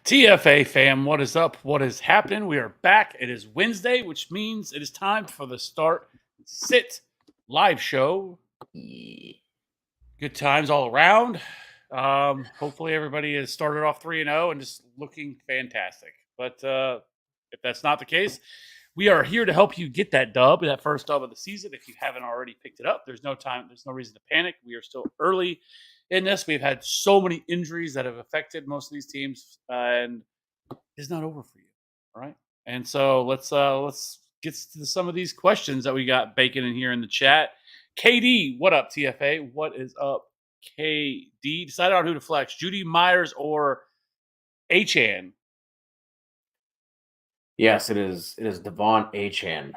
TFA fam, what is up? What is happening? We are back. It is Wednesday, which means it is time for the Start Sit live show. Good times all around. Hopefully everybody has started off 3-0 and just looking fantastic. But if that's not the case, we are here to help you get that dub, that first dub of the season. If you haven't already picked it up, there's no time, there's no reason to panic. We are still early in this. We've had so many injuries that have affected most of these teams, and it's not over for you. All right. And so let's get to some of these questions that we got baking in here in the chat. KD, what up, TFA? What is up, KD? Decided on who to flex, Judy Myers or Achane? Yes, it is. It is Devon Achane.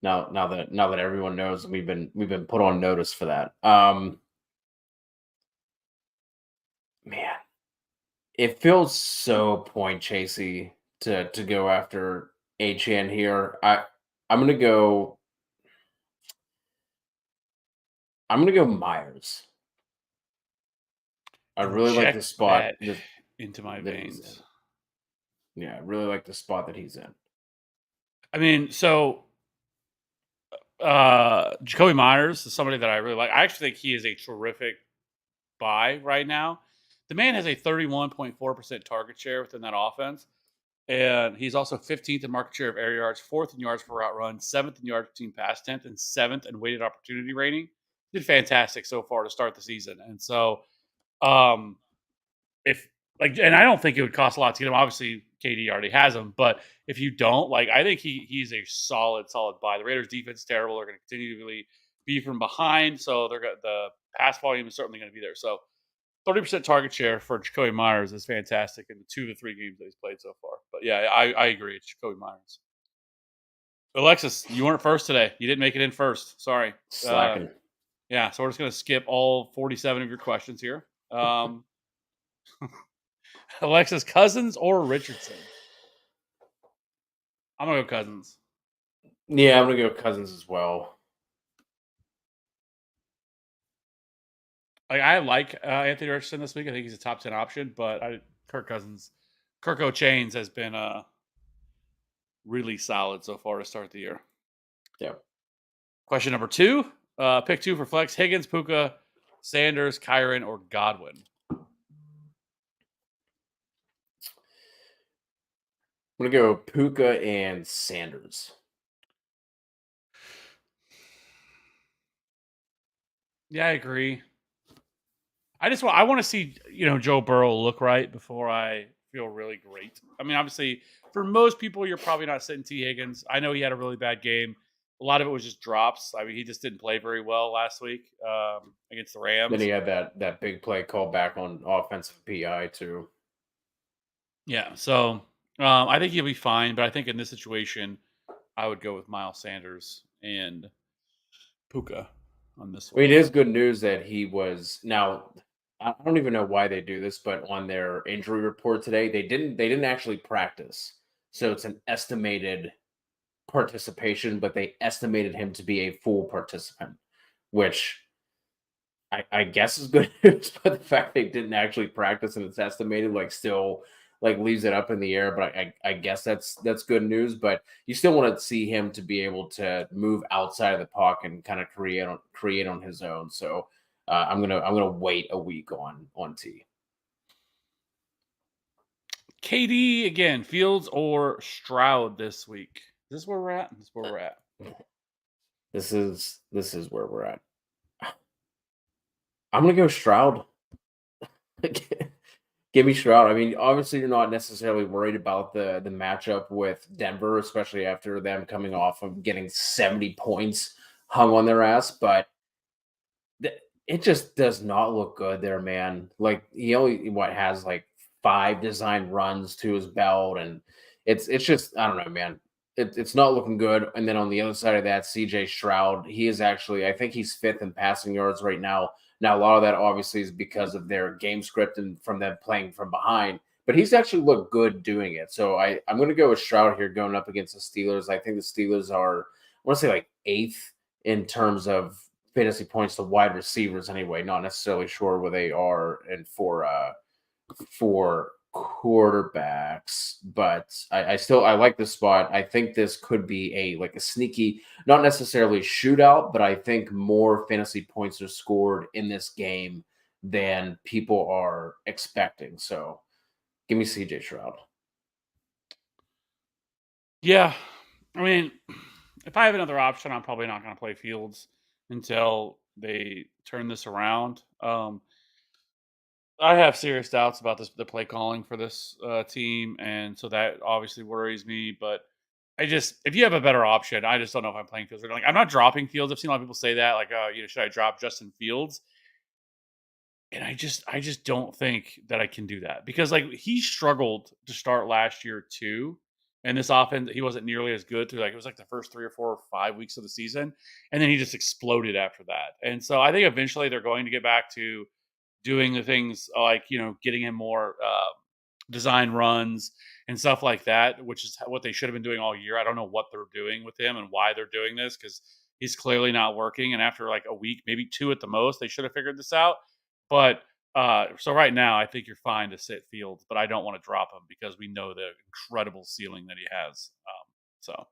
Now that everyone knows, we've been put on notice for that. Man, it feels so point chasey to go after Achane here. I'm gonna go Myers. I really like the spot into my veins. Yeah, I really like the spot that he's in. I mean, so Jacoby Myers is somebody that I really like. I actually think he is a terrific buy right now. The man has a 31.4% target share within that offense. And he's also 15th in market share of air yards, 4th in yards per route run, 7th in yards between pass attempt, and 7th in weighted opportunity rating. Did fantastic so far to start the season. And so and I don't think it would cost a lot to get him. Obviously, KD already has him, but if you don't, I think he's a solid buy. The Raiders' defense is terrible. They're going to continually be from behind, so the pass volume is certainly going to be there. So 30% target share for Jacoby Myers is fantastic in the 2 to 3 games that he's played so far. But yeah, I agree. It's Jacoby Myers. Alexis, you weren't first today. You didn't make it in first. Sorry. Slacking. Yeah, so we're just going to skip all 47 of your questions here. Alexis, Cousins or Richardson? I'm going to go Cousins. Yeah, I'm going to go Cousins as well. I like Anthony Richardson this week. I think he's a top 10 option, but Kirk O'Chains has been really solid so far to start the year. Yeah. Question number 2. Pick 2 for flex: Higgins, Puka, Sanders, Kyren, or Godwin. I'm going to go Puka and Sanders. Yeah, I agree. I want to see, Joe Burrow look right before I feel really great. I mean, obviously, for most people, you're probably not sitting T. Higgins. I know he had a really bad game. A lot of it was just drops. I mean, he just didn't play very well last week against the Rams. Then he had that big play called back on offensive PI too. Yeah, so I think he'll be fine, but I think in this situation, I would go with Miles Sanders and Puka on this one. I mean, it is good news that he was. Now, I don't even know why they do this, but on their injury report today, they didn't actually practice, so it's an estimated participation, but they estimated him to be a full participant, which I guess is good news. But the fact they didn't actually practice and it's estimated, still leaves it up in the air. But I guess that's good news. But you still want to see him to be able to move outside of the pocket and kind of create on his own. So I'm gonna wait a week on T. KD again, Fields or Stroud this week? Is this where we're at? This is where we're at. This is where we're at. I'm gonna go Stroud. Give me Stroud. I mean, obviously, you're not necessarily worried about the matchup with Denver, especially after them coming off of getting 70 points hung on their ass. But it just does not look good there, man. He only has 5 design runs to his belt, and it's just, I don't know, man. it's not looking good. And then on the other side of that, CJ Stroud, he is actually, I think he's fifth in passing yards right now. Now, a lot of that obviously is because of their game script and from them playing from behind, but he's actually looked good doing it. So I'm going to go with Stroud here going up against the Steelers. I think the Steelers are, I want to say like eighth in terms of fantasy points to wide receivers anyway, not necessarily sure where they are and for quarterbacks, but I like this spot. I think this could be a sneaky, not necessarily shootout, but I think more fantasy points are scored in this game than people are expecting. So give me CJ Stroud. Yeah. I mean, if I have another option, I'm probably not going to play Fields until they turn this around. I have serious doubts about the play calling for this team, and so that obviously worries me. But if you have a better option, I just don't know if I'm playing Fields. Like, I'm not dropping Fields. I've seen a lot of people say that, like, should I drop Justin Fields? And I just don't think that I can do that because like he struggled to start last year too. And this offense, he wasn't nearly as good through like it was like the first 3 or 4 or 5 weeks of the season, and then he just exploded after that. And so I think eventually they're going to get back to doing the things like getting him more design runs and stuff like that, which is what they should have been doing all year. I don't know what they're doing with him and why they're doing this because he's clearly not working. And after like a week, maybe two at the most, they should have figured this out. But so right now, I think you're fine to sit Fields, but I don't want to drop him because we know the incredible ceiling that he has. So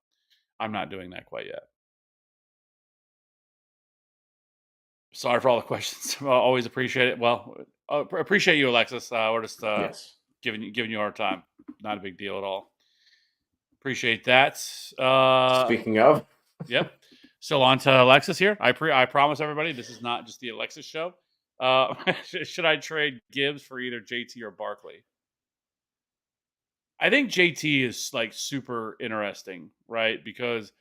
I'm not doing that quite yet. Sorry for all the questions. Always appreciate it. Well, appreciate you, Alexis. We're just Yes. giving you our time. Not a big deal at all. Appreciate that. Speaking of, Yep. So on to Alexis here. I promise everybody this is not just the Alexis show. Should I trade Gibbs for either JT or Barkley? I think JT is like super interesting, right? Because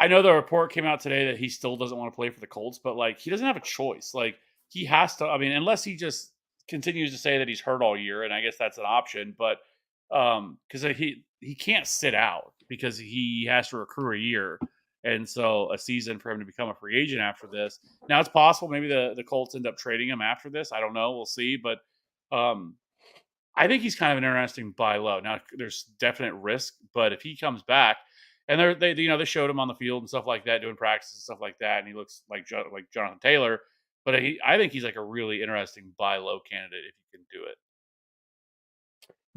I know the report came out today that he still doesn't want to play for the Colts, but like he doesn't have a choice. Like he has to. I mean, unless he just continues to say that he's hurt all year, and I guess that's an option. But because he can't sit out because he has to recruit a year, and so a season for him to become a free agent after this. Now it's possible maybe the Colts end up trading him after this. I don't know. We'll see. But um, I think he's kind of an interesting buy low. Now there's definite risk, but if he comes back, and they showed him on the field and stuff like that, doing practice and stuff like that, and he looks like like Jonathan Taylor. But I think he's like a really interesting buy low candidate if you can do it.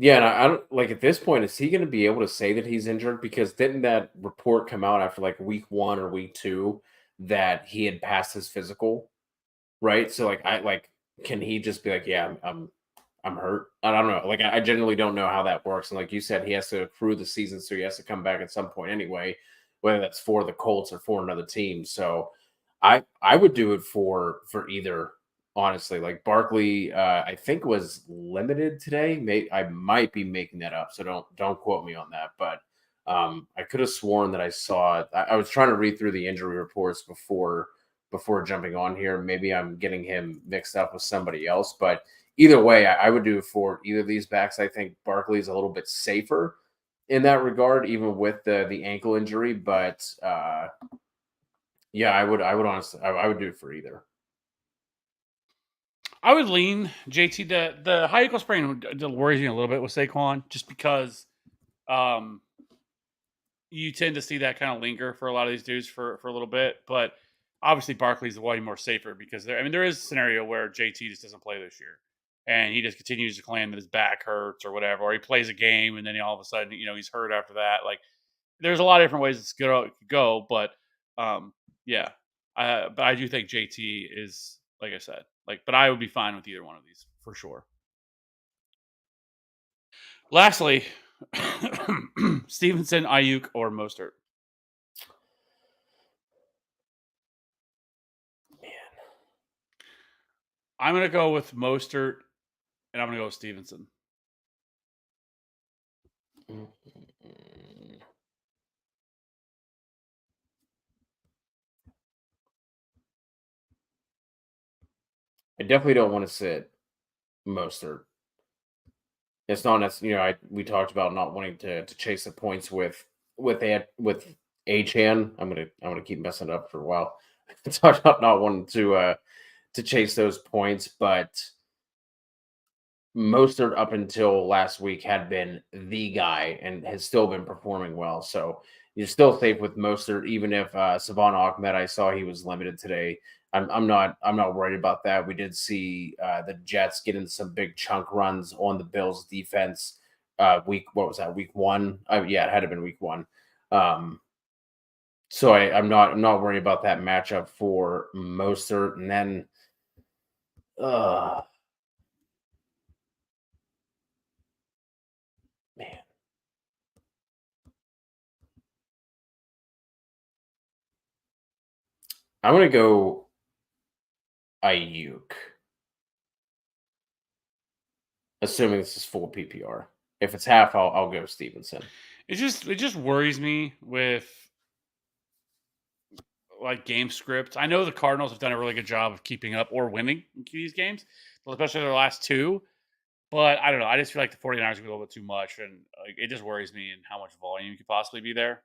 yeah, and I don't like at this point, is he going to be able to say that he's injured? Because didn't that report come out after like week one or week two that he had passed his physical? Right? So, like, can he just be like, "Yeah, I'm hurt." I don't know. Like, I generally don't know how that works. And like you said, he has to accrue the season, so he has to come back at some point anyway, whether that's for the Colts or for another team. So, I would do it for either. Honestly, like Barkley, I think was limited today. I might be making that up, so don't quote me on that. But I could have sworn that I saw it. I was trying to read through the injury reports before jumping on here. Maybe I'm getting him mixed up with somebody else, but either way, I would do it for either of these backs. I think Barkley is a little bit safer in that regard, even with the ankle injury. But yeah, I would honestly I would do it for either. I would lean JT. The high ankle sprain worries me a little bit with Saquon, just because um, you tend to see that kind of linger for a lot of these dudes for a little bit. But obviously Barkley's way more safer because there is a scenario where JT just doesn't play this year. And he just continues to claim that his back hurts or whatever, or he plays a game and then all of a sudden, he's hurt after that. Like there's a lot of different ways it's going to go, but yeah. But I do think JT is, like I said, but I would be fine with either one of these for sure. Lastly, Stevenson, Ayuk, or Mostert. Man. I'm going to go with Mostert, and I'm going to go with Stevenson. I definitely don't want to sit Mostert. It's not as we talked about not wanting to chase the points with with Achan. I'm gonna keep messing it up for a while. Talk about not wanting to chase those points, but Mostert up until last week had been the guy and has still been performing well. So you're still safe with Mostert, even if Savon Ahmed, I saw he was limited today. I'm not worried about that. We did see the Jets getting some big chunk runs on the Bills defense. Week what was that? Week one? Yeah, it had to have been week one. So I'm not worried about that matchup for Mostert. And then uh man, I'm gonna go Ayuk, assuming this is full PPR. If it's half, I'll go Stevenson. It just worries me with like game script. I know the Cardinals have done a really good job of keeping up or winning these games, well, especially their last two. But I don't know. I just feel like the 49ers are a little bit too much, and like, it just worries me and how much volume could possibly be there.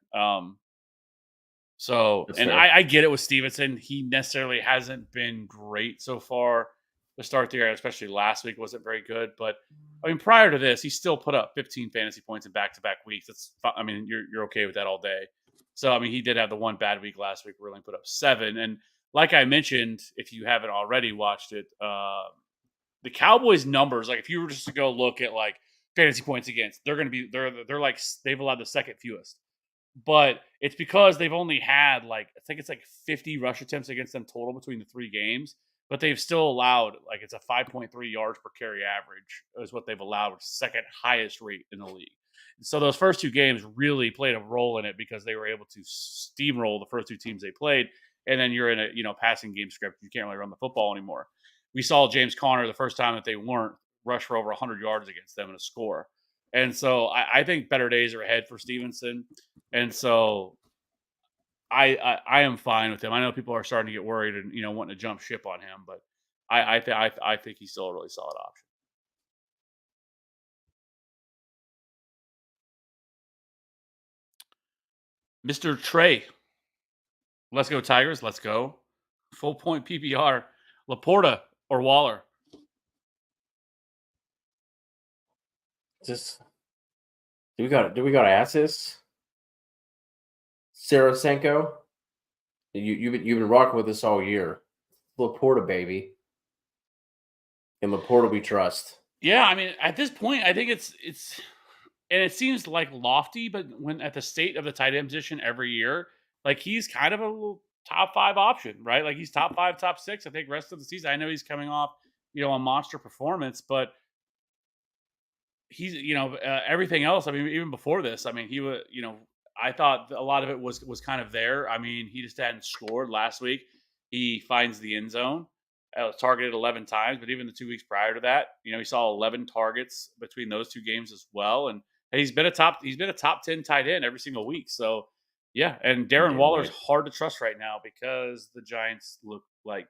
So, That's and fair. I get it with Stevenson. He necessarily hasn't been great so far to start the year, especially last week wasn't very good. But I mean, prior to this, he still put up 15 fantasy points in back-to-back weeks. I mean, you're okay with that all day. So, I mean, he did have the one bad week last week where he only put up 7. And like I mentioned, if you haven't already watched it, the Cowboys numbers, like if you were just to go look at like fantasy points against, they're going to be they're like they've allowed the second fewest, but it's because they've only had like I think it's like 50 rush attempts against them total between the 3 games, but they've still allowed like it's a 5.3 yards per carry average is what they've allowed, which is second highest rate in the league. So those first 2 games really played a role in it because they were able to steamroll the first 2 teams they played, and then you're in a passing game script. You can't really run the football anymore. We saw James Conner the first time that they weren't rush for over 100 yards against them in a score. And so I think better days are ahead for Stevenson. And so I am fine with him. I know people are starting to get worried and wanting to jump ship on him, but I think he's still a really solid option. Mr. Trey, let's go Tigers. Let's go. Full point PPR. Laporta or Waller. Just do we got asses? Sarasenko? You've been rocking with us all year. Laporta, baby. And Laporta we trust. Yeah, I mean, at this point, I think it's and it seems like lofty, but when at the state of the tight end position every year, like he's kind of a little top 5 option, right? Like he's top 5, top 6. I think rest of the season. I know he's coming off, a monster performance, but he's everything else. I mean, even before this, I mean, he was I thought a lot of it was kind of there. I mean, he just hadn't scored last week. He finds the end zone. Was targeted 11 times, but even the 2 weeks prior to that, he saw 11 targets between those 2 games as well. And he's been a top 10 tight end every single week. So yeah, and Darren Damn Waller's right. hard to trust right now because the Giants look like,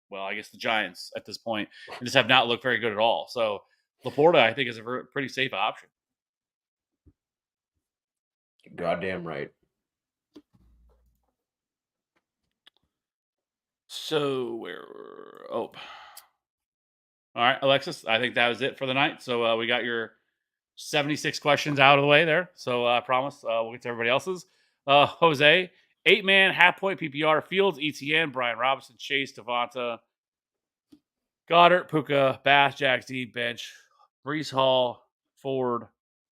well, I guess the Giants at this point just have not looked very good at all. So Laporta, I think, is a pretty safe option. Goddamn right. So all right, Alexis, I think that was it for the night. So we got your 76 questions out of the way there. So I promise we'll get to everybody else's. Jose, 8-man, half point PPR, Fields, ETN, Brian Robinson, Chase, Devonta, Goddard, Puka, Bass, Jags, D, bench, Brees Hall, Ford,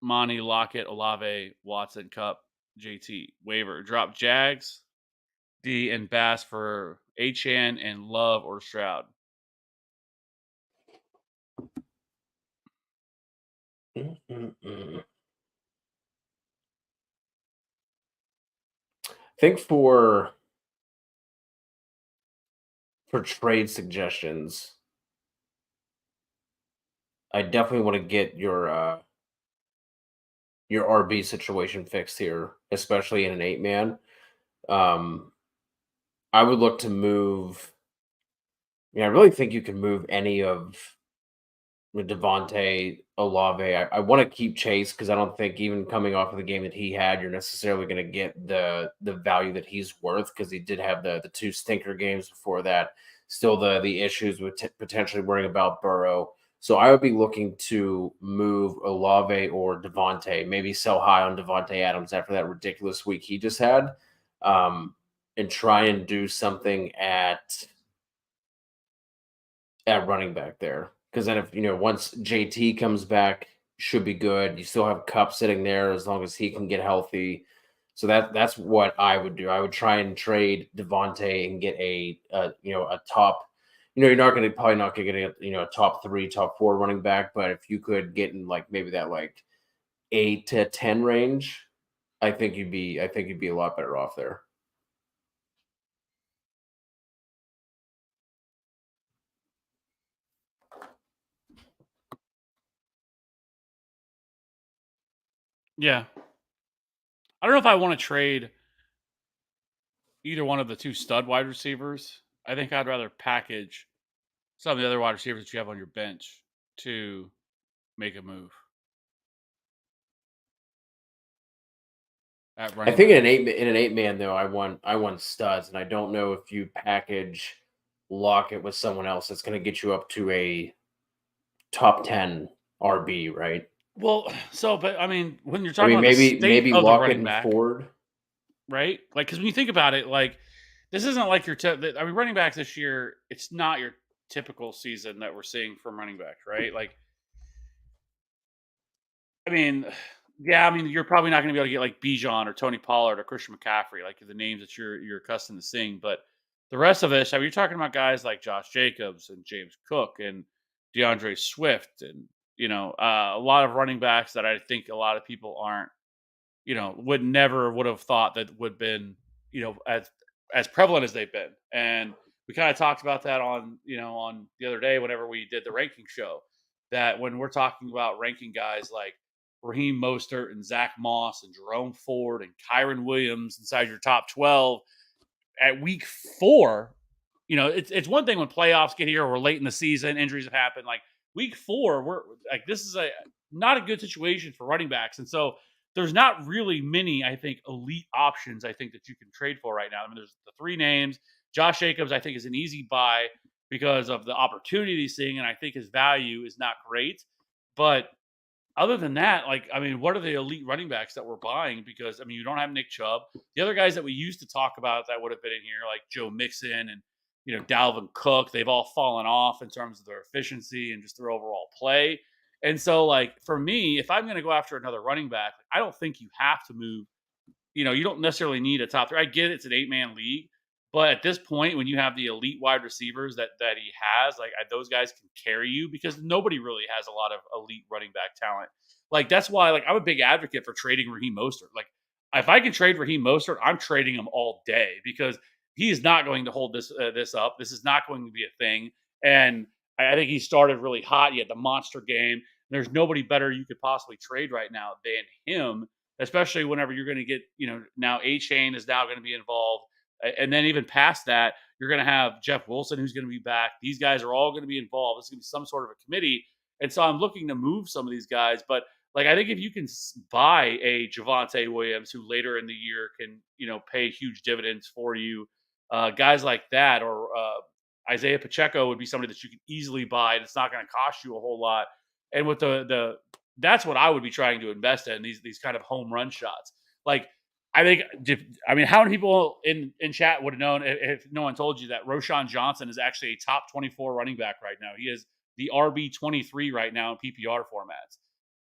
Monty, Lockett, Olave, Watson, Cup, JT, waiver. Drop Jags, D, and Bass for HN and Love or Stroud. I think for trade suggestions, I definitely want to get your RB situation fixed here, especially in an 8-man. Um, I would look to move. I really think you can move any of Devontae Olave. I want to keep Chase because I don't think even coming off of the game that he had, you're necessarily going to get the value that he's worth because he did have the two stinker games before that. Still the issues with potentially worrying about Burrow. So I would be looking to move Olave or Devontae, maybe sell high on Devontae Adams after that ridiculous week he just had, and try and do something at running back there. Because then if once JT comes back, should be good. You still have Cup sitting there as long as he can get healthy. So that's what I would do. I would try and trade Devontae and get a top. You're not going to probably not going to get a top 3, top 4 running back, but if you could get in like maybe that like 8 to 10 range, I think you'd be a lot better off there. Yeah. I don't know if I want to trade either one of the two stud wide receivers. I think I'd rather package some of the other wide receivers that you have on your bench to make a move at I running think back. in an 8 man though, I want studs, and I don't know if you package Lockett with someone else that's going to get you up to a top 10 RB, right? Well, but I mean, when you're I talking mean, about the state maybe of the Lockett running and back, Ford. right? Like, because when you think about it, like, this isn't like I mean, running backs this year, it's not your typical season that we're seeing from running backs, right? Like, I mean, yeah, I mean, you're probably not going to be able to get like Bijan or Tony Pollard or Christian McCaffrey, like the names that you're accustomed to seeing. But the rest of this, I mean, you're talking about guys like Josh Jacobs and James Cook and DeAndre Swift, and a lot of running backs that I think a lot of people aren't, would have thought that would been, as prevalent as they've been. And we kind of talked about that on the other day whenever we did the ranking show. That when we're talking about ranking guys like Raheem Mostert and Zach Moss and Jerome Ford and Kyron Williams inside your top 12 at week 4, it's one thing when playoffs get here or late in the season, injuries have happened. Like week 4, we're like, this is not a good situation for running backs. And so there's not really many, I think, elite options I think that you can trade for right now. I mean, there's the 3 names. Josh Jacobs, I think, is an easy buy because of the opportunity he's seeing, and I think his value is not great. But other than that, like, I mean, what are the elite running backs that we're buying? Because I mean, you don't have Nick Chubb. The other guys that we used to talk about that would have been in here, like Joe Mixon and Dalvin Cook, they've all fallen off in terms of their efficiency and just their overall play. And so, like for me, if I'm going to go after another running back, I don't think you have to move. You don't necessarily need a top 3. I get it's an 8-man league, but at this point, when you have the elite wide receivers that he has, like those guys can carry you because nobody really has a lot of elite running back talent. Like that's why, like I'm a big advocate for trading Raheem Mostert. Like if I can trade Raheem Mostert, I'm trading him all day because he is not going to hold this up. This is not going to be a thing. And I think he started really hot. He had the monster game. There's nobody better you could possibly trade right now than him, especially whenever you're going to get, now A-Chain is now going to be involved. And then even past that, you're going to have Jeff Wilson, who's going to be back. These guys are all going to be involved. It's going to be some sort of a committee. And so I'm looking to move some of these guys. But like, I think if you can buy a Javonte Williams, who later in the year can, pay huge dividends for you, guys like that, or Isaiah Pacheco would be somebody that you can easily buy, and it's not going to cost you a whole lot. And with that's what I would be trying to invest in, these kind of home run shots. Like I think, I mean, how many people in chat would have known if no one told you that Roshan Johnson is actually a top 24 running back right now? He is the RB 23 right now in PPR formats.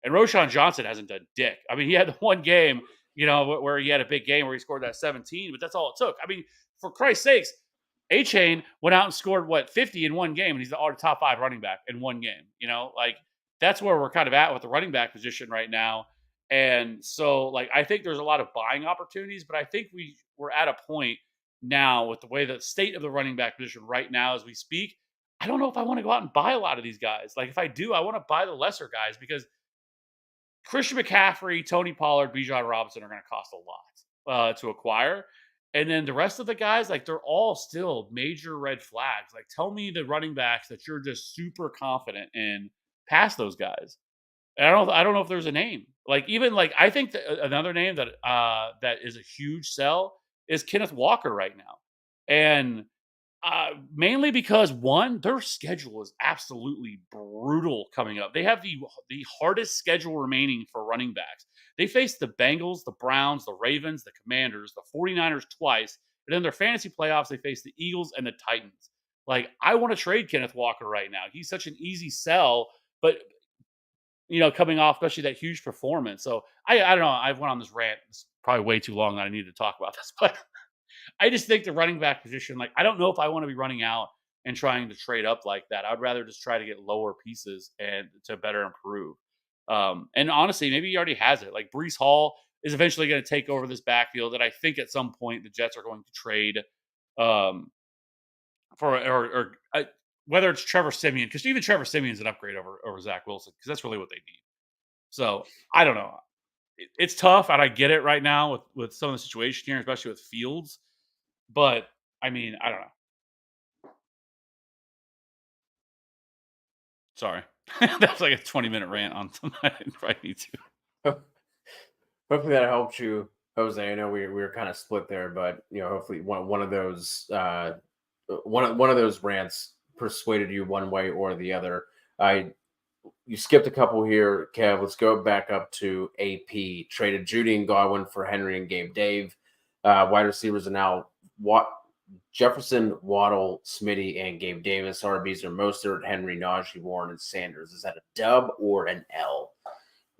And Roshan Johnson hasn't done dick. I mean, he had the one game, where he had a big game where he scored that 17, but that's all it took. I mean, for Christ's sakes, A-Chain went out and scored 50 in one game, and he's the top 5 running back in one game. Like that's where we're kind of at with the running back position right now. And so, like, I think there's a lot of buying opportunities, but I think we're at a point now with the way the state of the running back position right now as we speak. I don't know if I want to go out and buy a lot of these guys. Like, if I do, I want to buy the lesser guys because Christian McCaffrey, Tony Pollard, Bijan Robinson are going to cost a lot to acquire. And then the rest of the guys, like they're all still major red flags. Like tell me the running backs that you're just super confident in past those guys. And I don't know if there's a name. Like, even, like, I think that another name that, that is a huge sell is Kenneth Walker right now. And mainly because, one, their schedule is absolutely brutal coming up. They have the hardest schedule remaining for running backs. They face the Bengals, the Browns, the Ravens, the Commanders, the 49ers twice, and in their fantasy playoffs, they face the Eagles and the Titans. Like, I want to trade Kenneth Walker right now. He's such an easy sell, but coming off especially that huge performance. So I don't know. I've went on this rant. It's probably way too long. I need to talk about this, but I just think the running back position, like, I don't know if I want to be running out and trying to trade up like that. I'd rather just try to get lower pieces and to better improve. And honestly, maybe he already has it. Like, Brees Hall is eventually going to take over this backfield that I think at some point the Jets are going to trade um, for, whether it's Trevor Simeon, because even Trevor Simeon's an upgrade over Zach Wilson, because that's really what they need. So I don't know. It's tough, and I get it right now with some of the situation here, especially with Fields. But I mean, I don't know. Sorry. That's like a 20-minute rant on something I didn't probably need to. Hopefully that helped you, Jose. I know we were kind of split there, but hopefully one of those one of those rants persuaded you one way or the other. I You skipped a couple here, Kev. Let's go back up to AP. Traded Judy and Godwin for Henry and Gabe Dave. Wide receivers are now Jefferson, Waddle, Smitty, and Gabe Davis. RBs are Mostert, Henry, Najee, Warren, and Sanders. Is that a dub or an L?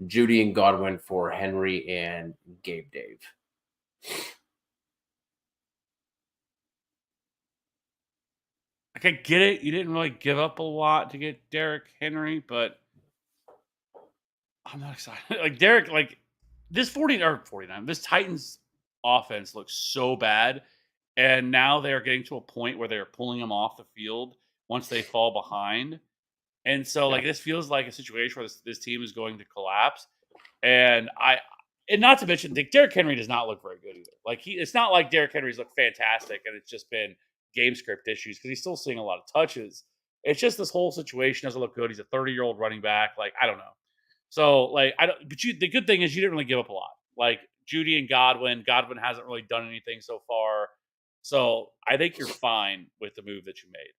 Judy and Godwin for Henry and Gabe Dave. Like, I get it. You didn't really give up a lot to get Derrick Henry, but I'm not excited. Like, Derrick, like, this 49, this Titans offense looks so bad. And now they're getting to a point where they're pulling them off the field once they fall behind. And so, Yeah. like, this feels like a situation where this team is going to collapse. And not to mention, Derrick Henry does not look very good either. Like, it's not like Derrick Henry's looked fantastic and it's just been game script issues, because he's still seeing a lot of touches. It's just this whole situation doesn't look good. He's a 30-year-old running back. Like, I don't know. So, like, I don't. But the good thing is you didn't really give up a lot. Like, Judy and Godwin hasn't really done anything so far. So I think you're fine with the move that you made.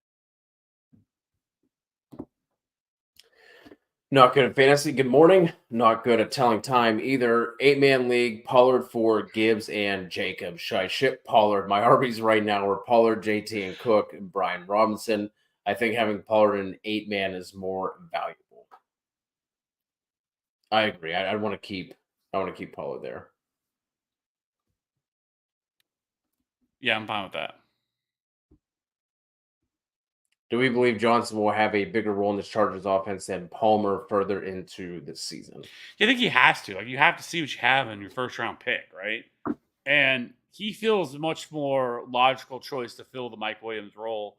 Not good at fantasy. Good morning. Not good at telling time either. 8-man league. Pollard for Gibbs and Jacob. Should I ship Pollard? My RBs right now are Pollard, JT, and Cook, and Brian Robinson. I think having Pollard in 8-man is more valuable. I agree. I want to keep. I want to keep Pollard there. Yeah, I'm fine with that. Do we believe Johnson will have a bigger role in the Chargers offense than Palmer further into the season? I think he has to. Like, you have to see what you have in your first round pick, right? And he feels a much more logical choice to fill the Mike Williams role.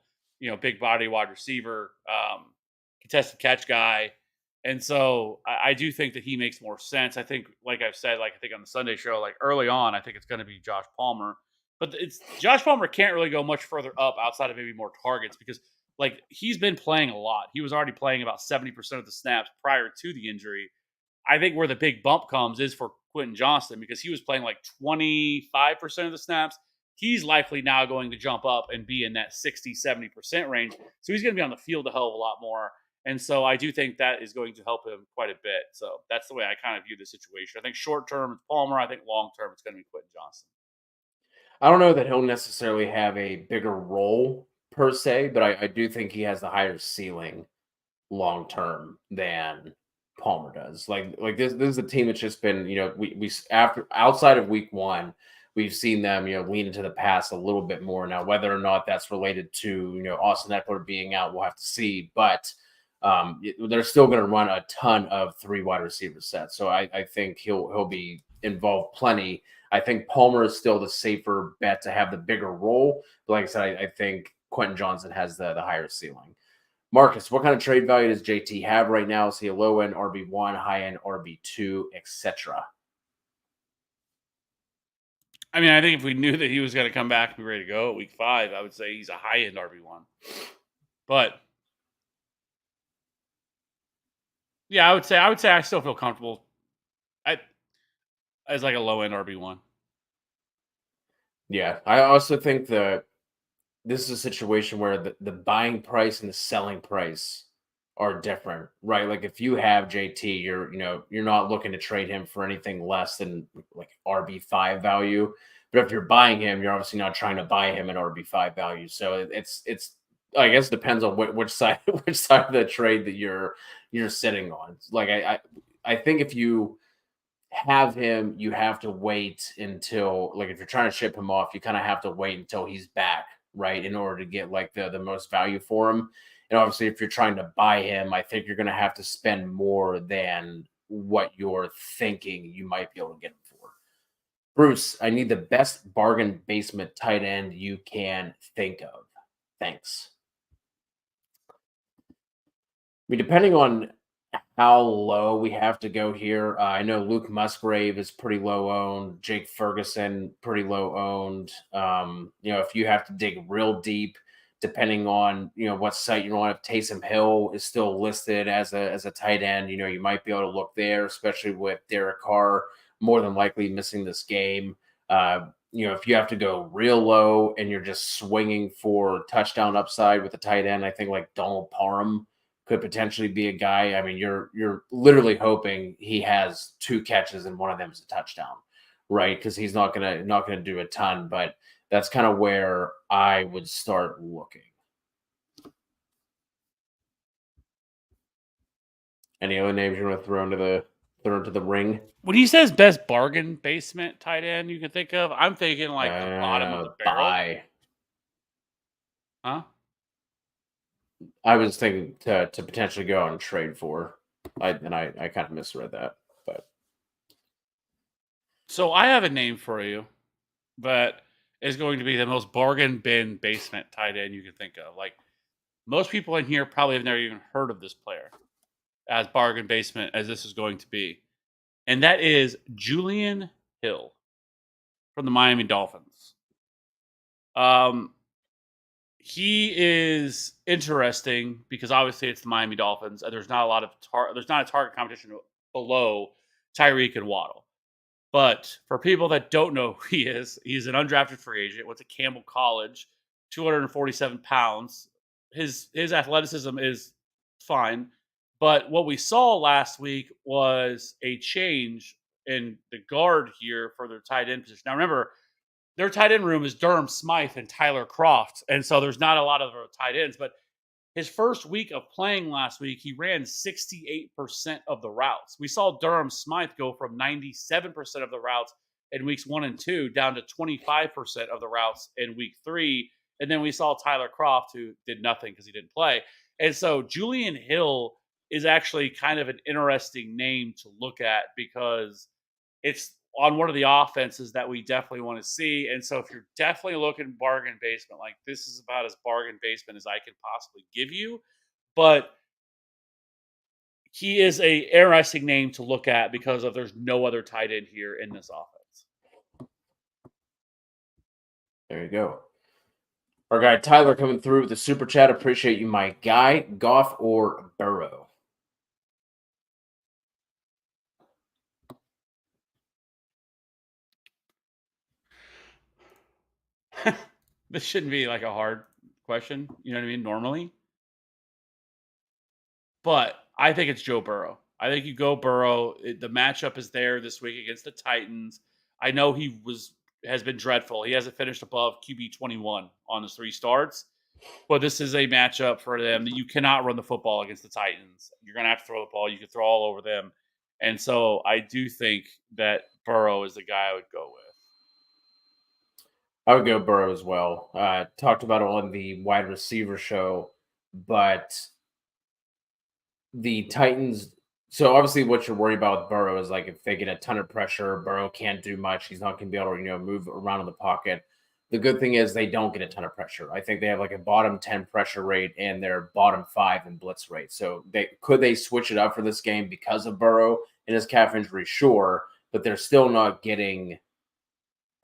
Big body wide receiver, contested catch guy. And so I do think that he makes more sense. I think, like I've said, like I think on the Sunday show, like early on, I think it's going to be Josh Palmer. But Josh Palmer can't really go much further up outside of maybe more targets, because, like, he's been playing a lot. He was already playing about 70% of the snaps prior to the injury. I think where the big bump comes is for Quentin Johnston, because he was playing like 25% of the snaps. He's likely now going to jump up and be in that 60-70% range. So he's going to be on the field a hell of a lot more. And so I do think that is going to help him quite a bit. So that's the way I kind of view the situation. I think short term it's Palmer. I think long term it's going to be Quentin Johnston. I don't know that he'll necessarily have a bigger role per se, but I do think he has the higher ceiling long term than Palmer does. Like this is a team that's just been, we after outside of week one, we've seen them, lean into the pass a little bit more. Now, whether or not that's related to, Austin Eckler being out, we'll have to see. But they're still going to run a ton of 3 wide receiver sets. So I think he'll be involved plenty. I think Palmer is still the safer bet to have the bigger role. But like I said, I think Quentin Johnson has the higher ceiling. Marcus, what kind of trade value does JT have right now? Is he a low end RB1, high end RB2, etc.? I mean, I think if we knew that he was going to come back and be ready to go at week 5, I would say he's a high end RB1. But Yeah, I would say I still feel comfortable. I as like a low end RB1. Yeah, I also think that this is a situation where the buying price and the selling price are different, right? Like if you have JT, you're not looking to trade him for anything less than like RB5 value. But if you're buying him, you're obviously not trying to buy him at RB5 value. So it's I guess depends on which side which side of the trade that you're sitting on. Like I think if you have him, you have to wait until like if you're trying to ship him off, you kind of have to wait until he's back, right? In order to get like the most value for him. And obviously, if you're trying to buy him, I think you're gonna have to spend more than what you're thinking you might be able to get him for. Bruce, I need the best bargain basement tight end you can think of. Thanks. I mean, depending on how low we have to go here, I know Luke Musgrave is pretty low owned. Jake Ferguson pretty low owned. If you have to dig real deep, depending on what site you're on, if Taysom Hill is still listed as a tight end, you might be able to look there, especially with Derek Carr more than likely missing this game. If you have to go real low and you're just swinging for touchdown upside with a tight end, I think like Donald Parham could potentially be a guy. I mean, you're literally hoping he has two catches and one of them is a touchdown, right? Because he's not gonna do a ton, but that's kind of where I would start looking. Any other names you want to throw into the ring? When he says best bargain basement tight end you can think of, I'm thinking like the bottom of the barrel. Buy. Huh? I was thinking to potentially go out and trade for. I kind of misread that, but So I have a name for you, but is going to be the most bargain bin basement tight end you can think of. Like most people in here probably have never even heard of this player as bargain basement as this is going to be. And that is Julian Hill from the Miami Dolphins. Um, he is interesting because obviously it's the Miami Dolphins, and there's not a lot of there's not a target competition below Tyreek and Waddle. But for people that don't know who he is, he's an undrafted free agent. Went to Campbell College, 247 pounds. His athleticism is fine, but what we saw last week was a change in the guard here for their tight end position. Now remember, their tight end room is Durham Smythe and Tyler Croft, and so there's not a lot of tight ends. But his first week of playing last week, he ran 68% of the routes. We saw Durham Smythe go from 97% of the routes in weeks 1 and 2 down to 25% of the routes in week 3. And then we saw Tyler Croft, who did nothing because he didn't play. And so Julian Hill is actually kind of an interesting name to look at because it's on one of the offenses that we definitely want to see. And so if you're definitely looking bargain basement, like this is about as bargain basement as I can possibly give you. But he is a interesting name to look at because of there's no other tight end here in this offense. there you go. Our guy Tyler coming through with the super chat. Appreciate you, my guy. Goff or Burrow? This shouldn't be like a hard question, you know what I mean, normally. But I think it's Joe Burrow. I think you go Burrow. The matchup is there this week against the Titans. I know has been dreadful. He hasn't finished above QB 21 on his 3 starts. But this is a matchup for them that you cannot run the football against the Titans. You're going to have to throw the ball. You can throw all over them. And so I do think that Burrow is the guy I would go with. I would go Burrow as well. Talked about it on the wide receiver show, but the Titans. So obviously, what you're worried about with Burrow is like if they get a ton of pressure, Burrow can't do much. He's not going to be able to move around in the pocket. The good thing is they don't get a ton of pressure. I think they have like a bottom 10 pressure rate and their bottom 5 in blitz rate. So they switch it up for this game because of Burrow and his calf injury, sure, but they're still not getting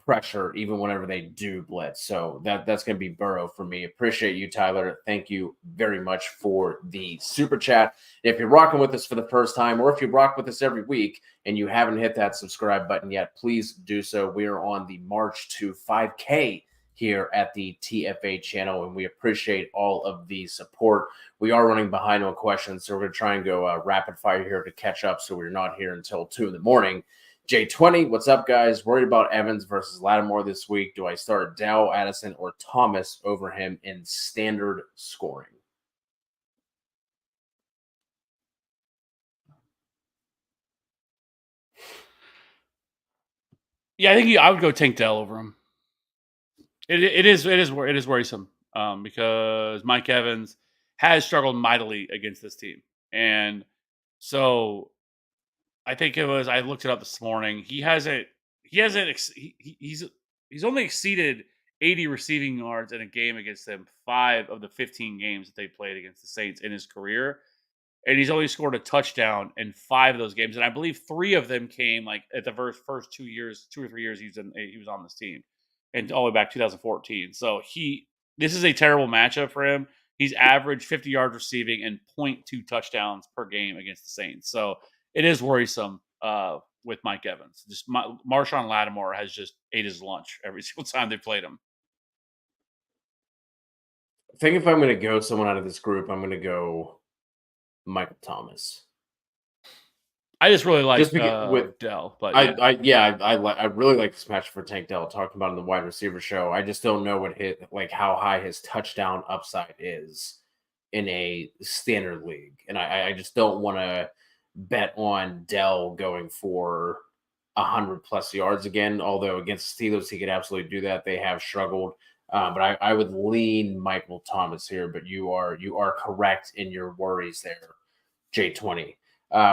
pressure even whenever they do blitz. So that's going to be Burrow for me. Appreciate you, Tyler. Thank you very much for the super chat. If you're rocking with us for the first time, or if you rock with us every week and you haven't hit that subscribe button yet, please do so. We are on the march to 5K here at the TFA channel, and we appreciate all of the support. We are running behind on questions, so we're going to try and go rapid fire here to catch up, so we're not here until 2 in the morning. J20, what's up, guys? Worried about Evans versus Lattimore this week. Do I start Dow, Addison, or Thomas over him in standard scoring? Yeah, I think I would go Tank Dell over him. It is worrisome because Mike Evans has struggled mightily against this team, and so I think it was. I looked it up this morning. He's only exceeded 80 receiving yards in a game against them 5 of the 15 games that they played against the Saints in his career, and he's only scored a touchdown in 5 of those games, and I believe 3 of them came like at the first 2 years, 2 or 3 years he was on this team, and all the way back 2014. So this is a terrible matchup for him. He's averaged 50 yards receiving and 0.2 touchdowns per game against the Saints. So it is worrisome with Mike Evans. Just Marshawn Lattimore has just ate his lunch every single time they played him. I think if I'm going to go someone out of this group, I'm going to go Michael Thomas. I just really like Dell, but I really like this match for Tank Dell. Talking about in the wide receiver show, I just don't know how high his touchdown upside is in a standard league, and I just don't want to bet on Dell going for 100+ yards again. Although against the Steelers, he could absolutely do that. They have struggled, but I would lean Michael Thomas here. But you are correct in your worries there, J20.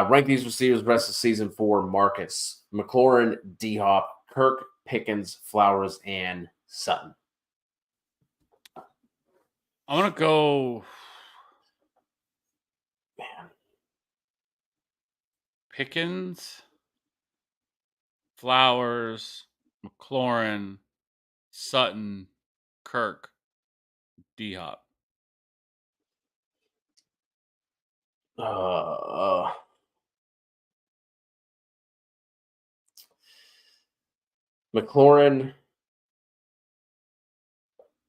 Rank these receivers rest of the season for Marcus: McLaurin, D-Hop, Kirk, Pickens, Flowers, and Sutton. I'm going to go Pickens, Flowers, McLaurin, Sutton, Kirk, D-Hop. McLaurin,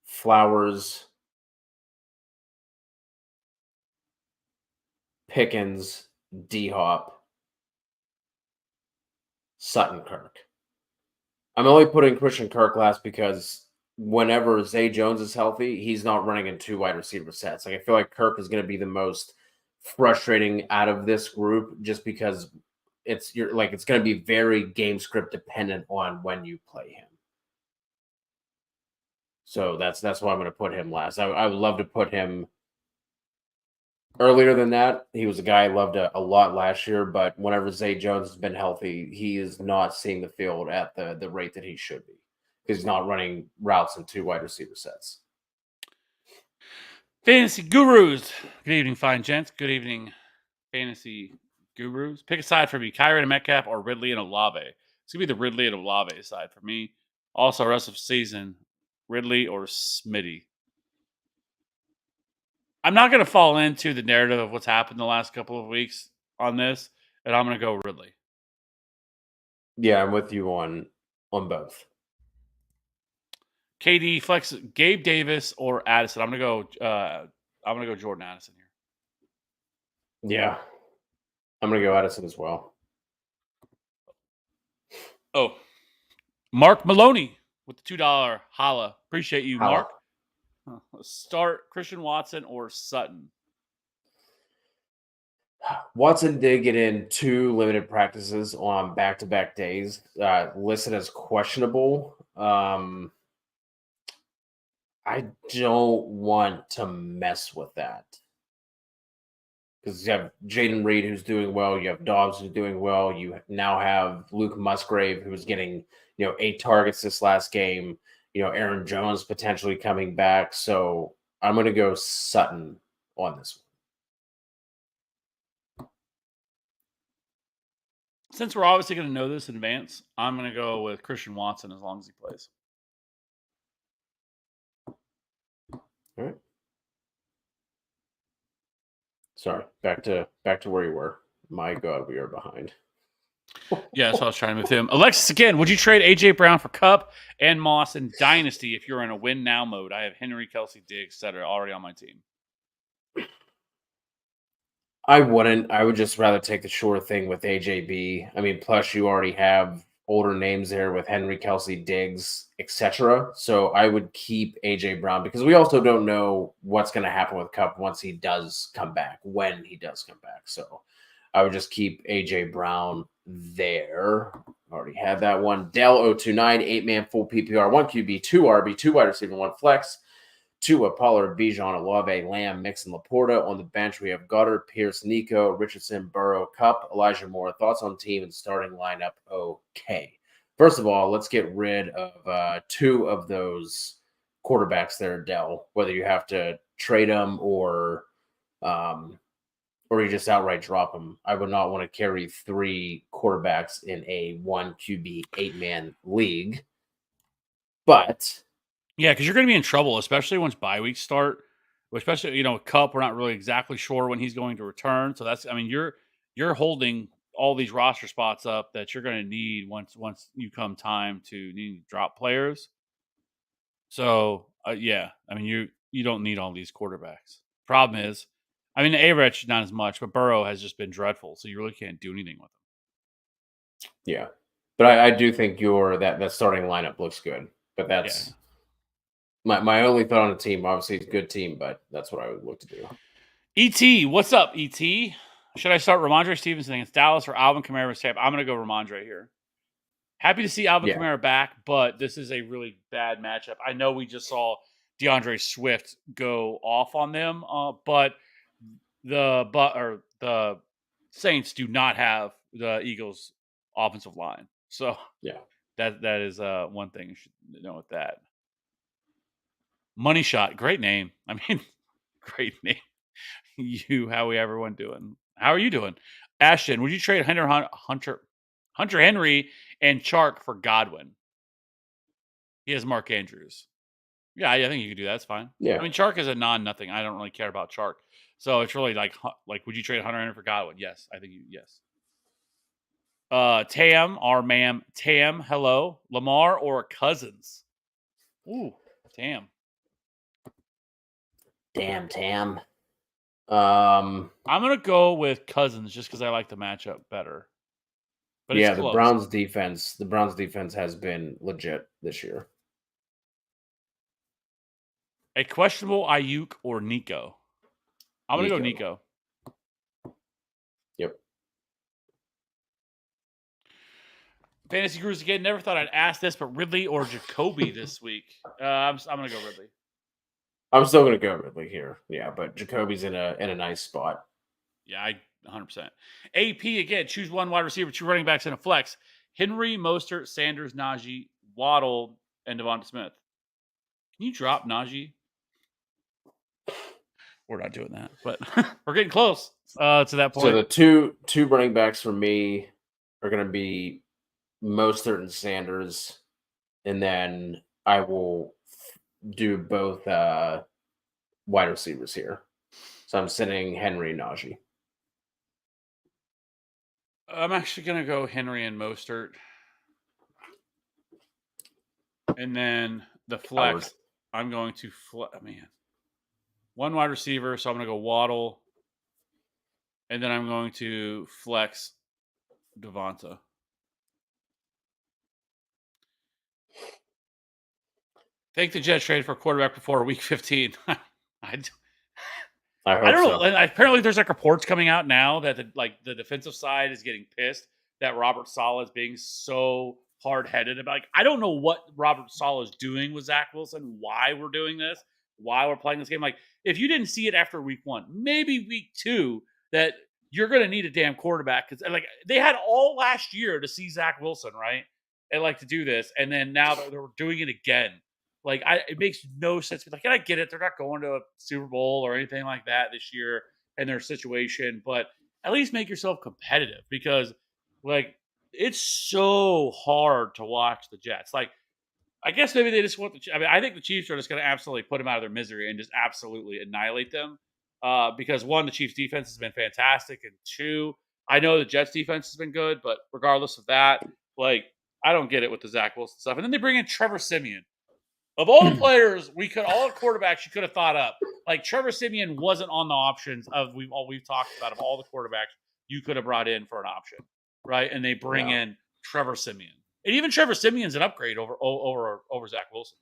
Flowers, Pickens, D-Hop, Sutton, Kirk. I'm only putting Christian Kirk last because whenever Zay Jones is healthy, he's not running in 2 wide receiver sets. Like, I feel like Kirk is going to be the most frustrating out of this group just because it's going to be very game script dependent on when you play him. So that's why I'm going to put him last. I would love to put him earlier than that. He was a guy I loved a lot last year, but whenever Zay Jones has been healthy, he is not seeing the field at the rate that he should be because he's not running routes in 2 wide receiver sets. Fantasy Gurus. Good evening, fine gents. Good evening, Fantasy Gurus. Pick a side for me: Kyren and Metcalf or Ridley and Olave. It's going to be the Ridley and Olave side for me. Also, rest of season, Ridley or Smitty. I'm not going to fall into the narrative of what's happened the last couple of weeks on this, and I'm going to go Ridley. Yeah, I'm with you on both. KD flex Gabe Davis or Addison. I'm going to go Jordan Addison here. Yeah, I'm going to go Addison as well. Oh, Mark Maloney with the $2 holla. Appreciate you, Holla. Mark. Let's start Christian Watson or Sutton. Watson did get in 2 limited practices on back-to-back days, listed as questionable. I don't want to mess with that because you have Jaden Reed who's doing well, you have Dobbs who's doing well, you now have Luke Musgrave who's getting 8 targets this last game. Aaron Jones potentially coming back, so I'm going to go Sutton on this one. Since we're obviously going to know this in advance, I'm going to go with Christian Watson as long as he plays. All right. Sorry, back to where you were. My God, we are behind. Yeah, that's what I was trying to move him. Alexis, again, would you trade AJ Brown for Cup and Moss in Dynasty if you're in a win now mode? I have Henry, Kelsey, Diggs, etc. already on my team. I wouldn't. I would just rather take the sure thing with AJB. I mean, plus you already have older names there with Henry, Kelsey, Diggs, etc. So I would keep AJ Brown because we also don't know what's going to happen with Cup once he does come back, when he does come back. So I would just keep AJ Brown there. Already had that one. Dell 029, 8-man full PPR, 1 QB, 2 RB, 2 wide receiver, 1 flex. Tua, Pollard, Bijan, Olave, Lamb, Mixon, Laporta. On the bench, we have Goddard, Pierce, Nico, Richardson, Burrow, Cup, Elijah Moore. Thoughts on team and starting lineup? Okay. First of all, let's get rid of 2 of those quarterbacks there, Dell, whether you have to trade them or you just outright drop them. I would not want to carry 3 quarterbacks in a 1 QB 8-man league. But yeah, because you're going to be in trouble, especially once bye weeks start. Especially, Cup, we're not really exactly sure when he's going to return. So you're holding all these roster spots up that you're going to need once you come time to need to drop players. So yeah, you don't need all these quarterbacks. Problem is, the A-Rich not as much, but Burrow has just been dreadful. So you really can't do anything with him. Yeah, but I do think that starting lineup looks good. But that's my only thought on the team. Obviously, it's a good team, but that's what I would look to do. ET, what's up, ET? Should I start Ramondre Stevenson against Dallas or Alvin Kamara with Tampa? I'm going to go Ramondre here. Happy to see Alvin Kamara back, but this is a really bad matchup. I know we just saw DeAndre Swift go off on them, but the Saints do not have the Eagles' offensive line. So yeah, that is one thing you should know with that. Money Shot, great name. Great name. How everyone doing? How are you doing? Ashton, would you trade Hunter Henry and Chark for Godwin? He has Mark Andrews. Yeah, I think you could do that. That's fine. Yeah. Chark is a non-nothing. I don't really care about Chark. So it's really like would you trade Hunter Henry for Godwin? Yes, I think yes. Tam, our ma'am, Tam, hello. Lamar or Cousins? Ooh, Tam. Damn, Tam. I'm gonna go with Cousins just because I like the matchup better. But yeah, the Browns defense has been legit this year. A questionable Ayuk or Nico? I'm gonna go Nico. Yep. Fantasy Gurus again. Never thought I'd ask this, but Ridley or Jacoby this week? I'm gonna go Ridley. I'm still gonna go Ridley here. Yeah, but Jacoby's in a nice spot. Yeah, 100%. AP again. Choose one wide receiver, 2 running backs, and a flex. Henry, Mostert, Sanders, Najee, Waddle, and Devonta Smith. Can you drop Najee? We're not doing that, but we're getting close to that point. So the two running backs for me are going to be Mostert and Sanders, and then I will do both wide receivers here. So I'm sitting Henry and Najee. I'm actually going to go Henry and Mostert. And then the flex, I'm going to one wide receiver, so I'm going to go Waddle. And then I'm going to flex Devonta. Think the Jets traded for a quarterback before week 15. I don't know. And apparently, there's reports coming out now that the defensive side is getting pissed that Robert Saleh is being so hard-headed about. I don't know what Robert Saleh is doing with Zach Wilson. Why we're doing this? Why we're playing this game? If you didn't see it after week 1, maybe week 2, that you're going to need a damn quarterback because they had all last year to see Zach Wilson, right? And to do this, and then now they're doing it again. It makes no sense. And I get it. They're not going to a Super Bowl or anything like that this year in their situation, but at least make yourself competitive because, it's so hard to watch the Jets. Like, I guess maybe they just want I mean, I think the Chiefs are just going to absolutely put them out of their misery and just absolutely annihilate them. Because one, the Chiefs' defense has been fantastic, and two, I know the Jets' defense has been good, but regardless of that, like I don't get it with the Zach Wilson stuff. And then they bring in Trevor Simeon. Of all the players, all the quarterbacks you could have thought up, like Trevor Simeon wasn't on the options of we've talked about of all the quarterbacks you could have brought in for an option, right? And they bring Yeah. in Trevor Simeon, and even Trevor Simeon's an upgrade over Zach Wilson.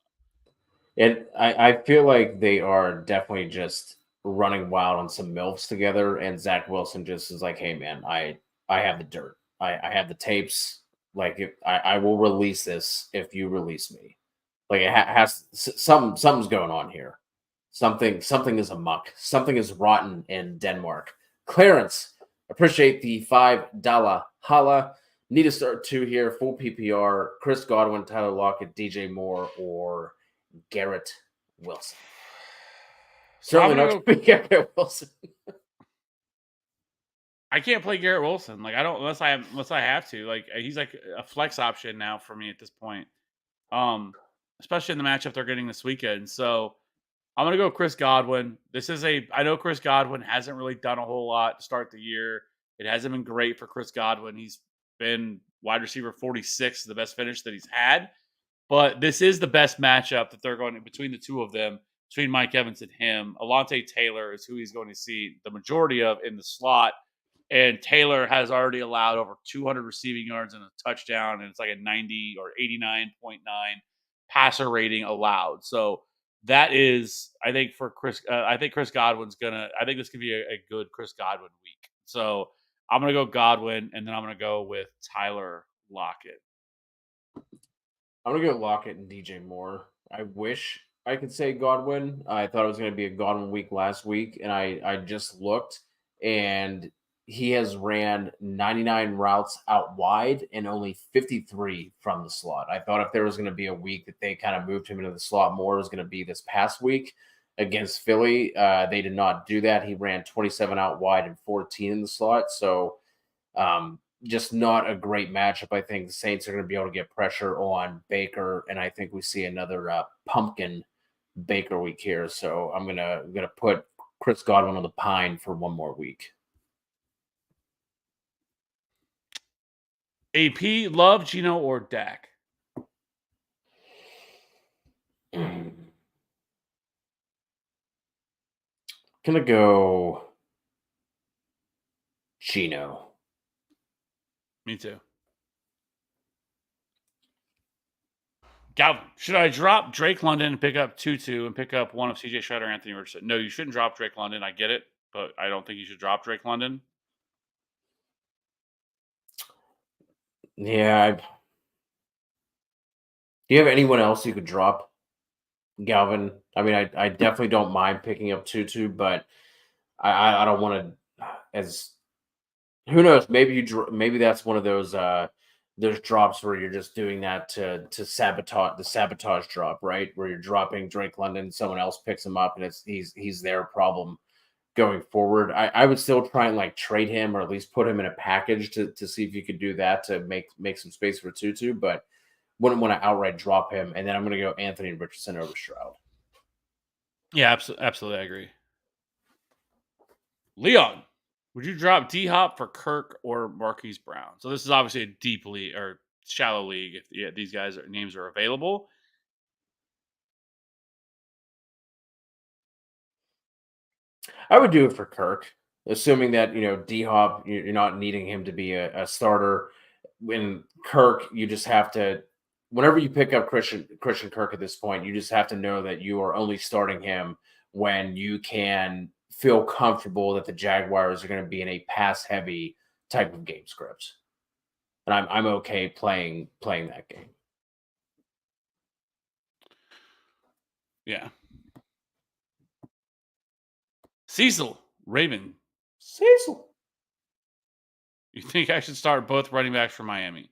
And I feel like they are definitely just running wild on some MILFs together. And Zach Wilson just is like, hey, man, I have the dirt. I have the tapes. Like, if I will release this if you release me. Like, it has something's going on here. Something is amok. Something is rotten in Denmark. Clarence, appreciate the $5 holla. Need to start two here. Full PPR. Chris Godwin, Tyler Lockett, DJ Moore, or Garrett Wilson. Certainly not going to be Garrett Wilson. I can't play Garrett Wilson. Like I don't unless I have to. Like he's like a flex option now for me at this point. Especially in the matchup they're getting this weekend. So I'm gonna go Chris Godwin. I know Chris Godwin hasn't really done a whole lot to start the year. It hasn't been great for Chris Godwin. He's been wide receiver 46, the best finish that he's had. But this is the best matchup that they're going to, between the two of them, between Mike Evans and him. Alontae Taylor is who he's going to see the majority of in the slot. And Taylor has already allowed over 200 receiving yards and a touchdown, and it's like a 90 or 89.9 passer rating allowed. So that is, I think for Chris, I think Chris Godwin's gonna. I think this could be a good Chris Godwin week. So I'm gonna go Godwin, and then I'm gonna go with Tyler Lockett. I'm gonna go Lockett and DJ Moore. I wish I could say Godwin. I thought it was gonna be a Godwin week last week, and I just looked, and he has ran 99 routes out wide and only 53 from the slot. I thought if there was going to be a week that they kind of moved him into the slot more, it was going to be this past week against Philly. They did not do that. He ran 27 out wide and 14 in the slot. So just not a great matchup. I think the Saints are going to be able to get pressure on Baker, and I think we see another pumpkin Baker week here. So I'm gonna put Chris Godwin on the pine for one more week. AP, Love, Gino, or Dak? Gonna go Gino. Me too. Galvin, should I drop Drake London and pick up Tutu and pick up one of CJ Stroud or Anthony Richardson? No, you shouldn't drop Drake London. I get it, but I don't think you should drop Drake London. Yeah. Do you have anyone else you could drop, Galvin? I mean, I definitely don't mind picking up Tutu, but I don't want to. As who knows? Maybe that's one of those drops where you're just doing that to sabotage the sabotage drop, right? Where you're dropping Drake London, someone else picks him up, and he's their problem going forward. I would still try and like trade him or at least put him in a package to see if you could do that to make some space for Tutu, but wouldn't want to outright drop him. And then I'm going to go Anthony Richardson over Stroud. Yeah, absolutely, I agree. Leon, would you drop D Hop for Kirk or Marquise Brown? So this is obviously a deep league or shallow league if these names are available. I would do it for Kirk, assuming that D Hop, you're not needing him to be a starter. When Kirk, you just have to. Whenever you pick up Christian Kirk at this point, you just have to know that you are only starting him when you can feel comfortable that the Jaguars are going to be in a pass heavy type of game script, and I'm okay playing that game. Yeah. Cecil, Raven. Cecil. You think I should start both running backs for Miami?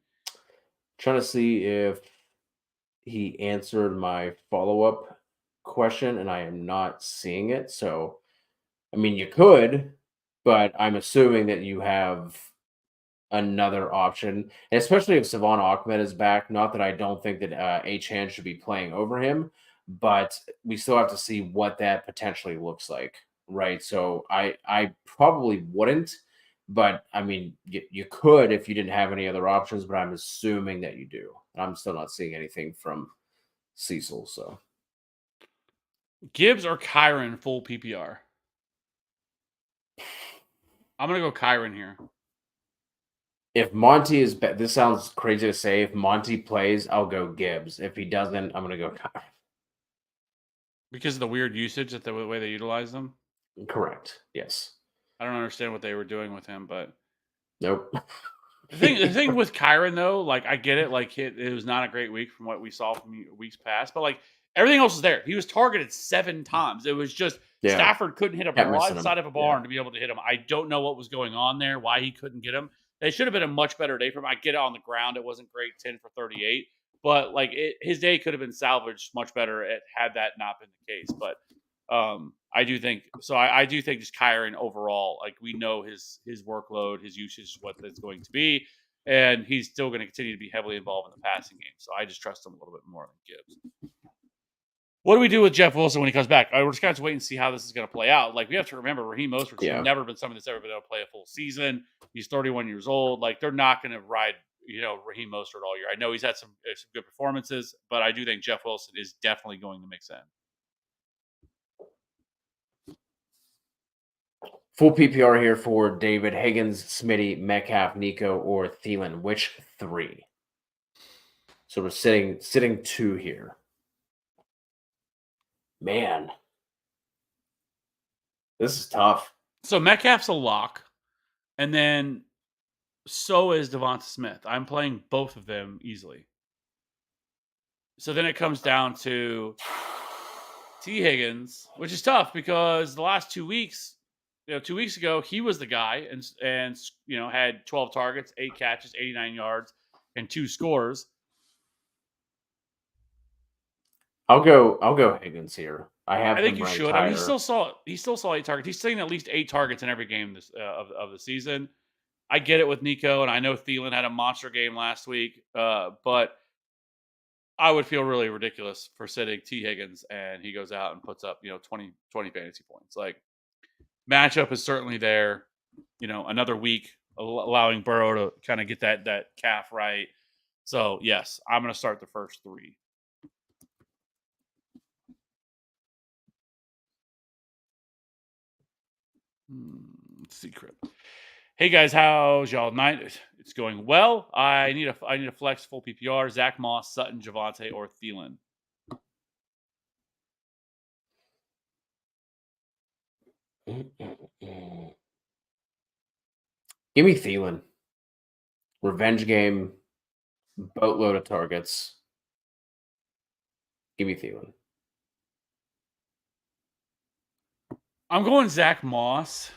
Trying to see if he answered my follow-up question, and I am not seeing it. So, I mean, you could, but I'm assuming that you have another option, and especially if Savon Ahmed is back. Not that I don't think that Achan should be playing over him, but we still have to see what that potentially looks like, right? So I probably wouldn't, but I mean you could if you didn't have any other options. But I'm assuming that you do. I'm still not seeing anything from Cecil. So Gibbs or Kyron full PPR? I'm gonna go Kyron here. if Monty is this sounds crazy to say. If Monty plays, I'll go Gibbs. If he doesn't, I'm gonna go Kyron. Because of the weird usage that the way they utilize them. Correct. Yes. I don't understand what they were doing with him, but Nope. the thing with Kyron though, like I get it, like it was not a great week from what we saw from weeks past, but like everything else was there. He was targeted 7 times. It was just Yeah. Stafford couldn't hit a Kept missing him. broadside of a Yeah. barn to be able to hit him. I don't know what was going on there, why he couldn't get him. It should have been a much better day for him. I get it on the ground, it wasn't great, 10 for 38, but like his day could have been salvaged much better had that not been the case. But I do think so. I do think just Kyron overall, like we know his workload, his usage is what it's going to be, and he's still going to continue to be heavily involved in the passing game. So I just trust him a little bit more than Gibbs. What do we do with Jeff Wilson when he comes back? We're just going to wait and see how this is going to play out. Like we have to remember, Raheem Mostert's never been somebody that's ever been able to play a full season. He's 31 years old. Like they're not going to ride, Raheem Mostert all year. I know he's had some good performances, but I do think Jeff Wilson is definitely going to mix in. Full PPR here for David Higgins, Smitty, Metcalf, Nico, or Thielen. Which 3? So we're sitting 2 here. Man, this is tough. So Metcalf's a lock, and then so is Devonta Smith. I'm playing both of them easily. So then it comes down to T. Higgins, which is tough because the last 2 weeks, 2 weeks ago, he was the guy and had 12 targets, 8 catches, 89 yards, and 2 scores. I'll go Higgins here. I think you should. Higher. I mean, he still saw 8 targets. He's seen at least 8 targets in every game of the season. I get it with Nico, and I know Thielen had a monster game last week, but I would feel really ridiculous for sitting T. Higgins and he goes out and puts up 20 fantasy points. Like matchup is certainly there. Another week allowing Burrow to kind of get that calf right. So yes, I'm going to start the first 3. Secret. Hey guys, how's y'all night? It's going well. I need a flex full PPR. Zach Moss, Sutton, Javonte, or Thielen. Give me Thielen. Revenge game, boatload of targets. Give me Thielen. I'm going Zach Moss.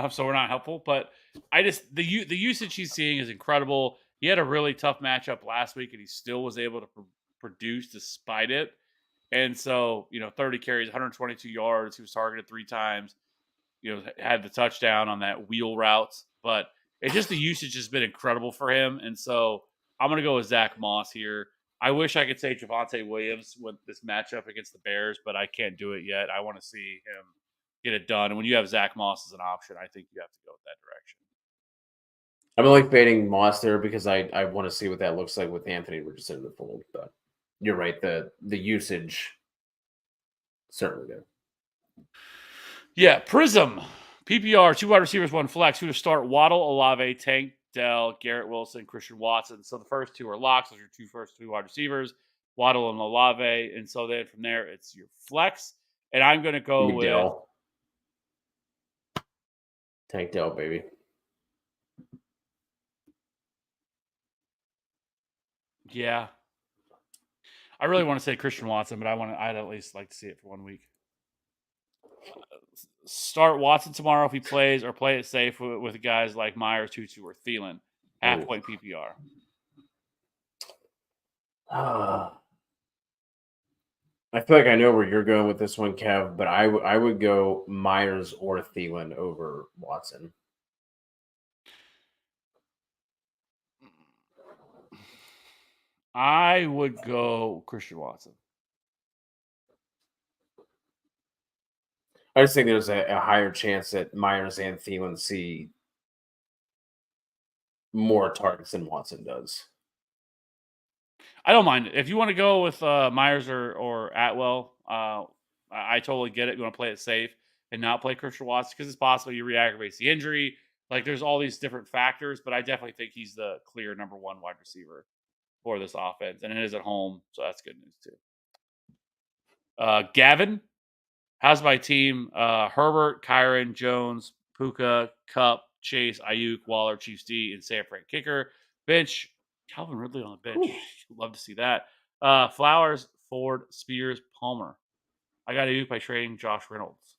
So we're not helpful, but I just the usage he's seeing is incredible. He had a really tough matchup last week, and he still was able to produce despite it. And so 30 carries, 122 yards. He was targeted 3 times. Had the touchdown on that wheel route, but it's just the usage has been incredible for him. And so I'm gonna go with Zach Moss here. I wish I could say Javonte Williams with this matchup against the Bears, but I can't do it yet. I want to see him get it done. And when you have Zach Moss as an option, I think you have to go with that direction. I'm only fading Moss there because I want to see what that looks like with Anthony Richardson in the fold. But you're right, the usage certainly there. Yeah, Prism. PPR, 2 wide receivers, 1 flex. Who to start? Waddle, Olave, Tank, Dell, Garrett Wilson, Christian Watson. So the first 2 are locks. Those are your first 2 wide receivers, Waddle and Olave. And so then from there, it's your flex. And I'm going to go with Dell. Tank Dell, baby. Yeah. I really want to say Christian Watson, but I'd at least like to see it for 1 week. Start Watson tomorrow if he plays, or play it safe with guys like Myers, Tutu, or Thielen. Half-point PPR. I feel like I know where you're going with this one, Kev, but I would go Myers or Thielen over Watson. I would go Christian Watson. I just think there's a higher chance that Myers and Thielen see more targets than Watson does. I don't mind it. If you want to go with Myers or Atwell, I totally get it. You want to play it safe and not play Christian Watson because it's possible you re-aggravate the injury. Like there's all these different factors, but I definitely think he's the clear number one wide receiver for this offense, and it is at home, so that's good news too. Gavin, how's my team? Herbert, Kyron, Jones, Puka, Cup, Chase, Ayuk, Waller, Chiefs D, and San Fran kicker. Bench, Calvin Ridley on the bench. Love to see that. Flowers, Ford, Spears, Palmer. I got Ayuk by trading Josh Reynolds.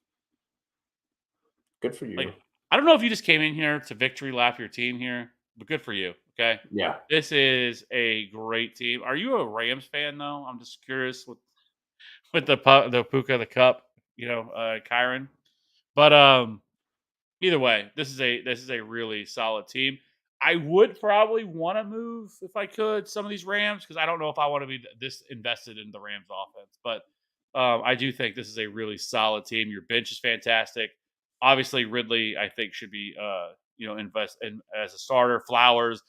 Good for you. Like, I don't know if you just came in here to victory lap your team here, but good for you. Okay. Yeah. This is a great team. Are you a Rams fan though? I'm just curious with the Puka, the Cup, Kyron. But either way, this is a really solid team. I would probably want to move if I could some of these Rams because I don't know if I want to be this invested in the Rams offense. But I do think this is a really solid team. Your bench is fantastic. Obviously, Ridley I think should be invest in as a starter. Flowers,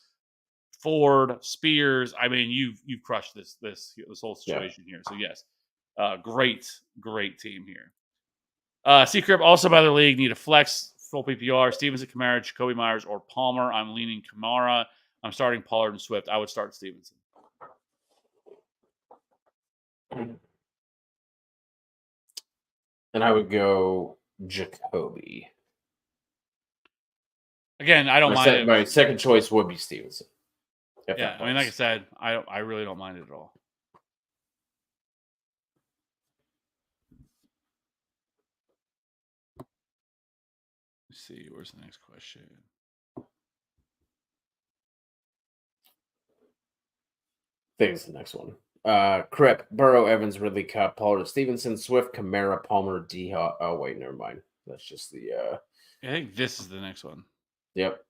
Ford, Spears. I mean, you've crushed this whole situation here. So yes, great team here. Secret also by the league need a flex full PPR. Stevenson, Kamara, Jacoby Myers, or Palmer. I'm leaning Kamara. I'm starting Pollard and Swift. I would start Stevenson. And I would go Jacoby. Again, I don't mind it. My second choice would be Stevenson. Yeah, I mean, like I said, I really don't mind it at all. Let's see, where's the next question? I think it's the next one. Crip, Burrow, Evans, Ridley, Cup, Pollard, Stevenson, Swift, Kamara, Palmer, D. Oh wait, never mind. That's just the. I think this is the next one. Yep.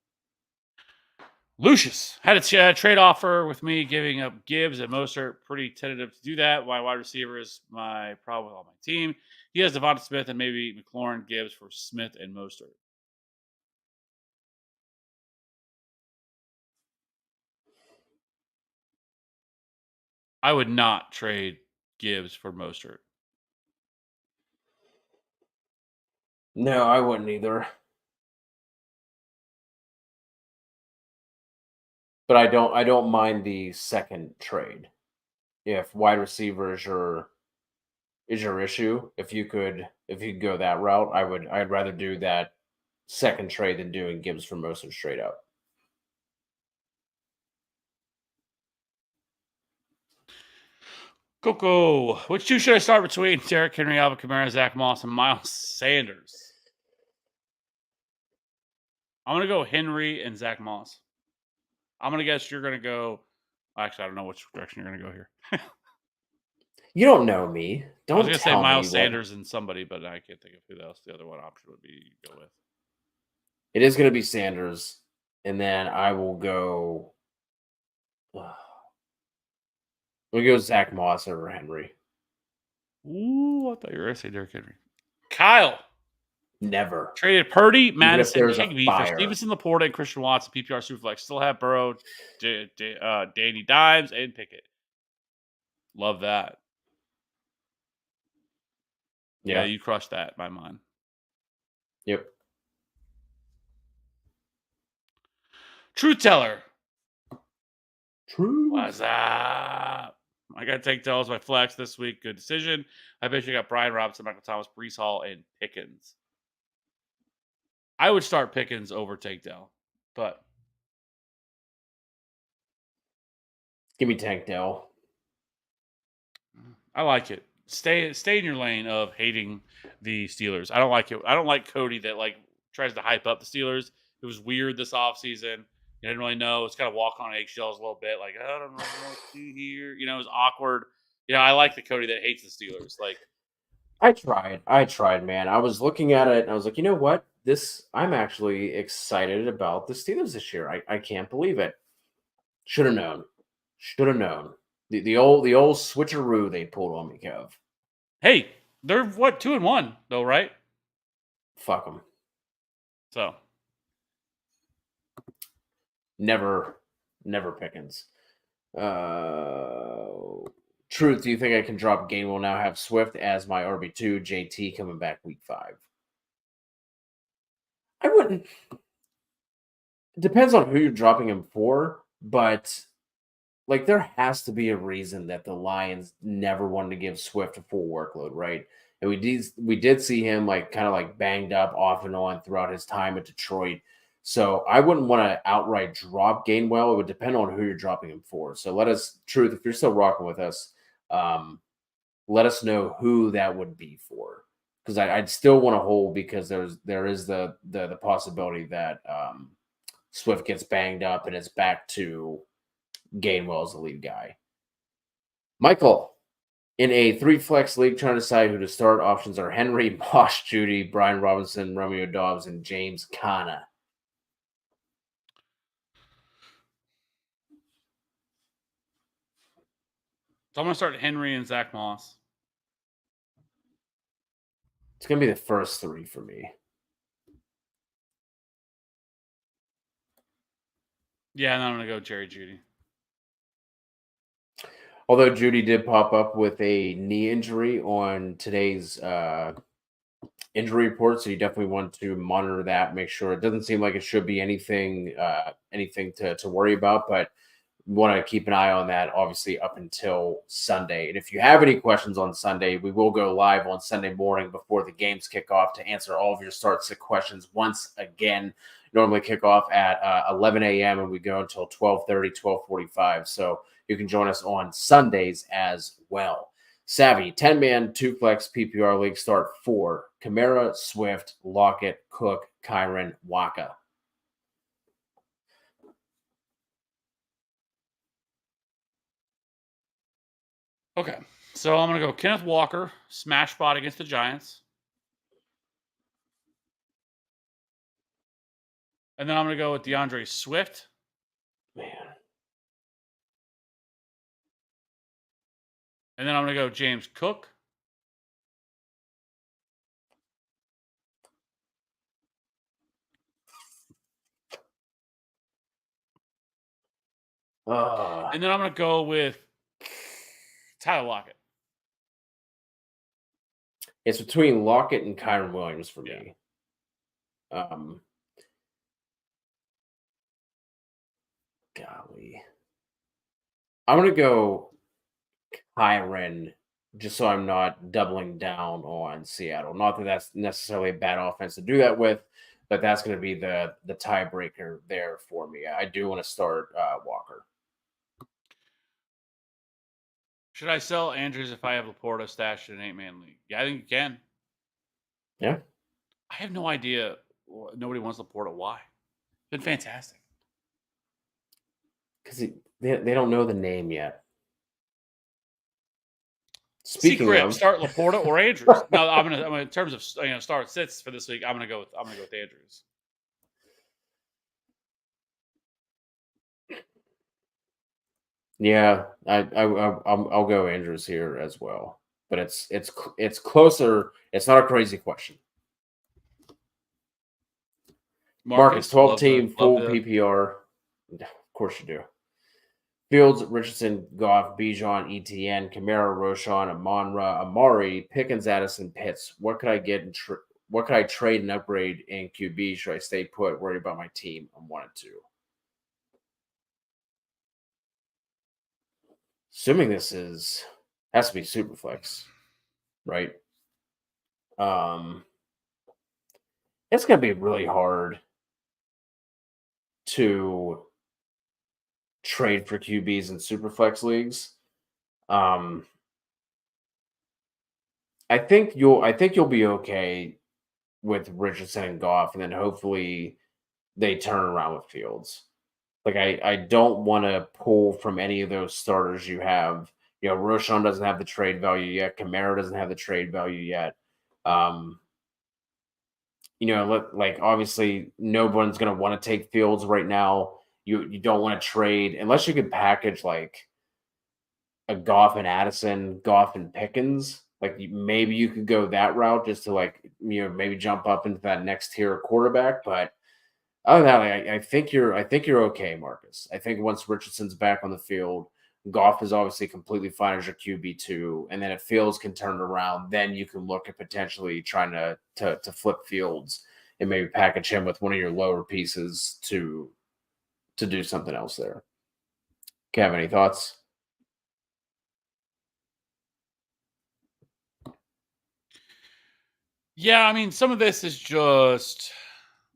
Lucius had a trade offer with me, giving up Gibbs and Mostert. Pretty tentative to do that. My wide receiver is my problem with all my team. He has Devonta Smith and maybe McLaurin, Gibbs for Smith and Mostert. I would not trade Gibbs for Mostert. No, I wouldn't either. But I don't mind the second trade. If wide receiver is your issue, if you could go that route, I'd rather do that second trade than doing Gibbs for Mostert straight up. Coco, which two should I start between Derrick Henry, Alvin Kamara, Zach Moss, and Miles Sanders? I'm going to go Henry and Zach Moss. I'm going to guess you're going to go. Actually, I don't know which direction you're going to go here. You don't know me. Don't. I was going to say Miles Sanders and somebody, but I can't think of who else the other one option would be. You go with. It is going to be Sanders, and then I will go. We'll go Zach Moss over Henry. Ooh, I thought you were going to say Derrick Henry. Kyle. Never. Traded Purdy, Madison, Higbee for Stevenson, Laporta, and Christian Watson, PPR Superflex. Still have Burrow, Danny Dimes, and Pickett. Love that. Yeah, you crushed that by mine. Yep. Truth Teller. True. What's up? I got to take Dell as my flex this week. Good decision. I bet you got Brian Robinson, Michael Thomas, Breece Hall, and Pickens. I would start Pickens over Tank Dell, but give me Tank Dell. I like it. Stay in your lane of hating the Steelers. I don't like it. I don't like Cody that tries to hype up the Steelers. It was weird this offseason. You didn't really know. It's kind of walk on eggshells a little bit. Like, I don't know what to do here. It was awkward. I like the Cody that hates the Steelers. I tried, man. I was looking at it and I was like, you know what? I'm actually excited about the Steelers this year. I can't believe it. Should have known. The old switcheroo they pulled on me, Kev. Hey, they're what 2-1 though, right? Fuck them. So Never Pickens. Truth, do you think I can drop Gainwell now? Have Swift as my RB2, JT coming back week 5. I wouldn't. It depends on who you're dropping him for, but like there has to be a reason that the Lions never wanted to give Swift a full workload, right? And we did see him like kind of like banged up off and on throughout his time at Detroit. So I wouldn't want to outright drop Gainwell. It would depend on who you're dropping him for. So let us, Truth, if you're still rocking with us, let us know who that would be for. Because I'd still want to hold because there is the possibility that Swift gets banged up and it's back to Gainwell as the lead guy. Michael, in a 3-flex league, trying to decide who to start. Options are Henry, Mosh, Judy, Brian Robinson, Romeo Dobbs, and James Conner. I'm going to start Henry and Zach Moss. It's going to be the first 3 for me. Yeah, and then I'm going to go Jerry Judy. Although Judy did pop up with a knee injury on today's injury report, so you definitely want to monitor that. Make sure it doesn't seem like it should be anything to worry about, but want to keep an eye on that, obviously, up until Sunday. And if you have any questions on Sunday, we will go live on Sunday morning before the games kick off to answer all of your start-sit questions once again. Normally kick off at 11 a.m. and we go until 12:30, 12:45. So you can join us on Sundays as well. Savvy, 10-man, 2-flex PPR league start 4. Kamara, Swift, Lockett, Cook, Kyren, Waka. Okay, so I'm going to go Kenneth Walker, smash spot against the Giants. And then I'm going to go with DeAndre Swift. Man. And then I'm going to go James Cook. And then I'm going to go with Tyler Lockett. It's between Lockett and Kyren Williams for me. Golly. I'm going to go Kyren just so I'm not doubling down on Seattle. Not that that's necessarily a bad offense to do that with, but that's going to be the tiebreaker there for me. I do want to start Walker. Should I sell Andrews if I have Laporta stashed in an 8-man league? Yeah, I think you can. Yeah. I have no idea. Nobody wants Laporta. Why? It's been fantastic. Because they don't know the name yet. Speaking of, start Laporta or Andrews. No, I'm gonna in terms of start sits for this week. I'm gonna go with Andrews. Yeah, I'll go Andrews here as well, but it's closer. It's not a crazy question. Marcus 12-team full PPR. Of course you do. Fields, Richardson, Goff, Bijan, ETN, Kamara, Roshan, Amon-Ra, Amari, Pickens, Addison, Pitts. What could I get? What could I trade and upgrade in QB? Should I stay put? Worry about my team. I'm 1 and 2. Assuming this has to be Superflex, right? It's gonna be really hard to trade for QBs in Superflex leagues. I think you'll be okay with Richardson and Goff, and then hopefully they turn around with Fields. Like I don't want to pull from any of those starters you have. Roshan doesn't have the trade value yet. Kamara doesn't have the trade value yet. Like obviously no one's going to want to take Fields right now. You don't want to trade unless you could package like a Goff and Addison, Goff and Pickens. Like maybe you could go that route just to maybe jump up into that next tier of quarterback. But other than that, I think you're okay, Marcus. I think once Richardson's back on the field, Goff is obviously completely fine as your QB2, and then if Fields can turn it around, then you can look at potentially trying to flip Fields and maybe package him with one of your lower pieces to do something else there. Kev, any thoughts? Yeah, I mean, some of this is just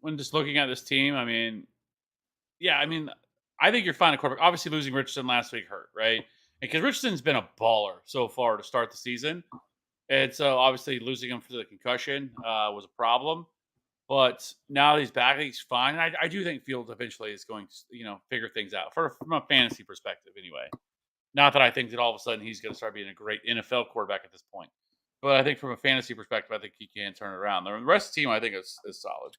when just looking at this team. I mean, yeah, I mean, I think you're fine at quarterback. Obviously, losing Richardson last week hurt, right? Because Richardson's been a baller so far to start the season, and so obviously losing him for the concussion was a problem. But now that he's back, he's fine. And I do think Fields eventually is going to, figure things out from a fantasy perspective, anyway. Not that I think that all of a sudden he's going to start being a great NFL quarterback at this point, but I think from a fantasy perspective, I think he can turn it around. The rest of the team, I think, is solid.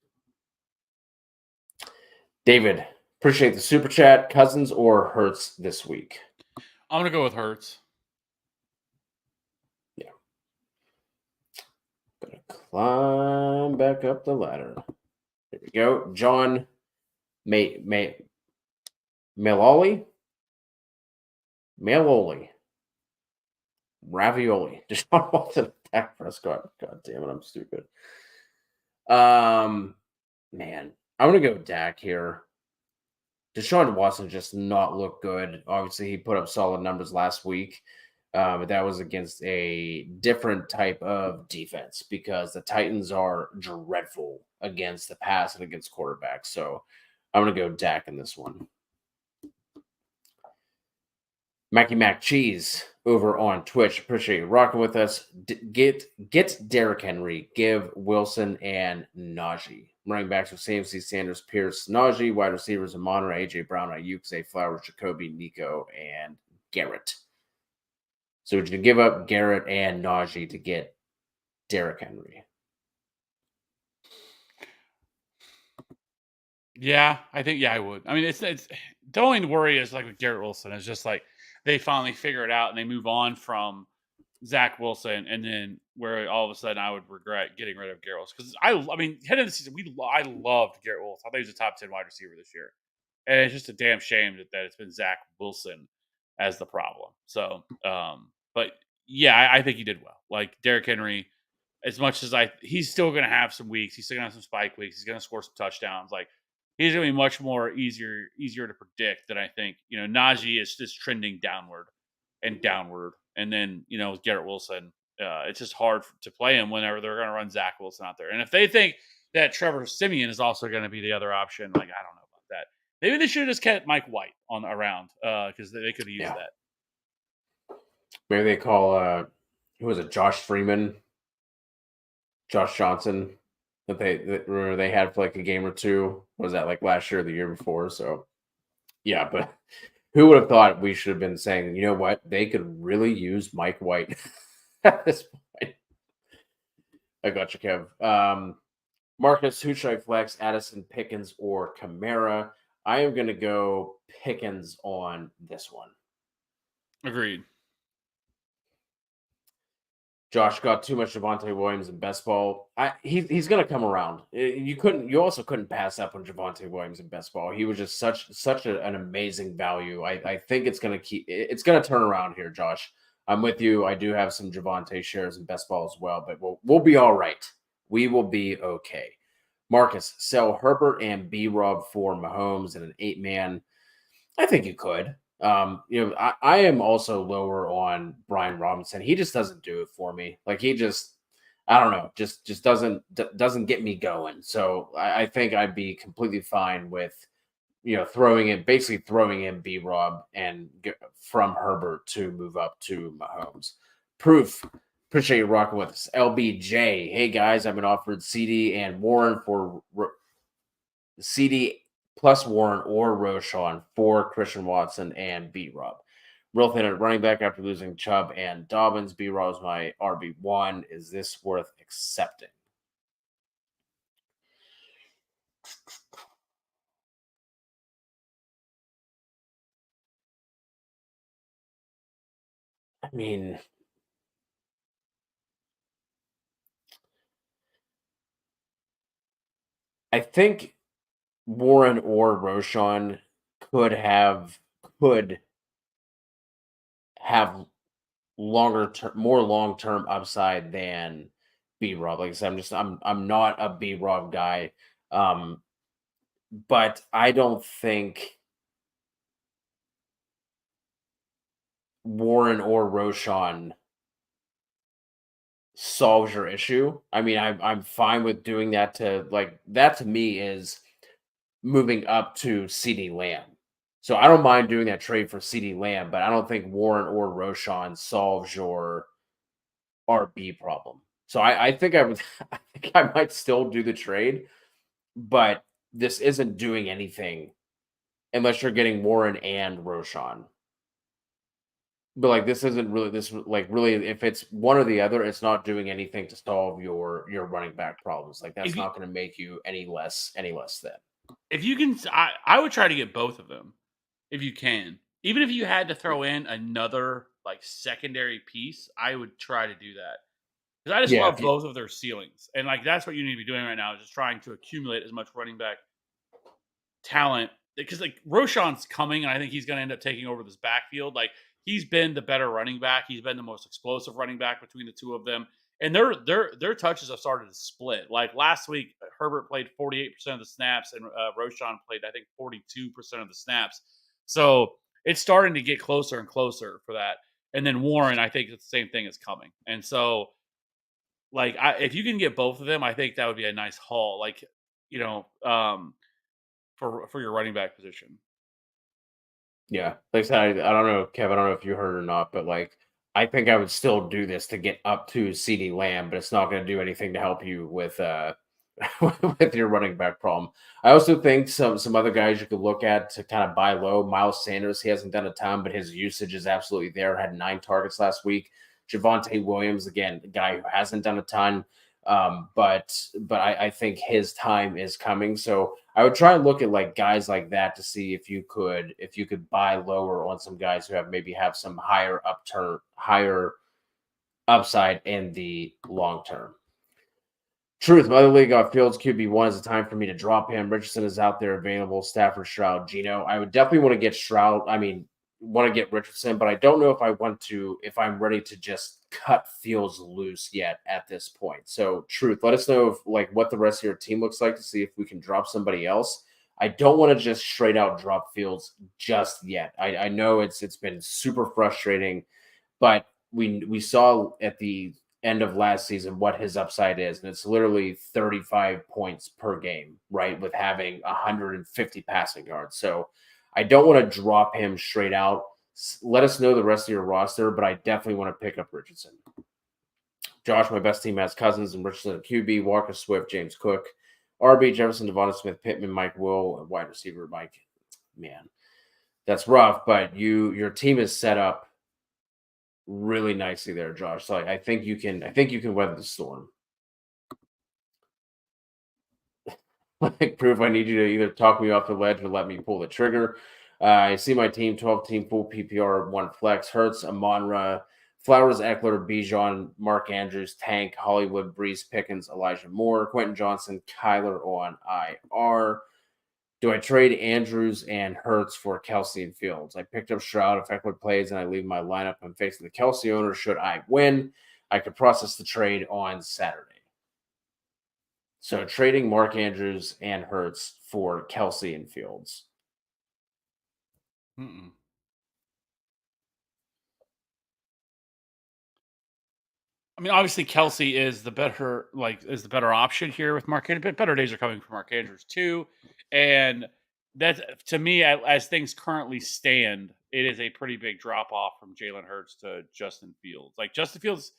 David, appreciate the super chat. Cousins or Hurts this week? I'm going to go with Hurts. Yeah. Gonna climb back up the ladder. There we go. John Maloli? Ravioli. Deshaun Watson, Dak Prescott. God damn it, I'm stupid. Man, I'm gonna go Dak here. Deshaun Watson just not look good. Obviously, he put up solid numbers last week, but that was against a different type of defense because the Titans are dreadful against the pass and against quarterbacks. So I'm gonna go Dak in this one. Mackie Mac Cheese over on Twitch. Appreciate you rocking with us. Get Derrick Henry. Give Wilson and Najee. Running backs with CMC, Sanders, Pierce, Najee. Wide receivers, Amon, AJ Brown, Ayuk, Zay Flowers, Jacoby, Nico, and Garrett. So would you give up Garrett and Najee to get Derrick Henry? Yeah, I think I would. I mean, it's the only worry is like with Garrett Wilson is just like they finally figure it out and they move on from Zach Wilson, and then where all of a sudden I would regret getting rid of Garrett Wilson because I mean, heading into the season, I loved Garrett Wilson. I thought he was a top 10 wide receiver this year, and it's just a damn shame that it's been Zach Wilson as the problem. So, but yeah, I think he did well. Like Derrick Henry, as much as he's still going to have some weeks. He's still going to have some spike weeks. He's going to score some touchdowns. Like he's going to be much more easier to predict than I think. Najee is just trending downward and downward, and then with Garrett Wilson, it's just hard to play him whenever they're going to run Zach Wilson out there. And if they think that Trevor Siemian is also going to be the other option, like I don't know about that. Maybe they should have just kept Mike White on around because they could have used that. Maybe they call who was it? Josh Freeman. Josh Johnson that they had for like a game or two. Was that like last year or the year before? So yeah, but who would have thought we should have been saying, you know what, they could really use Mike White at this point. I got you, Kev. Marcus, who should I flex? Addison, Pickens, or Kamara? I am gonna go Pickens on this one. Agreed. Josh got too much Javonte Williams in best ball. He's going to come around. You also couldn't pass up on Javonte Williams in best ball. He was just such an amazing value. I think it's going to turn around here, Josh. I'm with you. I do have some Javonte shares in best ball as well, but we'll be all right. We will be okay. Marcus, sell Herbert and B-Rob for Mahomes in an 8-man. I think you could. I am also lower on Brian Robinson. He just doesn't do it for me. Like he just, I don't know, just doesn't get me going. So I think I'd be completely fine with, throwing in B-Rob and from Herbert to move up to Mahomes. Proof. Appreciate you rocking with us. LBJ. Hey guys, I've been offered CD and Warren for CD plus Warren or Roschon for Christian Watson and B-Rob. Real thin at running back after losing Chubb and Dobbins. B-Rob is my RB1. Is this worth accepting? I mean, I think Warren or Roshan could have could have longer term, more long term upside than B Rob. Like I said, I'm not a B Rob guy, um, but I don't think Warren or Roshan solves your issue. I mean, I'm fine with doing that to like that to me is moving up to CD Lamb. So I don't mind doing that trade for CD Lamb, but I don't think Warren or Roshan solves your RB problem. So I think I would I think I might still do the trade, but this isn't doing anything unless you're getting Warren and Roshan. But like this isn't really this like really if it's one or the other, it's not doing anything to solve your running back problems. Like that's If you not going to make you any less than. if you can, I would try to get both of them if you can. Even if you had to throw in another like secondary piece, I would try to do that because I just Yeah, love if you both of their ceilings, and like that's what you need to be doing right now is just trying to accumulate as much running back talent because like Roshan's coming, and I think he's going to end up taking over this backfield. Like he's been the better running back. He's been the most explosive running back between the two of them, and their touches have started to split. Like last week, Herbert played 48% of the snaps, and Roshan played I think 42% of the snaps. So it's starting to get closer and closer for that. And then Warren, I think the same thing is coming. And so, like, if you can get both of them, I think that would be a nice haul. Like, you know, for your running back position. yeah, like I said, I don't know, Kev. I don't know if you heard or not, but like I think I would still do this to get up to CD Lamb, but it's not going to do anything to help you with with your running back problem. I also think some other guys you could look at to kind of buy low. Miles Sanders, he hasn't done a ton, but his usage is absolutely there. Had 9 targets last week. Javonte Williams, again, a guy who hasn't done a ton, but I think his time is coming. So I would try and look at like guys like that to see if you could buy lower on some guys who have maybe have some higher upside in the long term. Truth, my other league got Fields QB1 is the time for me to drop him. Richardson is out there available. Stafford, Stroud, Gino. I would definitely want to get Stroud. I mean, want to get Richardson, but I don't know if I want to, if I'm ready to just cut Fields loose yet at this point. So, Truth, let us know if, like what the rest of your team looks like to see if we can drop somebody else. I don't want to just straight out drop Fields just yet. I know it's been super frustrating, but we saw at the end of last season what his upside is, and it's literally 35 points per game, right? With having 150 passing yards. So I don't want to drop him straight out. Let us know the rest of your roster, but I definitely want to pick up Richardson. Josh, my best team has Cousins and Richardson at QB, Walker Swift, James Cook, RB, Jefferson, Devonta Smith, Pittman, Mike Will, and wide receiver Mike. Man, that's rough, but your team is set up really nicely there, Josh. So I think you can weather the storm. Like proof, I need you to either talk me off the ledge or let me pull the trigger. I see my team 12 team full PPR one flex. Hurts, Amonra, Flowers, Eckler, Bijan, Mark Andrews, Tank, Hollywood, Breeze, Pickens, Elijah Moore, Quentin Johnson, Kyler on IR. Do I trade Andrews and Hurts for Kelsey and Fields? I picked up Stroud. If Eckler plays and I leave my lineup, I'm facing the Kelsey owner. Should I win? I could process the trade on Saturday. So trading Mark Andrews and Hurts for Kelsey and Fields. Mm-mm. I mean, obviously Kelsey is the better option here with Mark Andrews, but better days are coming for Mark Andrews too. And that's to me, as things currently stand, it is a pretty big drop off from Jalen Hurts to Justin Fields. Like Justin Fields,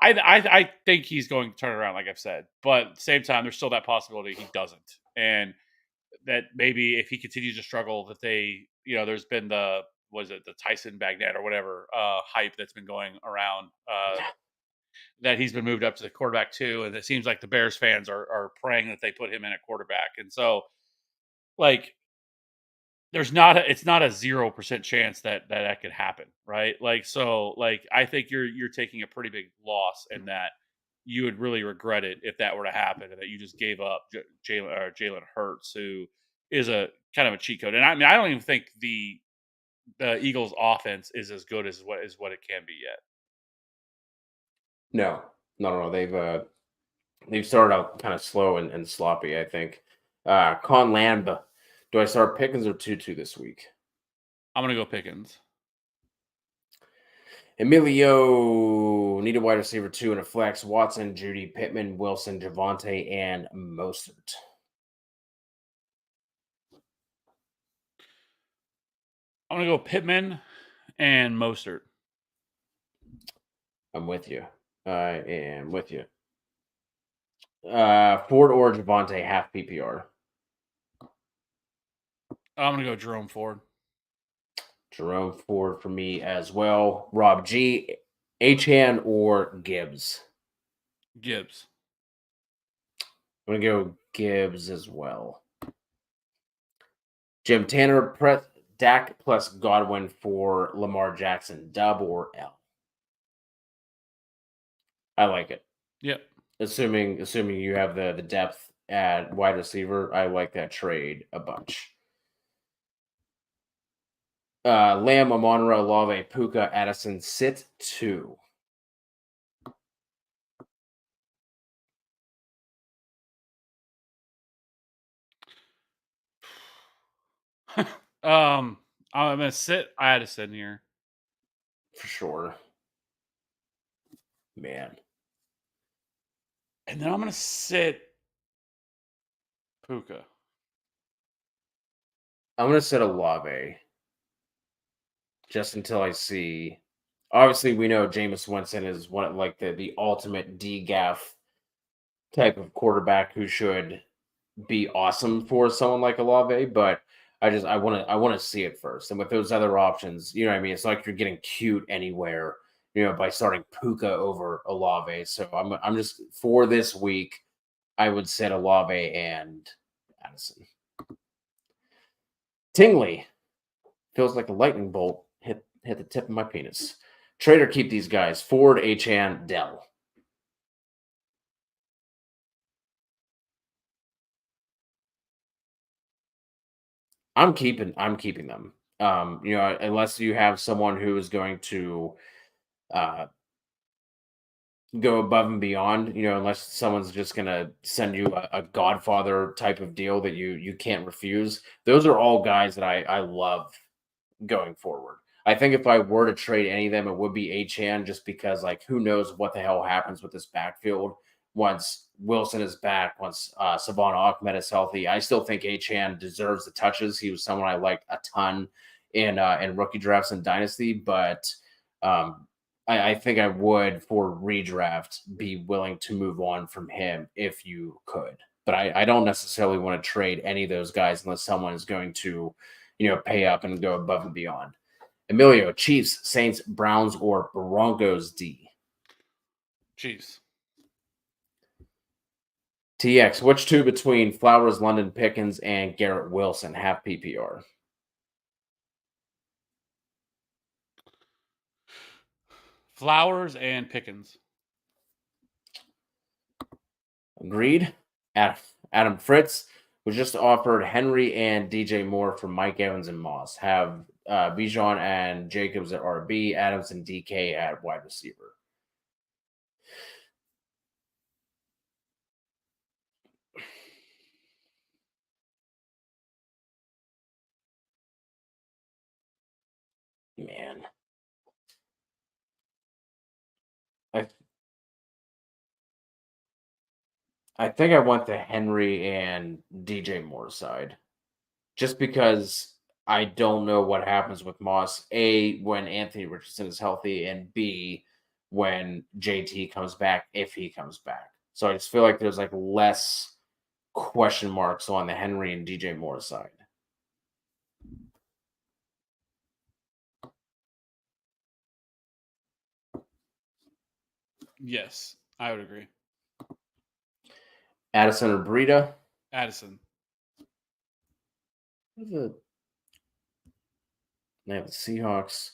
I think he's going to turn around, like I've said, but at the same time, there's still that possibility he doesn't, and that maybe if he continues to struggle, that there's been the was it the Tyson Baghdad or whatever hype that's been going around that he's been moved up to the quarterback too, and it seems like the Bears fans are praying that they put him in at quarterback, and so like it's not a 0% chance that could happen, right? Like, so, like, I think you're taking a pretty big loss in that you would really regret it if that were to happen and that you just gave up Jalen Hurts, who is a kind of a cheat code. And I mean, I don't even think the Eagles' offense is as good as what it can be yet. No, no. They've started out kind of slow and sloppy. I think. Con Lamb. Do I start Pickens or Tutu this week? I'm gonna go Pickens. Emilio need a wide receiver two and a flex. Watson, Judy, Pittman, Wilson, Javante, and Mostert. I'm gonna go Pittman and Mostert. I'm with you. I am with you. Ford or Javante, half PPR. I'm gonna go Jerome Ford. Jerome Ford for me as well. Rob G, Achan or Gibbs. Gibbs. I'm gonna go Gibbs as well. Jim Tanner, Dak plus Godwin for Lamar Jackson. Dub or L. I like it. Yep. Assuming you have the depth at wide receiver, I like that trade a bunch. Lamb, Amon-Ra, Olave, Puka, Addison, sit 2. I'm gonna sit Addison here. For sure. Man. And then I'm gonna sit Puka. I'm gonna set Olave just until I see. Obviously, we know Jameis Winston is one of like the ultimate DGAF type of quarterback who should be awesome for someone like Olave, but I want to see it first. And with those other options, you know what I mean? It's like you're getting cute anywhere, by starting Puka over Olave. So I'm just for this week, I would set Olave and Addison. Tingley feels like a lightning bolt hit the tip of my penis. Trader, keep these guys. Ford, Achan, Dell. I'm keeping them. Unless you have someone who is going to uh go above and beyond, unless someone's just gonna send you a Godfather type of deal that you can't refuse. Those are all guys that I love going forward. I think if I were to trade any of them, it would be Achan, just because like who knows what the hell happens with this backfield once Wilson is back, once Savon Ahmed is healthy. I still think Achan deserves the touches. He was someone I liked a ton in rookie drafts and dynasty, but um, I think I would for redraft be willing to move on from him if you could. But I don't necessarily want to trade any of those guys unless someone is going to, pay up and go above and beyond. Emilio, Chiefs, Saints, Browns, or Broncos D. Chiefs. TX, which two between Flowers, London Pickens, and Garrett Wilson have PPR? Flowers and Pickens. Agreed. Adam Fritz was just offered Henry and DJ Moore from Mike Evans and Moss. Have Bijan and Jacobs at RB, Adams and DK at wide receiver. Man. I I think I went the Henry and DJ Moore side. Just because I don't know what happens with Moss. A, when Anthony Richardson is healthy, and B, when JT comes back, if he comes back. So I just feel like there's like less question marks on the Henry and DJ Moore side. Yes, I would agree. Addison or Breida? Addison. What are They have the Seahawks.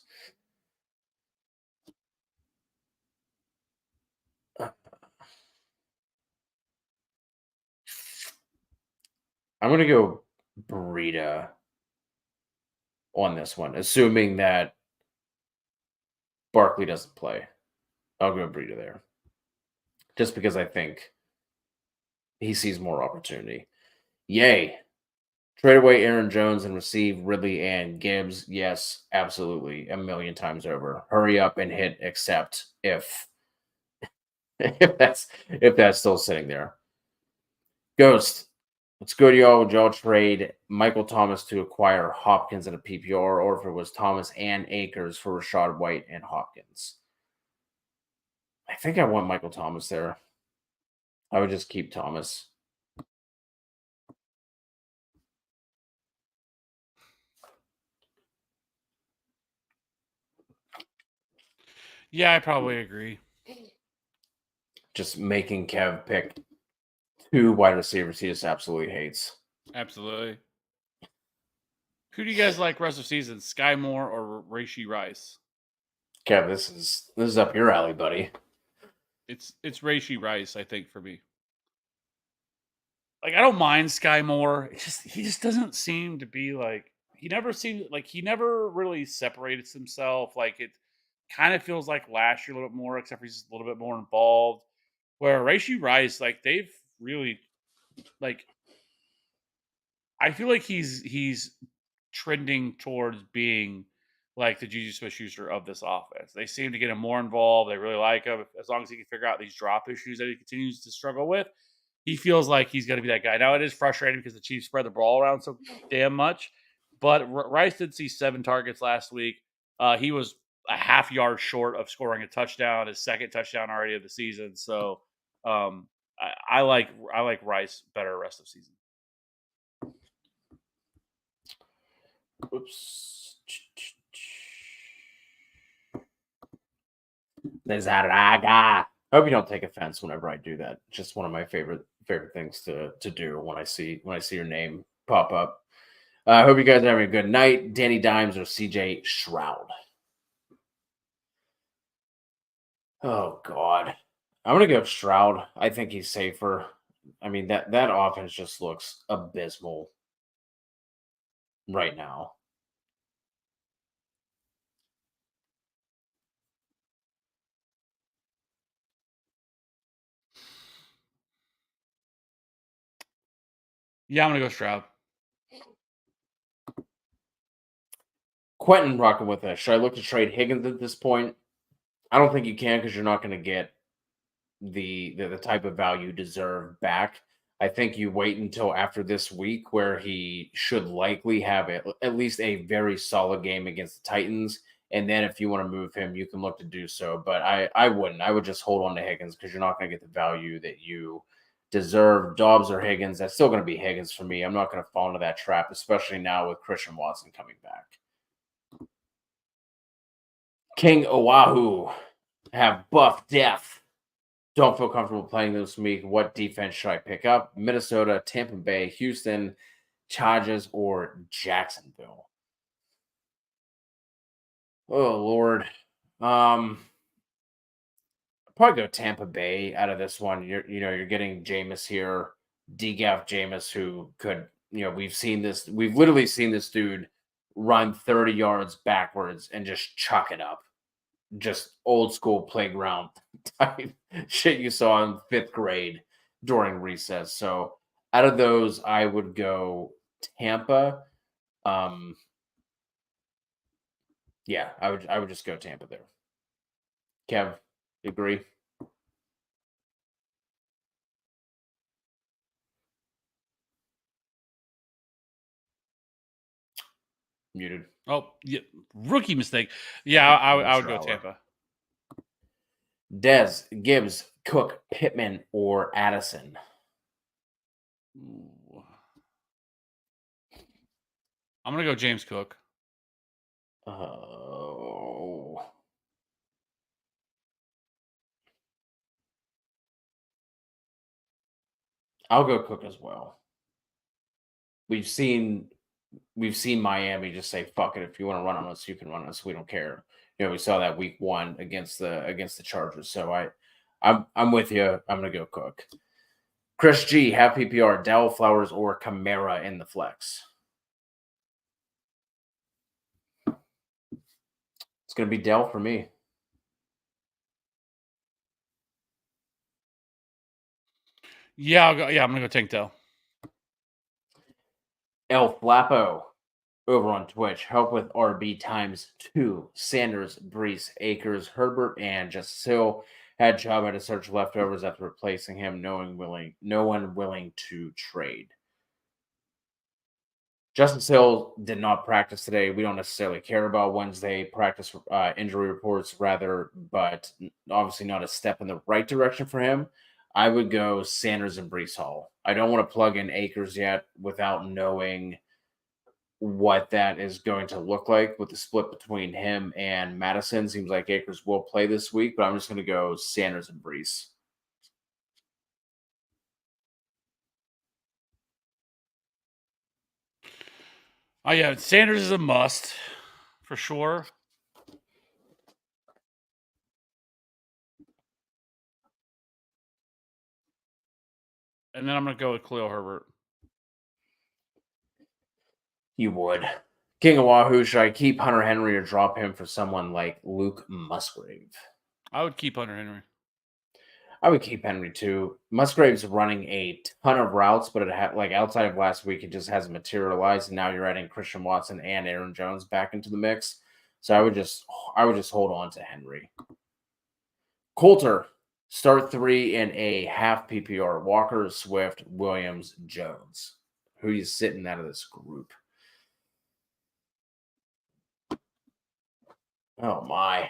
I'm gonna go Burrito on this one, assuming that Barkley doesn't play. I'll go Burrito there, just because I think he sees more opportunity. Yay! Trade away Aaron Jones and receive Ridley and Gibbs. Yes, absolutely, a million times over. Hurry up and hit accept if if that's still sitting there. Ghost. Let's go to y'all. Would y'all trade Michael Thomas to acquire Hopkins in a PPR, or if it was Thomas and Akers for Rashad White and Hopkins? I think I want Michael Thomas there. I would just keep Thomas. Yeah, I probably agree. Just making Kev pick two wide receivers he just absolutely hates. Absolutely. Who do you guys like rest of season? Sky Moore or Rashee Rice? Kev, this is up your alley, buddy. It's Rashee Rice, I think, for me. Like I don't mind Sky Moore. He just doesn't seem to be like he never really separates himself. Like it kind of feels like last year a little bit more, except for he's a little bit more involved. Where Rashee Rice, like they've really like I feel like he's trending towards being like the Juju Smith-Schuster of this offense. They seem to get him more involved. They really like him. As long as he can figure out these drop issues that he continues to struggle with, he feels like he's going to be that guy. Now, it is frustrating because the Chiefs spread the ball around so damn much, but Rice did see 7 targets last week. He was a half yard short of scoring a touchdown, his second touchdown already of the season. So I like Rice better rest of season. Oops. Zaraga. I hope you don't take offense whenever I do that. Just one of my favorite things to do when I see your name pop up. I hope you guys are having a good night. Danny Dimes or CJ Shroud. Oh God, I'm gonna go Stroud. I think he's safer. I mean that offense just looks abysmal right now. Yeah, I'm going to go Stroud. Quentin rocking with us. Should I look to trade Higgins at this point? I don't think you can because you're not going to get the type of value you deserve back. I think you wait until after this week where he should likely have at least a very solid game against the Titans. And then if you want to move him, you can look to do so. But I wouldn't. I would just hold on to Higgins because you're not going to get the value that you deserve. Dobbs or Higgins, that's still going to be Higgins for me. I'm not going to fall into that trap, especially now with Christian Watson coming back. King Oahu have Buff Death. Don't feel comfortable playing this week. What defense should I pick up? Minnesota, Tampa Bay, Houston, Chargers, or Jacksonville? Oh Lord. Probably go Tampa Bay out of this one. You're getting Jameis here, DGAF Jameis, who could, we've literally seen this dude run 30 yards backwards and just chuck it up. Just old school playground type shit you saw in 5th grade during recess. So out of those, I would go Tampa. Yeah, I would just go Tampa there. Kev, you agree? Muted. Oh, yeah, rookie mistake. Yeah, I would go Tampa. Dez, Gibbs, Cook, Pittman, or Addison? Ooh. I'm gonna go James Cook. Oh. I'll go Cook as well. We've seen we've seen Miami just say, "Fuck it, if you want to run on us, you can run on us. We don't care." We saw that week one against the Chargers. So I'm with you. I'm gonna go Cook. Chris G, half PPR, Dell, Flowers, or Kamara in the flex. It's gonna be Dell for me. Yeah, I'll go. Yeah, I'm gonna go Tank Dell. El Flapo over on Twitch. Help with RB times 2. Sanders, Brees, Akers, Herbert, and Justice Hill had job at a search leftovers after replacing him. No one willing to trade. Justice Hill did not practice today. We don't necessarily care about Wednesday practice injury reports, rather, but obviously not a step in the right direction for him. I would go Sanders and Brees Hall. I don't want to plug in Akers yet without knowing what that is going to look like with the split between him and Madison. Seems like Akers will play this week, but I'm just going to go Sanders and Brees. Oh yeah, Sanders is a must for sure. And then I'm gonna go with Khalil Herbert. You would. King of Wahoo, should I keep Hunter Henry or drop him for someone like Luke Musgrave? I would keep Hunter Henry. I would keep Henry too. Musgrave's running a ton of routes, but like outside of last week, it just hasn't materialized. And now you're adding Christian Watson and Aaron Jones back into the mix. So I would just hold on to Henry. Coulter, start 3 in a half PPR. Walker, Swift, Williams, Jones. Who are you sitting out of this group? Oh my.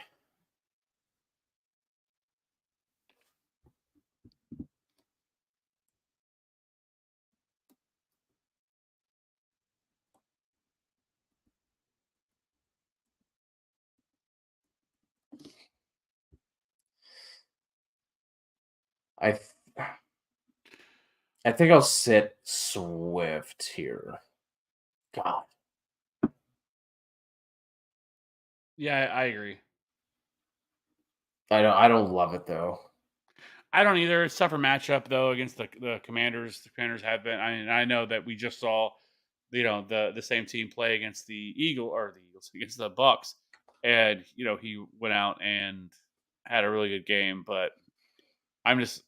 I think I'll sit Swift here. God. Yeah, I agree. I don't love it though. I don't either. It's tougher matchup though against the Commanders. The Commanders have been. I mean, I know that we just saw, the same team play against the Eagles against the Bucks, and he went out and had a really good game. But I'm just,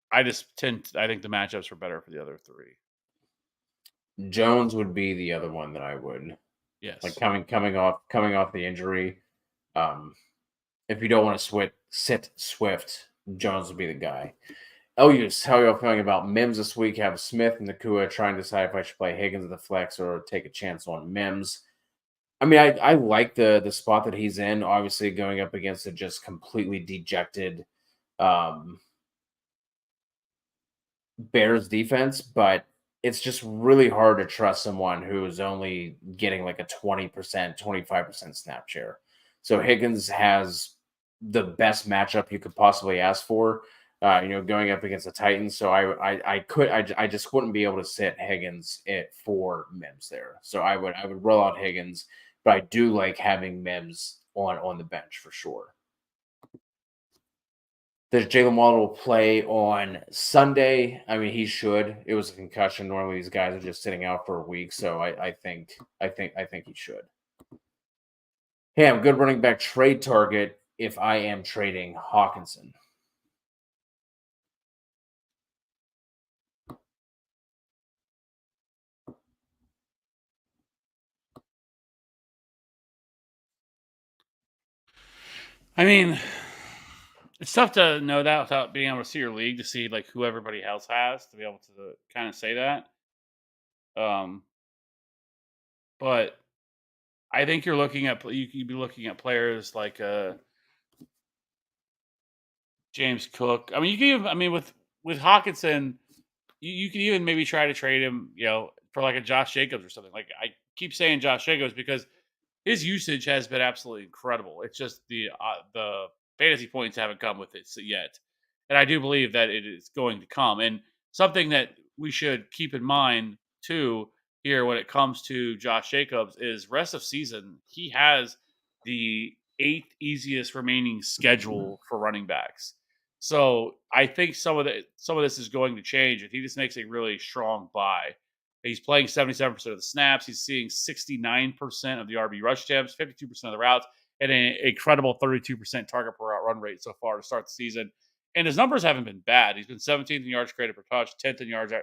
I think the matchups are better for the other three. Jones would be the other one that I would like Yes. coming off the injury. If you don't want to sit Swift, Jones would be the guy. Elias, how are y'all feeling about Mims this week? Have Smith and Nakua trying to decide if I should play Higgins at the flex or take a chance on Mims. I mean, I like the spot that he's in. Obviously, going up against a just completely dejected Bears defense, but it's just really hard to trust someone who is only getting like a 20%, 25% snap share. So Higgins has the best matchup you could possibly ask for, going up against the Titans. So I just wouldn't be able to sit Higgins for Mims there. So I would roll out Higgins, but I do like having Mims on the bench for sure. Does Jalen Waddle play on Sunday? I mean, he should. It was a concussion. Normally, these guys are just sitting out for a week, so I think he should. Hey, I'm good running back trade target if I am trading Hawkinson. I mean, it's tough to know that without being able to see your league to see like who everybody else has to be able to kind of say that. Um, but I think you're looking at you'd be looking at players like James Cook. I mean, you can even, I mean with Hawkinson, you can even maybe try to trade him, for like a Josh Jacobs or something. Like I keep saying Josh Jacobs because his usage has been absolutely incredible. It's just the fantasy points haven't come with it yet, and I do believe that it is going to come. And something that we should keep in mind too, here when it comes to Josh Jacobs is rest of season, he has the eighth easiest remaining schedule for running backs. So I think some of this is going to change if he just makes a really strong buy. He's playing 77% of the snaps. He's seeing 69% of the RB rush attempts, 52% of the routes, and an incredible 32% target per route run rate so far to start the season. And his numbers haven't been bad. He's been 17th in yards created per touch, 10th in yards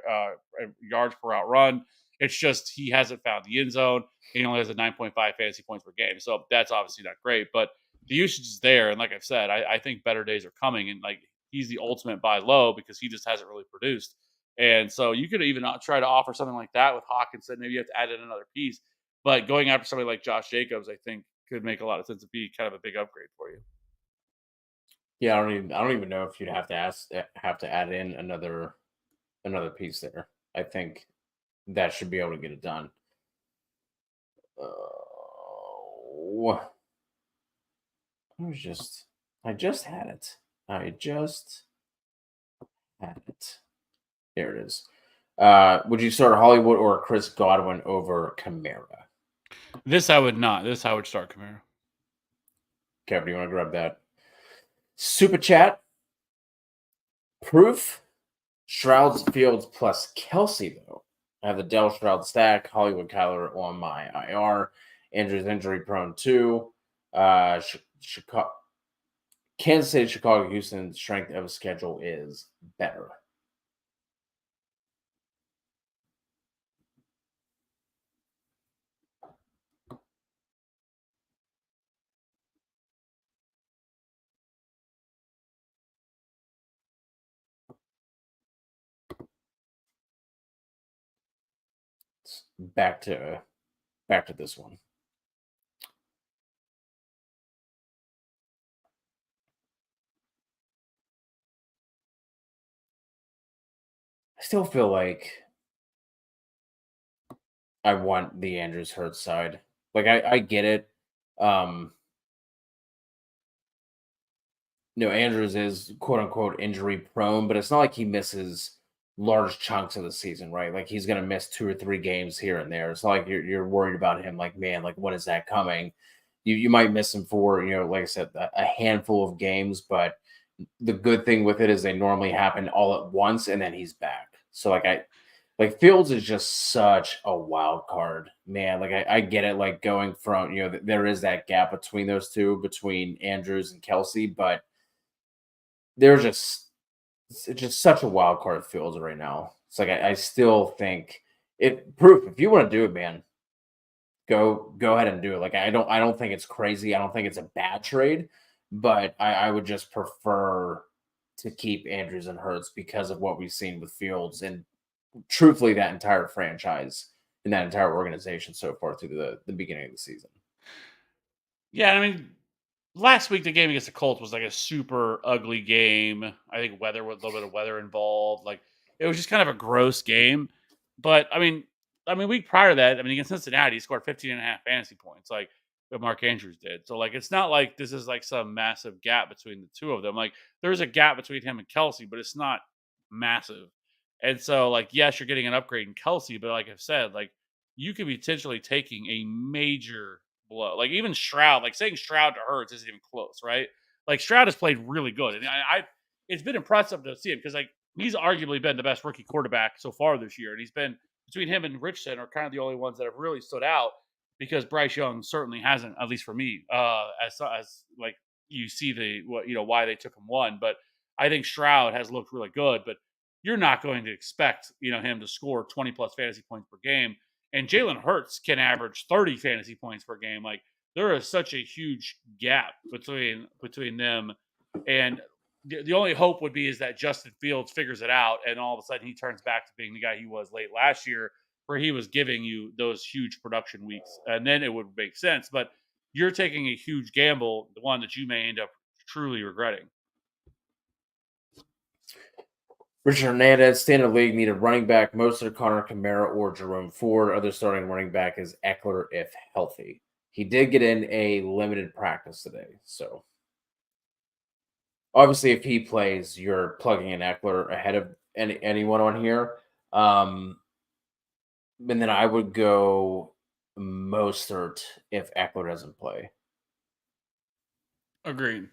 per route run. It's just he hasn't found the end zone. He only has a 9.5 fantasy points per game. So that's obviously not great, but the usage is there. And like I've said, I think better days are coming. And like he's the ultimate buy low because he just hasn't really produced. And so you could even try to offer something like that with Hawkinson. Maybe you have to add in another piece. But going after somebody like Josh Jacobs, I think could make a lot of sense to be kind of a big upgrade for you. Yeah, I don't even know if you'd have to add in another piece there. I think that should be able to get it done. I was just I just had it. I just had it. There it is. Would you start Hollywood or Chris Godwin over Kamara? This I would not. This I would start Kamara. Kevin, do you want to grab that? Super chat. Proof. Shrouds, Fields plus Kelsey, though. I have the Dell Shroud stack. Hollywood Kyler on my IR. Andrew's injury prone too. Chicago, Kansas City, Chicago, Houston strength of schedule is better. Back to this one. I still feel like I want the Andrews Hurts side. Like I get it. Andrews is quote unquote injury prone, but it's not like he misses large chunks of the season, right? Like he's gonna miss 2 or 3 games here and there. It's not like you're worried about him, like, man, like when is that coming? You might miss him for, like I said, a handful of games, but the good thing with it is they normally happen all at once and then he's back. So like Fields is just such a wild card, man. Like I get it, like going from, there is that gap between those two, between Andrews and Kelsey, but they're just it's just such a wild card Fields right now. It's like I still think if you want to do it, man, go ahead and do it. Like I don't think it's crazy. I don't think it's a bad trade, but I would just prefer to keep Andrews and Hurts because of what we've seen with Fields and truthfully that entire franchise and that entire organization so far through the beginning of the season. Yeah, I mean, last week the game against the Colts was like a super ugly game. I think weather with a little bit of weather involved. Like it was just kind of a gross game. But I mean, week prior to that, I mean, against Cincinnati, he scored 15 and a half fantasy points, like what Mark Andrews did. So like it's not like this is like some massive gap between the two of them. Like there's a gap between him and Kelsey, but it's not massive. And so like yes, you're getting an upgrade in Kelsey, but like I've said, like you could be potentially taking a major blow. Like even Stroud, like saying Stroud to Hurts isn't even close, right? Like Stroud has played really good, and it's been impressive to see him because like he's arguably been the best rookie quarterback so far this year, and he's been between him and Richardson are kind of the only ones that have really stood out because Bryce Young certainly hasn't, at least for me, as like you see the what why they took him one, but I think Stroud has looked really good, but you're not going to expect him to score 20 plus fantasy points per game and Jalen Hurts can average 30 fantasy points per game. Like there is such a huge gap between them, and the only hope would be is that Justin Fields figures it out, and all of a sudden he turns back to being the guy he was late last year, where he was giving you those huge production weeks, and then it would make sense. But you're taking a huge gamble, the one that you may end up truly regretting. Richard Hernandez, standard league, needed running back, Mostert, Connor Kamara, or Jerome Ford. Other starting running back is Eckler if healthy. He did get in a limited practice today. So obviously if he plays, you're plugging in Eckler ahead of anyone on here. And then I would go Mostert if Eckler doesn't play. Agreed.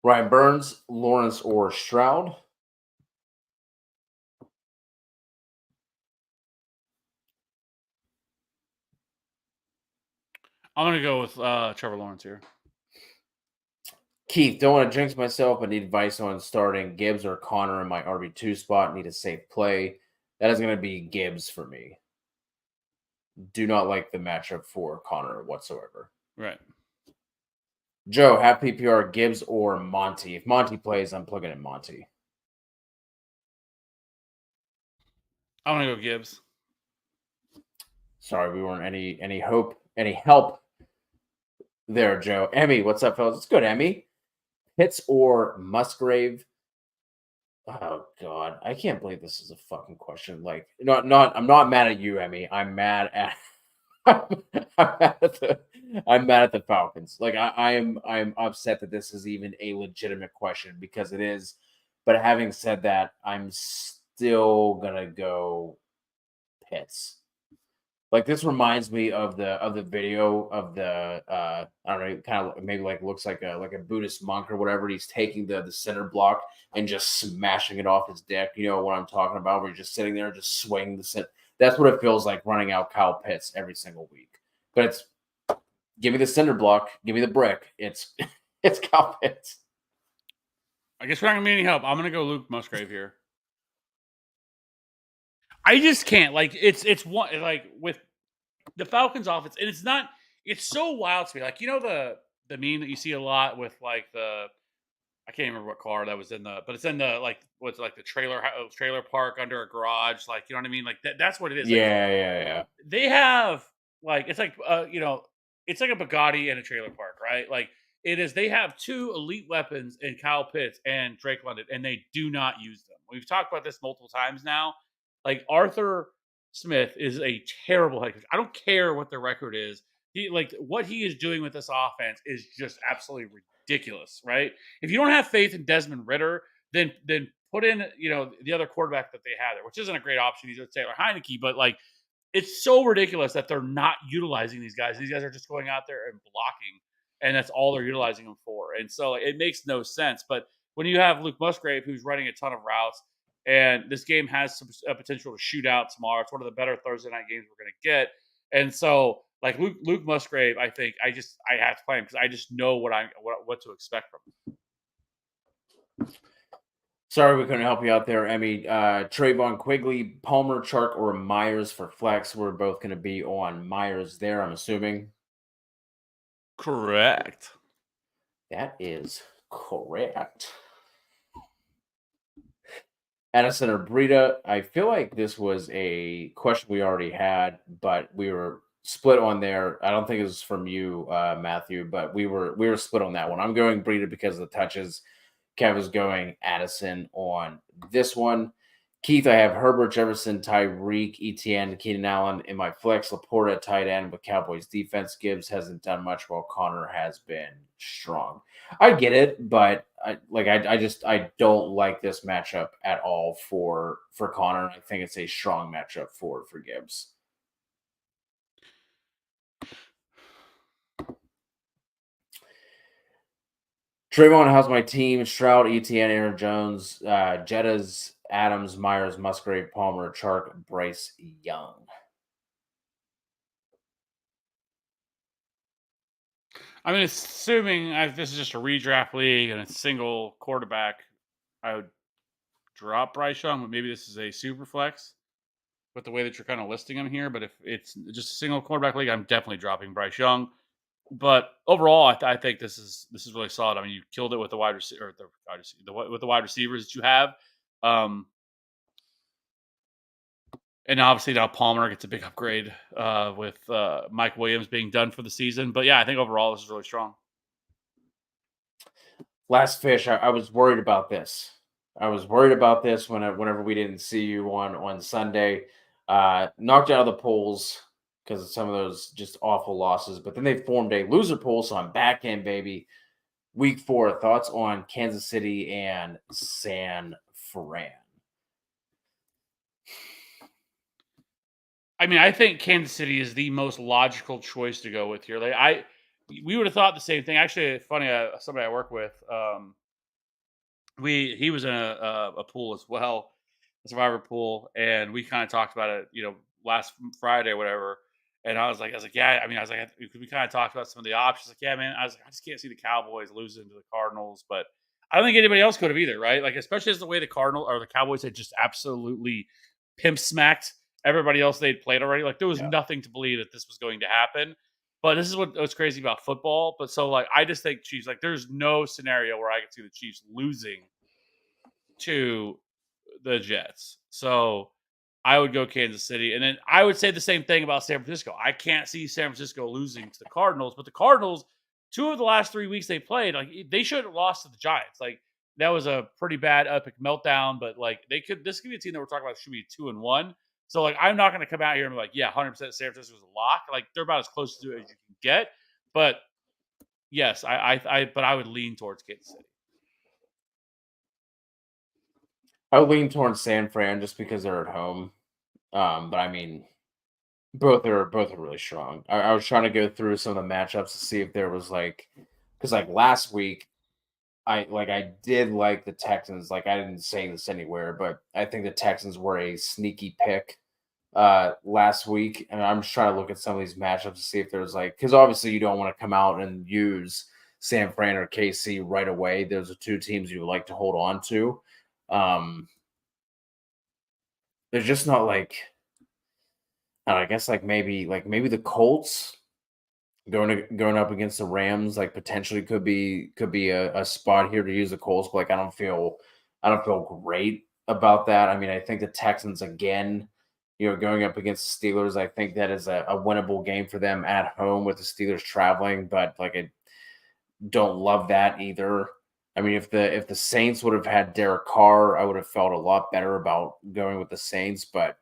Ryan Burns, Lawrence, or Stroud. I'm gonna go with Trevor Lawrence here. Keith, don't want to jinx myself, but need advice on starting Gibbs or Connor in my RB2 spot. Need a safe play. That is going to be Gibbs for me. Do not like the matchup for Connor whatsoever. Right. Joe, have PPR Gibbs or Monty? If Monty plays, I'm plugging in Monty. I'm gonna go Gibbs. Sorry, we weren't any help there, Joe. Emmy, what's up, fellas? It's good, Emmy. Pitts or Musgrave? Oh God, I can't believe this is a fucking question. Like, I'm not mad at you, Emmy. I'm mad at I'm mad at the Falcons. Like, I'm upset that this is even a legitimate question because it is. But having said that, I'm still gonna go Pitts. Like, this reminds me of the video of the I don't know, kind of maybe like looks like a Buddhist monk or whatever. He's taking the center block and just smashing it off his dick. You know what I'm talking about? Where he's just sitting there, just swinging the center. That's what it feels like running out Kyle Pitts every single week. But it's give me the cinder block, give me the brick. It's it's Kyle Pitts. I guess we're not gonna be any help. I'm gonna go Luke Musgrave here. I just can't. Like, it's one like with the Falcons offense, and it's not. It's so wild to me. Like, you know the meme that you see a lot with like I can't remember what car that was in but it's in the like what's like the trailer park under a garage. Like, you know what I mean? Like that's what it is. Like, Yeah. they have like it's like it's like a Bugatti in a trailer park, right? Like it is. They have two elite weapons in Kyle Pitts and Drake London, and they do not use them. We've talked about this multiple times now. Like Arthur Smith is a terrible head coach. I don't care what their record is. What he is doing with this offense is just absolutely ridiculous, right? If you don't have faith in Desmond Ritter, then put in the other quarterback that they have there, which isn't a great option. He's Taylor Heineke, but like it's so ridiculous that they're not utilizing these guys. These guys are just going out there and blocking, and that's all they're utilizing them for. And so it makes no sense. But when you have Luke Musgrave, who's running a ton of routes, and this game has some potential to shoot out tomorrow, it's one of the better Thursday night games we're going to get. And so, like Luke Musgrave, I think I have to play him because I just know what to expect from him. Sorry we couldn't help you out there, Emmy. Trayvon Quigley, Palmer, Chark, or Myers for flex. We're both going to be on Myers there, I'm assuming. Correct. That is correct. Addison or Breida, I feel like this was a question we already had, but we were split on there. I don't think it was from you, Matthew, but we were split on that one. I'm going Breida because of the touches. Kev is going Addison on this one. Keith, I have Herbert, Jefferson, Tyreek, Etienne, Keenan Allen in my flex. Laporta at tight end with Cowboys defense. Gibbs hasn't done much while Connor has been strong. I get it, but I don't like this matchup at all for Connor. I think it's a strong matchup for Gibbs. Trayvon, how's my team? Stroud, Etienne, Aaron Jones, Jettas, Adams, Myers, Musgrave, Palmer, Chark, Bryce Young. I mean, assuming this is just a redraft league and a single quarterback, I would drop Bryce Young, but maybe this is a super flex with the way that you're kind of listing him here. But if it's just a single quarterback league, I'm definitely dropping Bryce Young. But overall, I think this is really solid. I mean, you killed it with the wide receiver, with the wide receivers that you have. And obviously now Palmer gets a big upgrade with Mike Williams being done for the season. But yeah, I think overall this is really strong. Last fish, I was worried about this. I was worried about this whenever we didn't see you on Sunday. Knocked out of the polls because of some of those just awful losses. But then they formed a loser pool, so I'm back in, baby. Week 4, thoughts on Kansas City and San Fran? I mean, I think Kansas City is the most logical choice to go with here. We would have thought the same thing. Actually, funny, somebody I work with, he was in a pool as well, a survivor pool, and we kind of talked about it, last Friday or whatever. And I was like, yeah. I mean, I was like, we kind of talked about some of the options. Like, yeah, man. I was like, I just can't see the Cowboys losing to the Cardinals, but I don't think anybody else could have either, right? Like, especially as the way the Cardinal or the Cowboys had just absolutely pimp smacked everybody else they'd played already. Like, there was Yeah. nothing to believe that this was going to happen. But this is what's crazy about football. But so, like, I just think Chiefs. Like, there's no scenario where I could see the Chiefs losing to the Jets. So I would go Kansas City. And then I would say the same thing about San Francisco. I can't see San Francisco losing to the Cardinals, but the Cardinals, 2 of the last 3 weeks they played, like they should have lost to the Giants. Like that was a pretty bad epic meltdown, but like this could be a team that we're talking about should be 2-1. So like I'm not going to come out here and be like, yeah, 100% San Francisco is a lock. Like they're about as close to it as you can get. But yes, but I would lean towards Kansas City. I would lean towards San Fran just because they're at home. But I mean, both are really strong. I was trying to go through some of the matchups to see if there was like, because like last week, I did like the Texans. Like I didn't say this anywhere, but I think the Texans were a sneaky pick last week, and I'm just trying to look at some of these matchups to see if there's like, because obviously you don't want to come out and use San Fran or KC right away. Those are two teams you would like to hold on to. Um, there's just not like, I guess like maybe the Colts going up against the Rams like potentially could be a spot here to use the Colts, but like I don't feel great about that. I mean, I think the Texans again, going up against the Steelers, I think that is a winnable game for them at home with the Steelers traveling, but like I don't love that either. I mean, if the Saints would have had Derek Carr, I would have felt a lot better about going with the Saints, but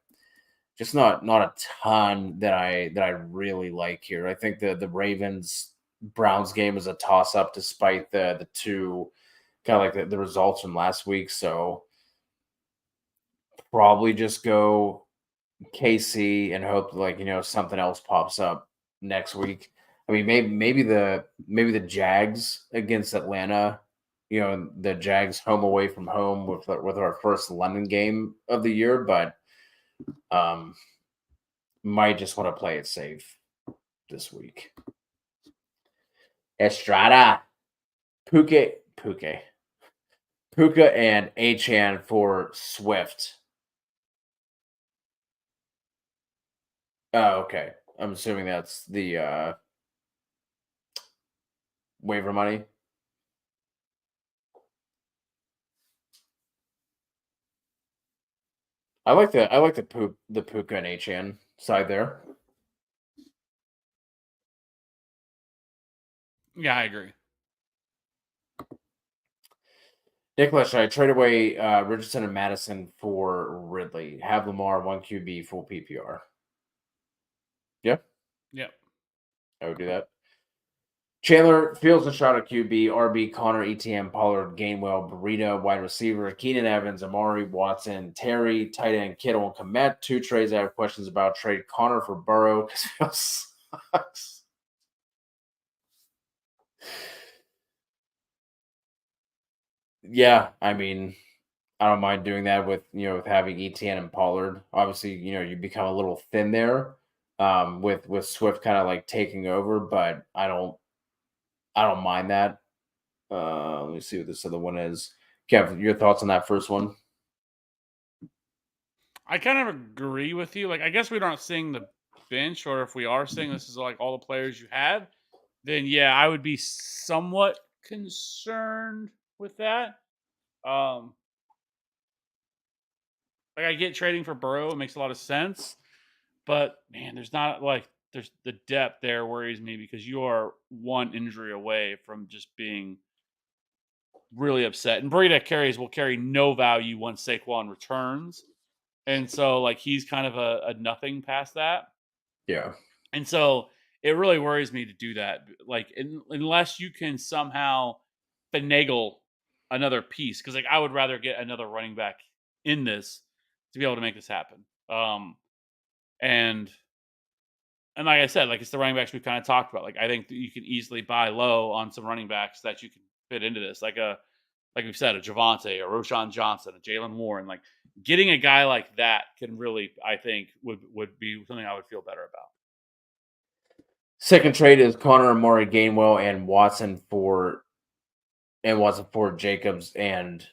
just not a ton that I really like here. I think the Ravens Browns game is a toss up despite the two kind of like the results from last week. So probably just go KC and hope like something else pops up next week. I mean maybe the Jags against Atlanta. The Jags home away from home with our first London game of the year, but um might just want to play it safe this week. Estrada, Puka, and Achan for Swift. Oh, okay. I'm assuming that's the waiver money. I like the Puka and Achan side there. Yeah, I agree. Nicholas, should I trade away Richardson and Madison for Ridley? Have Lamar 1 QB full PPR. Yeah, Yep. I would do that. Chandler Fields and shot at QB, RB, Connor, ETM, Pollard, Gainwell, Burrito, wide receiver, Keenan Evans, Amari, Watson, Terry, tight end, Kittle, and Komet. Two trades I have questions about. Trade Connor for Burrow because Fields sucks. Yeah, I mean, I don't mind doing that with having ETN and Pollard. Obviously, you become a little thin there with Swift kind of like taking over, but I don't mind that. Let me see what this other one is. Kev, your thoughts on that first one? I kind of agree with you. Like, I guess we're not seeing the bench, or if we are seeing this is like all the players you have, then yeah, I would be somewhat concerned with that. Um, like I get trading for Burrow, it makes a lot of sense, but man, there's the depth there worries me because you are one injury away from just being really upset. And Breida carries will carry no value once Saquon returns. And so like he's kind of a nothing past that. Yeah. And so it really worries me to do that. Like unless you can somehow finagle another piece, because like I would rather get another running back in this to be able to make this happen. And like I said, like it's the running backs we kind of talked about. Like I think that you can easily buy low on some running backs that you can fit into this. Like we've said, a Javante, a Roshan Johnson, a Jalen Warren. Like getting a guy like that can really, I think, would be something I would feel better about. Second trade is Connor Amari Gainwell and Watson for Jacobs and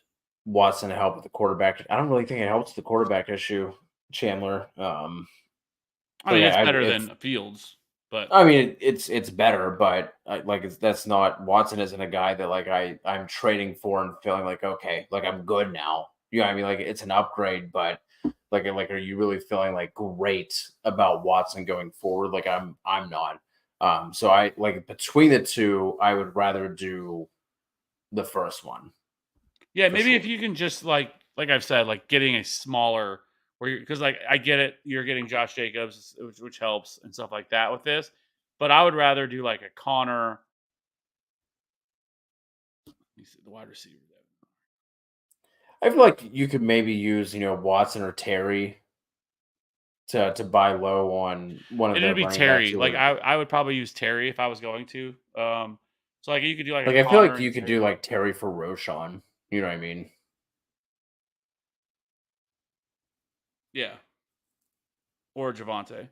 Watson to help with the quarterback. I don't really think it helps the quarterback issue, Chandler. I Like mean, it's I better if than Fields, but I mean it's better, but that's not Watson isn't a guy that like I'm trading for and feeling like okay, like I'm good now. You know what I mean? Like it's an upgrade, but like are you really feeling like great about Watson going forward? Like I'm not. So I like between the two, I would rather do the first one yeah, for maybe if sure. you can just like I've said, like getting a smaller where you because like I get it, you're getting Josh Jacobs, which helps and stuff like that with this, but I would rather do like a Connor. He's the wide receiver. I feel like you could maybe use, Watson or Terry to buy low on one of It'd the be running backs Terry. who Like are I would probably use Terry if I was going to. So like you could do like a like I feel Connor like and you could Terry. do like Terry for Roshan. You know what I mean? Yeah, or Javante.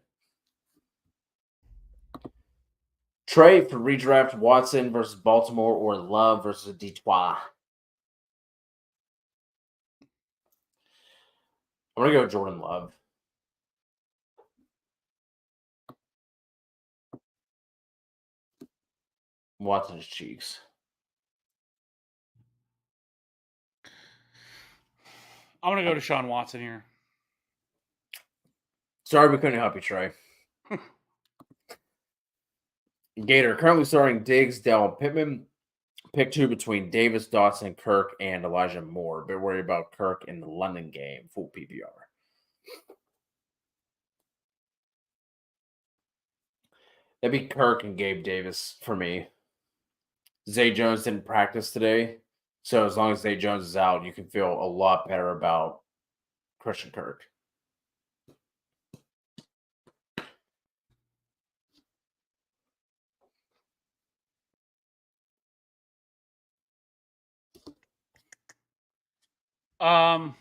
Trey for redraft Watson versus Baltimore or Love versus Detroit. I'm gonna go Jordan Love. Watson's cheeks. I'm gonna go to Sean Watson here. Sorry we couldn't help you, Trey. Gator currently starting Diggs, Dell Pittman. Pick two between Davis, Dotson, Kirk, and Elijah Moore. But worry about Kirk in the London game, full PPR. That'd be Kirk and Gabe Davis for me. Zay Jones didn't practice today. So as long as Zay Jones is out, you can feel a lot better about Christian Kirk. Um,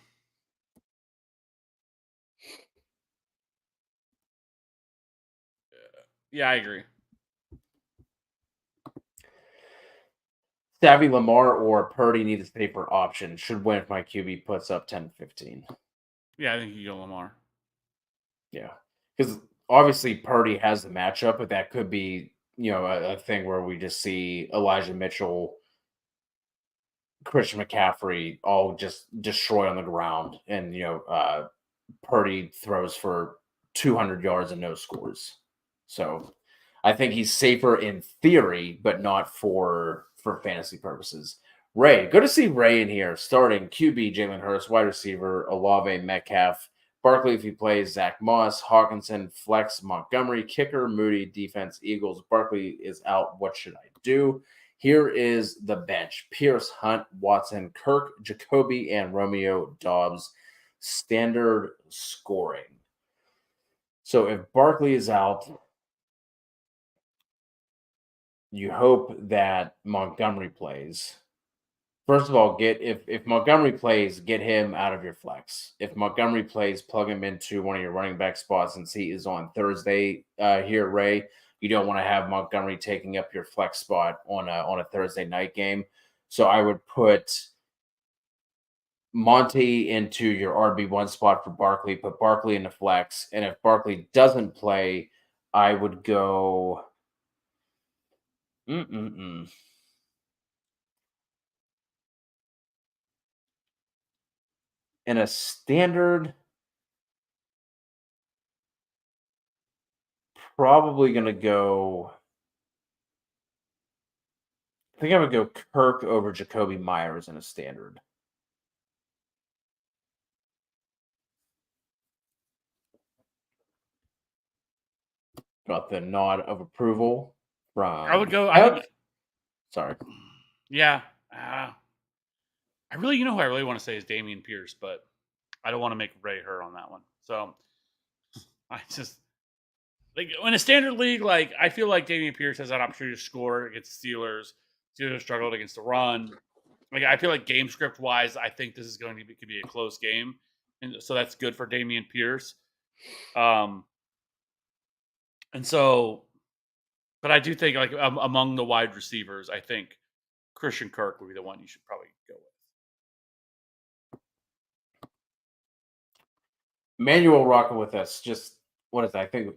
yeah, I agree. Savvy Lamar or Purdy need a safer option. Should win if my QB puts up 10-15. Yeah, I think you go Lamar. Yeah. Because obviously Purdy has the matchup, but that could be, a thing where we just see Elijah Mitchell, Christian McCaffrey all just destroyed on the ground. And, Purdy throws for 200 yards and no scores. So I think he's safer in theory, but not for fantasy purposes. Ray, good to see Ray in here. Starting QB, Jalen Hurts, wide receiver, Olave, Metcalf, Barkley if he plays, Zach Moss, Hawkinson, Flex, Montgomery, kicker, Moody, defense, Eagles. Barkley is out. What should I do? Here is the bench: Pierce, Hunt, Watson, Kirk, Jacoby, and Romeo Dobbs. Standard scoring. So if Barkley is out, you hope that Montgomery plays. First of all, get if Montgomery plays, get him out of your flex. If Montgomery plays, plug him into one of your running back spots since he is on Thursday here, Ray. You don't want to have Montgomery taking up your flex spot on a Thursday night game. So I would put Monty into your RB1 spot for Barkley, put Barkley in the flex. And if Barkley doesn't play, I would go. Mm-mm-mm. In a standard, probably going to go. I think I would go Kirk over Jacoby Myers in a standard. Got the nod of approval I would from go. I think. Kev. Sorry. Yeah. I really, who I really want to say is Damian Pierce, but I don't want to make Ray hurt on that one. So I just like in a standard league, like I feel like Damian Pierce has that opportunity to score against the Steelers. Steelers struggled against the run. Like I feel like game script wise, I think this is going to be could be a close game, and so that's good for Damian Pierce. Um, and so, but I do think like among the wide receivers, I think Christian Kirk would be the one you should probably go with. Manuel rocking with us. Just what is that? I think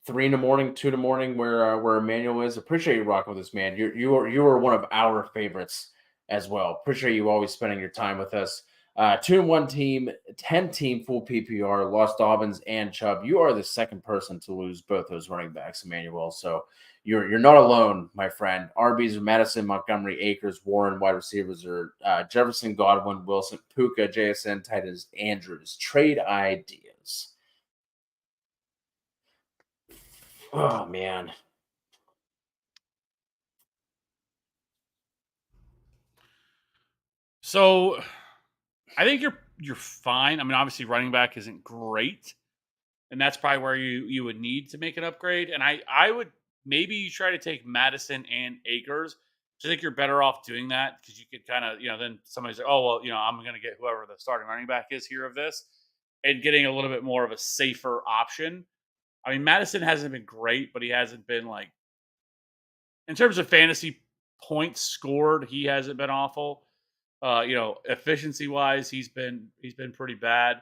3 in the morning, 2 in the morning, where Emmanuel is. Appreciate you rocking with us, man. You are one of our favorites as well. Appreciate you always spending your time with us. 2-1 team, 10-team full PPR, lost Dobbins and Chubb. You are the second person to lose both those running backs, Emmanuel. So you're not alone, my friend. RBs are Madison, Montgomery, Akers, Warren. Wide receivers are Jefferson, Godwin, Wilson, Puka, JSN, tight ends, Andrews. Trade ideas. Oh man. So I think you're fine. I mean, obviously running back isn't great, and that's probably where you would need to make an upgrade. And I would maybe you try to take Madison and Akers. I think you're better off doing that because you could kind of then somebody's like, oh well, I'm going to get whoever the starting running back is here of this, and getting a little bit more of a safer option. I mean, Madison hasn't been great, but he hasn't been like in terms of fantasy points scored, he hasn't been awful. Efficiency wise, he's been pretty bad.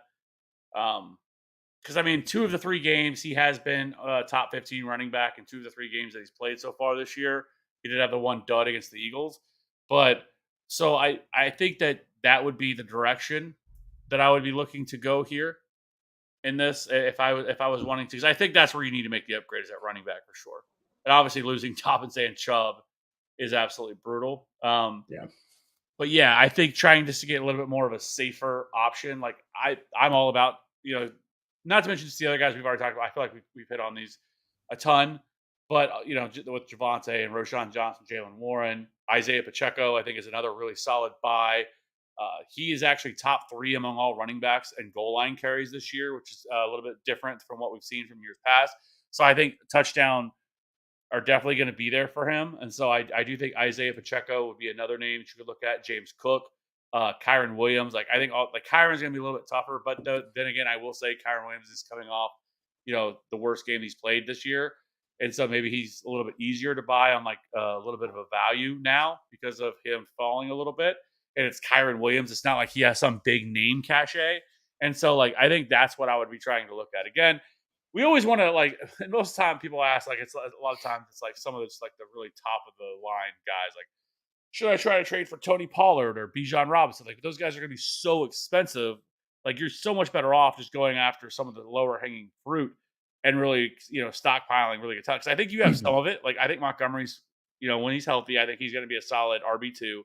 Because I mean, 2 of the 3 games he has been top 15 running back in 2 of the 3 games that he's played so far this year. He did have the one dud against the Eagles, but so I think that would be the direction that I would be looking to go here in this if I was wanting to, because I think that's where you need to make the upgrade is at running back for sure. And obviously losing Dobbins and Chubb is absolutely brutal. Yeah. But yeah, I think trying just to get a little bit more of a safer option. Like I'm all about not to mention just the other guys we've already talked about. I feel like we've hit on these a ton, but with Javante and Roshan Johnson, Jalen Warren, Isaiah Pacheco, I think is another really solid buy. He is actually top 3 among all running backs and goal line carries this year, which is a little bit different from what we've seen from years past. So I think touchdown are definitely going to be there for him. And so I do think Isaiah Pacheco would be another name that you could look at. James Cook, Kyron Williams. Like I think Kyron's going to be a little bit tougher, but then again, I will say Kyron Williams is coming off, the worst game he's played this year. And so maybe he's a little bit easier to buy on like a little bit of a value now because of him falling a little bit. And it's Kyron Williams. It's not like he has some big name cachet. And so like I think that's what I would be trying to look at. Again, we always want to like and most of the time people ask like it's a lot of times it's like some of it's like the really top of the line guys like should I try to trade for Tony Pollard or Bijan Robinson? Like those guys are going to be so expensive. Like you're so much better off just going after some of the lower hanging fruit and really stockpiling really good time. Because I think you have some of it. Like I think Montgomery's when he's healthy, I think he's going to be a solid RB2.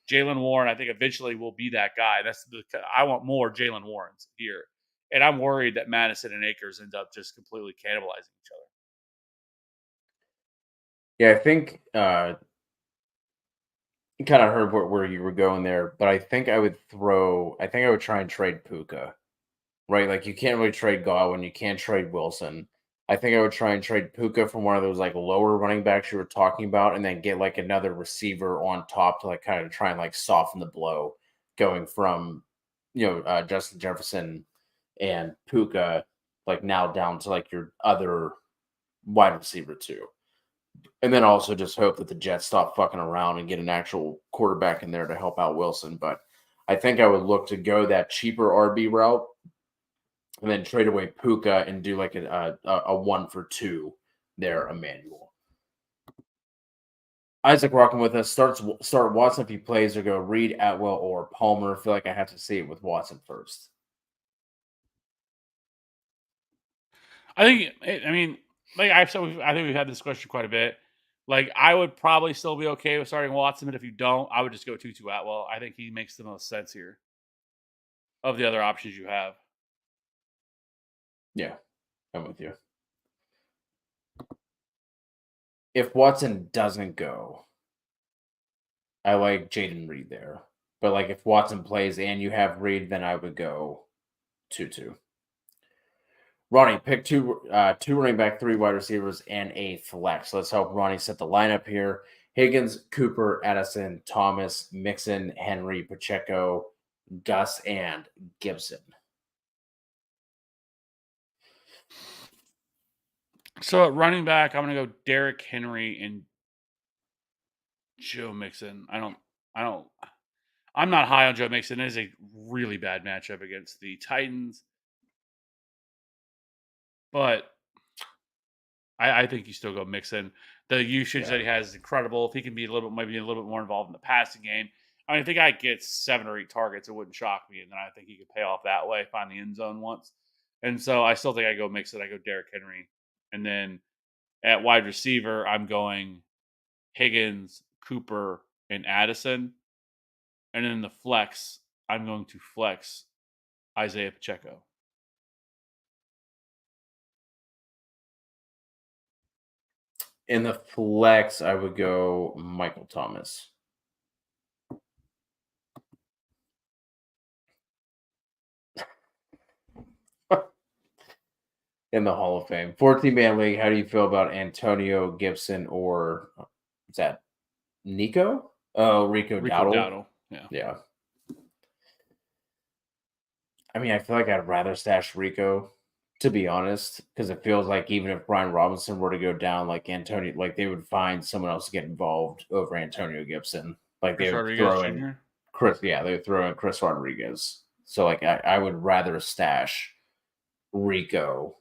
Jalen Warren, I think eventually will be that guy. I want more Jalen Warrens here. And I'm worried that Madison and Akers end up just completely cannibalizing each other. Yeah, I think kind of heard where you were going there, but I think I would try and trade Puka. Right? Like you can't really trade Godwin, you can't trade Wilson. I think I would try and trade Puka from one of those like lower running backs you were talking about, and then get like another receiver on top to like kind of try and like soften the blow, going from Justin Jefferson and Puka like now down to like your other wide receiver too. And then also just hope that the Jets stop fucking around and get an actual quarterback in there to help out Wilson. But I think I would look to go that cheaper RB route and then trade away Puka and do like a 1-for-2 there, Emmanuel. Isaac rocking with us. Start Watson if he plays, or go Reed, Atwell, or Palmer. I feel like I have to see it with Watson first. I think. I mean, like I've said, I think we've had this question quite a bit. Like I would probably still be okay with starting Watson, but if you don't, I would just go Tutu Atwell. I think he makes the most sense here of the other options you have. Yeah, I'm with you. If Watson doesn't go, I like Jaden Reed there. But like if Watson plays and you have Reed, then I would go Tutu. Ronnie, pick two running back, 3 wide receivers, and a flex. Let's help Ronnie set the lineup here. Higgins, Cooper, Addison, Thomas, Mixon, Henry, Pacheco, Gus, and Gibson. So at running back, I'm gonna go Derrick Henry and Joe Mixon. I'm not high on Joe Mixon. It is a really bad matchup against the Titans. But I think you still go Mixon. The usage that he has is incredible. If he can be maybe a little bit more involved in the passing game. I mean, if the guy gets 7 or 8 targets, it wouldn't shock me. And then I think he could pay off that way, find the end zone once. And so I still think I go Mixon. I go Derrick Henry. And then at wide receiver, I'm going Higgins, Cooper, and Addison. And then the flex, I'm going to flex Isaiah Pacheco. In the flex, I would go Michael Thomas. In the Hall of Fame. 14-man league, how do you feel about Antonio Gibson or is that Nico? Oh, Rico Dowdle. Yeah. I mean, I feel like I'd rather stash Rico, to be honest, because it feels like even if Brian Robinson were to go down, like Antonio, like they would find someone else to get involved over Antonio Gibson. Like they would throw in Chris. Yeah, they would throw in Chris Rodriguez. So like I would rather stash Rico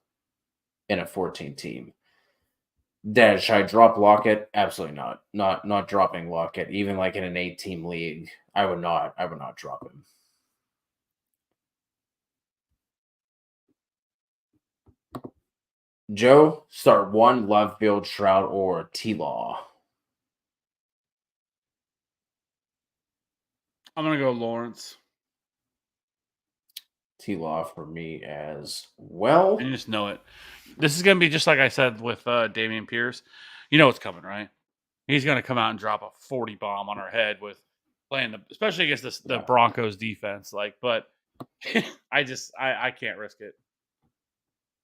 in a 14 team. Should I drop Lockett? Absolutely not. Not dropping Lockett. Even like in an 8-team league, I would not drop him. Joe, start 1, Love, Field, Shroud, or T-Law. I'm gonna go Lawrence. T-Law for me as well. And you just know it. This is gonna be just like I said with Dameon Pierce. You know what's coming, right? He's gonna come out and drop a 40 bomb on our head with playing especially against the Broncos defense. Like, but I can't risk it.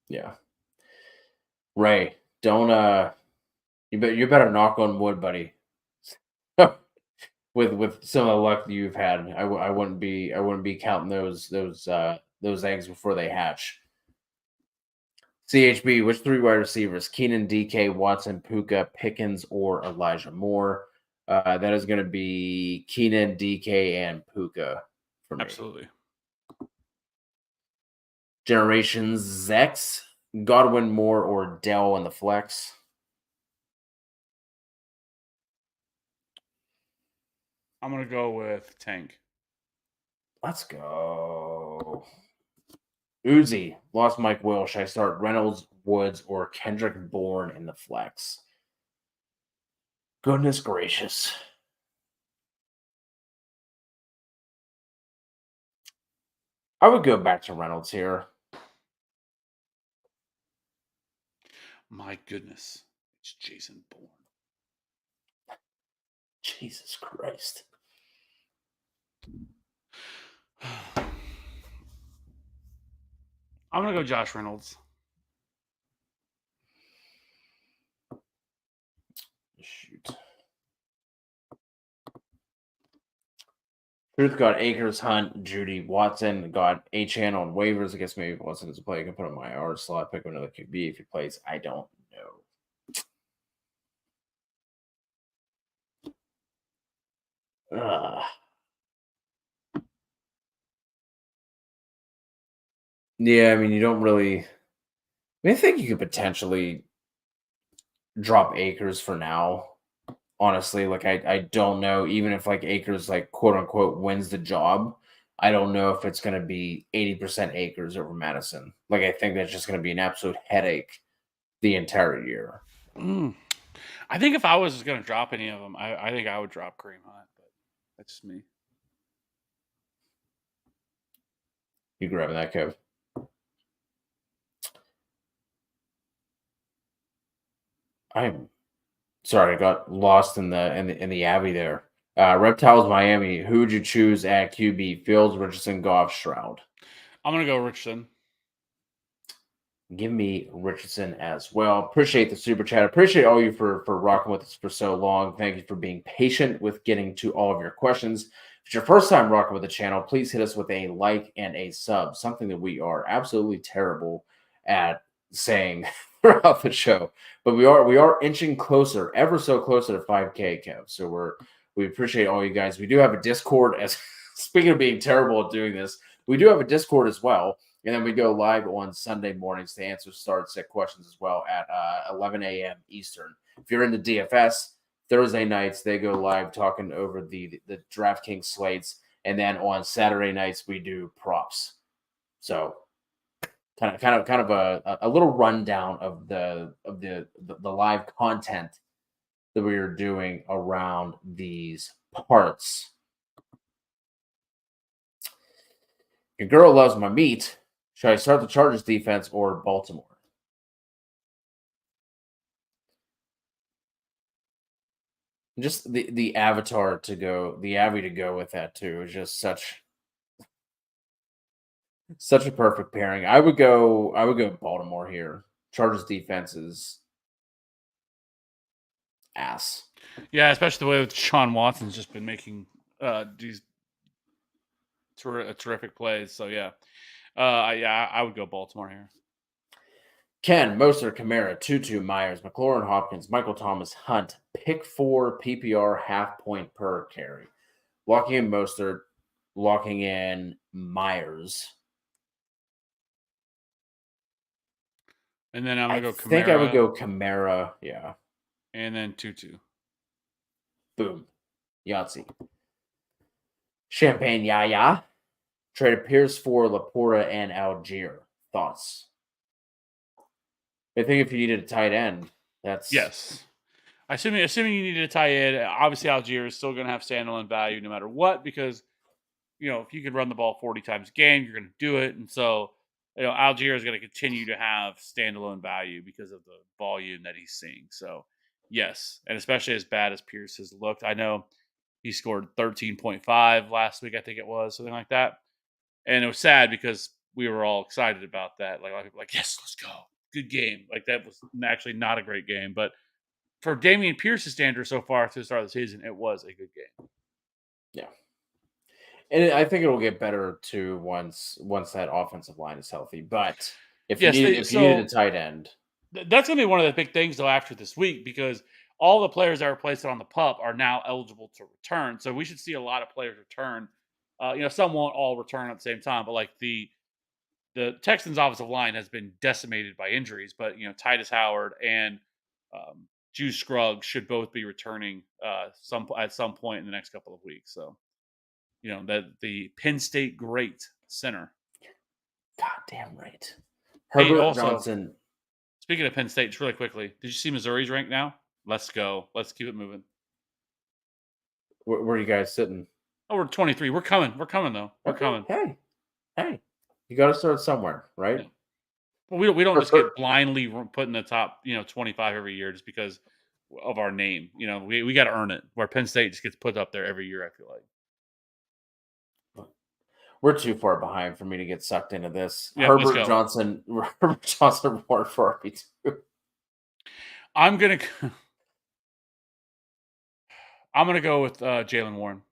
Yeah. Ray, don't you better knock on wood, buddy. with some of the luck that you've had, I wouldn't be counting those eggs before they hatch. CHB, which 3 wide receivers? Keenan, DK, Watson, Puka, Pickens, or Elijah Moore? That is going to be Keenan, DK, and Puka for me. Absolutely. Generations Zex, Godwin, Moore, or Dell in the flex? I'm going to go with Tank. Let's go. Uzi, lost Mike Will. Should I start Reynolds, Woods, or Kendrick Bourne in the flex? Goodness gracious. I would go back to Reynolds here. My goodness. It's Jason Bourne. Jesus Christ. I'm going to go Josh Reynolds. Shoot. Truth got Akers, Hunt, Judy, Watson. Got Achane on waivers. I guess maybe Watson is a play. I can put him in my R slot. Pick another QB if he plays. I don't know. Yeah, I mean, you don't really. I think you could potentially drop Akers for now. Honestly, like I don't know. Even if like Akers like quote unquote wins the job, I don't know if it's going to be 80% Akers over Madison. Like I think that's just going to be an absolute headache the entire year. I think if I was going to drop any of them, I think I would drop Kareem Hunt, but that's just me. You grabbing that, Kev? I'm sorry, I got lost in the Abbey there. Reptiles, Miami. Who would you choose at QB? Fields, Richardson, Goff, Shroud. I'm gonna go Richardson. Give me Richardson as well. Appreciate the super chat. Appreciate all you for rocking with us for so long. Thank you for being patient with getting to all of your questions. If it's your first time rocking with the channel, please hit us with a like and a sub. Something that we are absolutely terrible at saying throughout the show, but we are inching closer, ever so closer to 5K, Kev. So we appreciate all you guys. We do have a Discord. As speaking of being terrible at doing this, we do have a Discord as well. And then we go live on Sunday mornings to answer start set questions as well at 11 a.m. Eastern. If you're into DFS, Thursday nights they go live talking over the DraftKings slates, and then on Saturday nights we do props. So kind of a little rundown of the live content that we are doing around these parts. Your girl loves my meat. Should I start the Chargers defense or Baltimore? Just the avatar to go, the Abby to go with that too is just such a perfect pairing. I would go Baltimore here. Chargers defense is ass. Yeah, especially the way that Sean Watson's just been making these terrific plays. So yeah, I would go Baltimore here. Ken, Mostert, Kamara, Tutu, Myers, McLaurin, Hopkins, Michael Thomas, Hunt, pick 4 PPR half point per carry. Locking in Mostert, locking in Myers. And then I'm gonna go Kamara. I think I would go Kamara, yeah. And then Tutu. Boom. Yahtzee. Champagne Yaya. Traded Pierce for Laporta and Algier. Thoughts? I think if you needed a tight end, that's yes. Assuming you needed a tight end, obviously Algier is still going to have standalone value no matter what, because if you could run the ball 40 times a game, you're going to do it, and so Algier is going to continue to have standalone value because of the volume that he's seeing. So yes, and especially as bad as Pierce has looked, I know he scored 13.5 last week, I think it was something like that, and it was sad because we were all excited about that. Like a lot of people were like, yes, let's go. Good game. Like that was actually not a great game, but for Damian Pierce's standards so far through the start of the season, it was a good game. Yeah, and I think it'll get better too once that offensive line is healthy. But if you needed a tight end, that's going to be one of the big things though after this week, because all the players that were placed on the PUP are now eligible to return. So we should see a lot of players return. Some won't all return at the same time, but like the Texans' offensive line has been decimated by injuries, but Titus Howard and Juice Scruggs should both be returning at some point in the next couple of weeks. So, that the Penn State great center. Goddamn right. Herbert Johnson. Speaking of Penn State, just really quickly, did you see Missouri's rank now? Let's go. Let's keep it moving. Where are you guys sitting? Oh, we're 23. We're coming. We're coming though. We're coming. Hey. You got to start somewhere, right? Yeah. Well, we don't just get blindly put in the top, 25 every year just because of our name. We got to earn it. Where Penn State just gets put up there every year, I feel like. We're too far behind for me to get sucked into this. Yeah, Herbert Johnson reward for RB2. I'm gonna go with Jaylen Warren.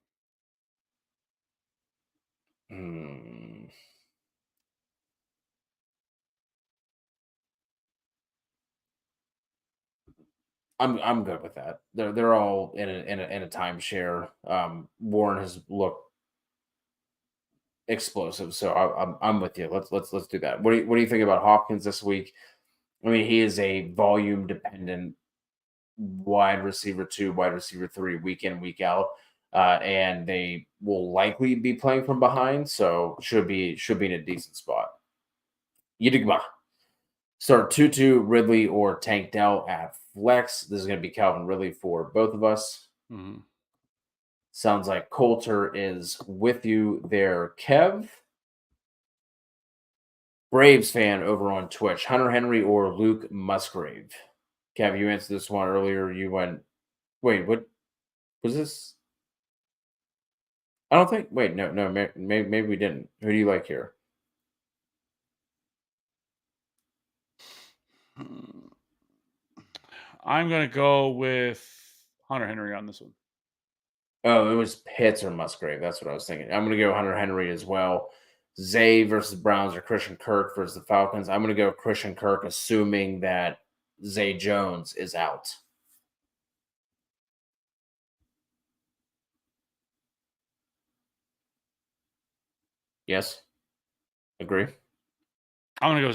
I'm good with that. They're all in a timeshare. Warren has looked explosive, so I'm with you. Let's do that. What do you think about Hopkins this week? I mean, he is a volume dependent wide receiver 2, wide receiver 3, week in, week out, and they will likely be playing from behind, so should be in a decent spot. Yidigba. Start Tutu, Ridley, or Tank Dell at flex. This is going to be Calvin Ridley for both of us. Mm-hmm. Sounds like Coulter is with you there, Kev. Braves fan over on Twitch. Hunter Henry or Luke Musgrave? Kev, you answered this one earlier. You went, wait, what was this? I don't think, wait, no, maybe we didn't. Who do you like here? I'm going to go with Hunter Henry on this one. Oh, it was Pitts or Musgrave. That's what I was thinking. I'm going to go Hunter Henry as well. Zay versus Browns or Christian Kirk versus the Falcons. I'm going to go Christian Kirk, assuming that Zay Jones is out. Yes? Agree? I'm going to go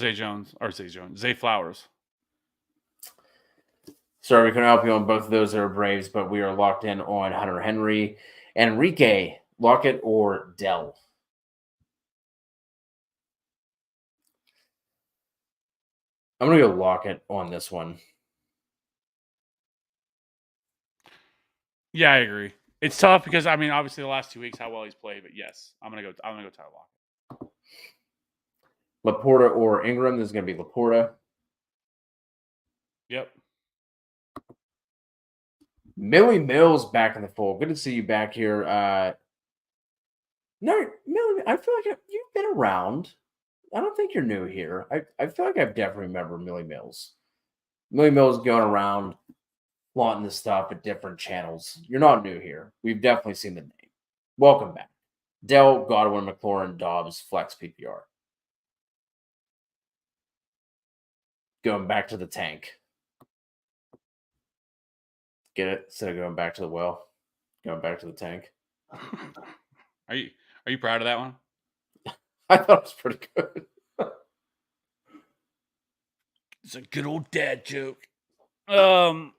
Zay Flowers. Sorry, we couldn't help you on both of those that are Braves, but we are locked in on Hunter Henry. Enrique, Lockett or Dell? I'm going to go Lockett on this one. Yeah, I agree. It's tough because obviously the last 2 weeks how well he's played, but yes, I'm gonna go Tyler Lockett. Laporta or Ingram? This is gonna be Laporta. Yep. Millie Mills back in the fold. Good to see you back here. No, Millie, I feel like you've been around. I don't think you're new here. I feel like I've definitely remember Millie Mills. Millie Mills going around flaunting this stuff at different channels. You're not new here. We've definitely seen the name. Welcome back. Dell, Godwin, McLaurin, Dobbs, Flex PPR. Going back to the tank. Get it? Instead of going back to the well, going back to the tank. Are you proud of that one? I thought it was pretty good. It's a good old dad joke. I'm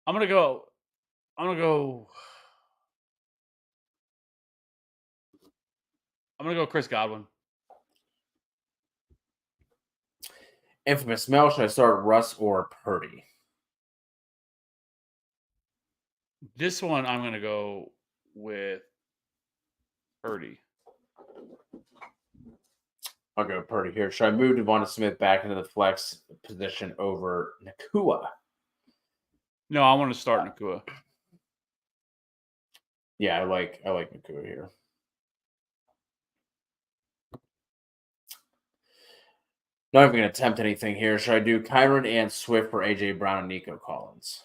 gonna go Chris Godwin. Infamous Mel, should I start Russ or Purdy? This one I'm gonna go with Purdy. I'll go Purdy here. Should I move Devonta Smith back into the flex position over Nakua? No, I want to start Nakua. Yeah, I like Nakua here. Not even going to attempt anything here. Should I do Kyron and Swift for AJ Brown and Nico Collins?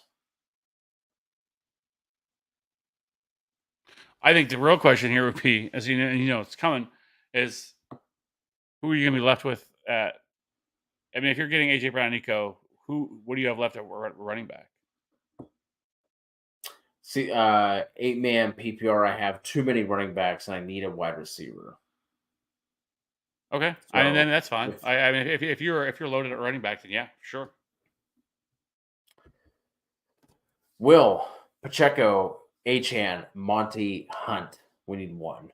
I think the real question here would be, as you know, it's coming, is who are you going to be left with at? I mean, if you're getting AJ Brown and Nico, what do you have left at running back? See, 8-man PPR. I have too many running backs, and I need a wide receiver. Okay, so, and then that's fine. I mean, if you're loaded at running back, then yeah, sure. Will Pacheco, Achane, Monty, Hunt. We need one.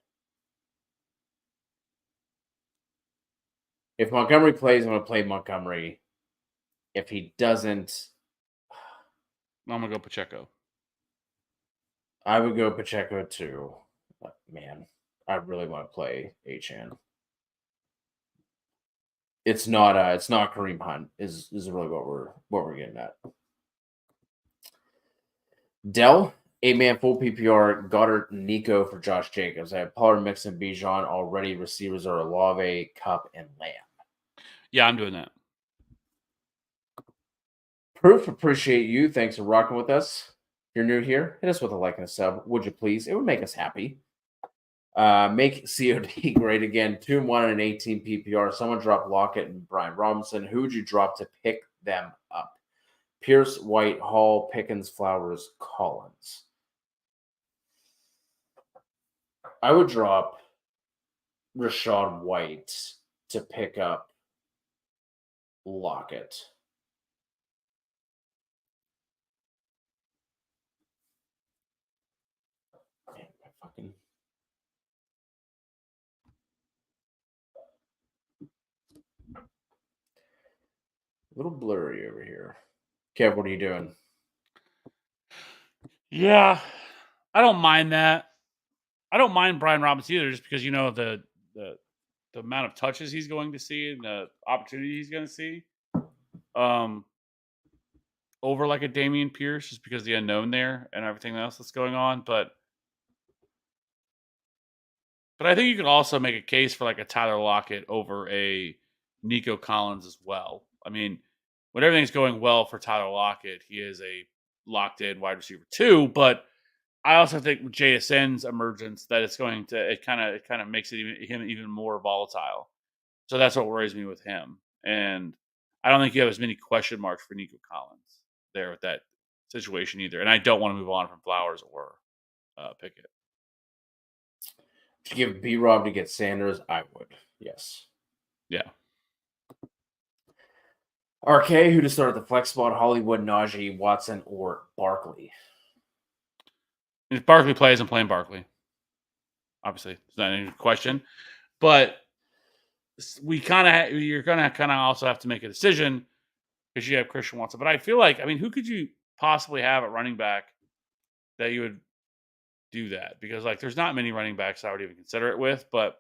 If Montgomery plays, I'm going to play Montgomery. If he doesn't, I'm going to go Pacheco. I would go Pacheco too. But man, I really want to play Achane. It's not Kareem Hunt is really what we're getting at. Dell, 8-man full PPR, Goddard, Nico for Josh Jacobs. I have Pollard, Mixon, Bijan already. Receivers are Olave, Cup, and Lamb. Yeah, I'm doing that. Proof, appreciate you. Thanks for rocking with us. If you're new here, hit us with a like and a sub, would you please? It would make us happy. Make COD great again. 2-1 and 18 PPR. Someone dropped Lockett and Brian Robinson. Who would you drop to pick them up? Pierce, White, Hall, Pickens, Flowers, Collins. I would drop Rachaad White to pick up Lockett. Man, fucking... A little blurry over here. Kev, what are you doing? Yeah, I don't mind that. I don't mind Brian Robinson either, just because the amount of touches he's going to see and the opportunity he's going to see. Over like a Dameon Pierce, just because the unknown there and everything else that's going on. But I think you could also make a case for like a Tyler Lockett over a Nico Collins as well. I mean, when everything's going well for Tyler Lockett, he is a locked in wide receiver too. But I also think with JSN's emergence that it kind of makes him even more volatile. So that's what worries me with him. And I don't think you have as many question marks for Nico Collins there with that situation either. And I don't want to move on from Flowers or Pickett. To give B Rob to get Sanders, I would. Yes. Yeah. RK, who to start at the flex spot? Hollywood, Najee, Watson, or Barkley? If Barkley plays, I'm playing Barkley. Obviously, it's not any question. But you're gonna kind of also have to make a decision because you have Christian Watson. But I feel like, who could you possibly have at running back that you would do that? Because like, there's not many running backs I would even consider it with. But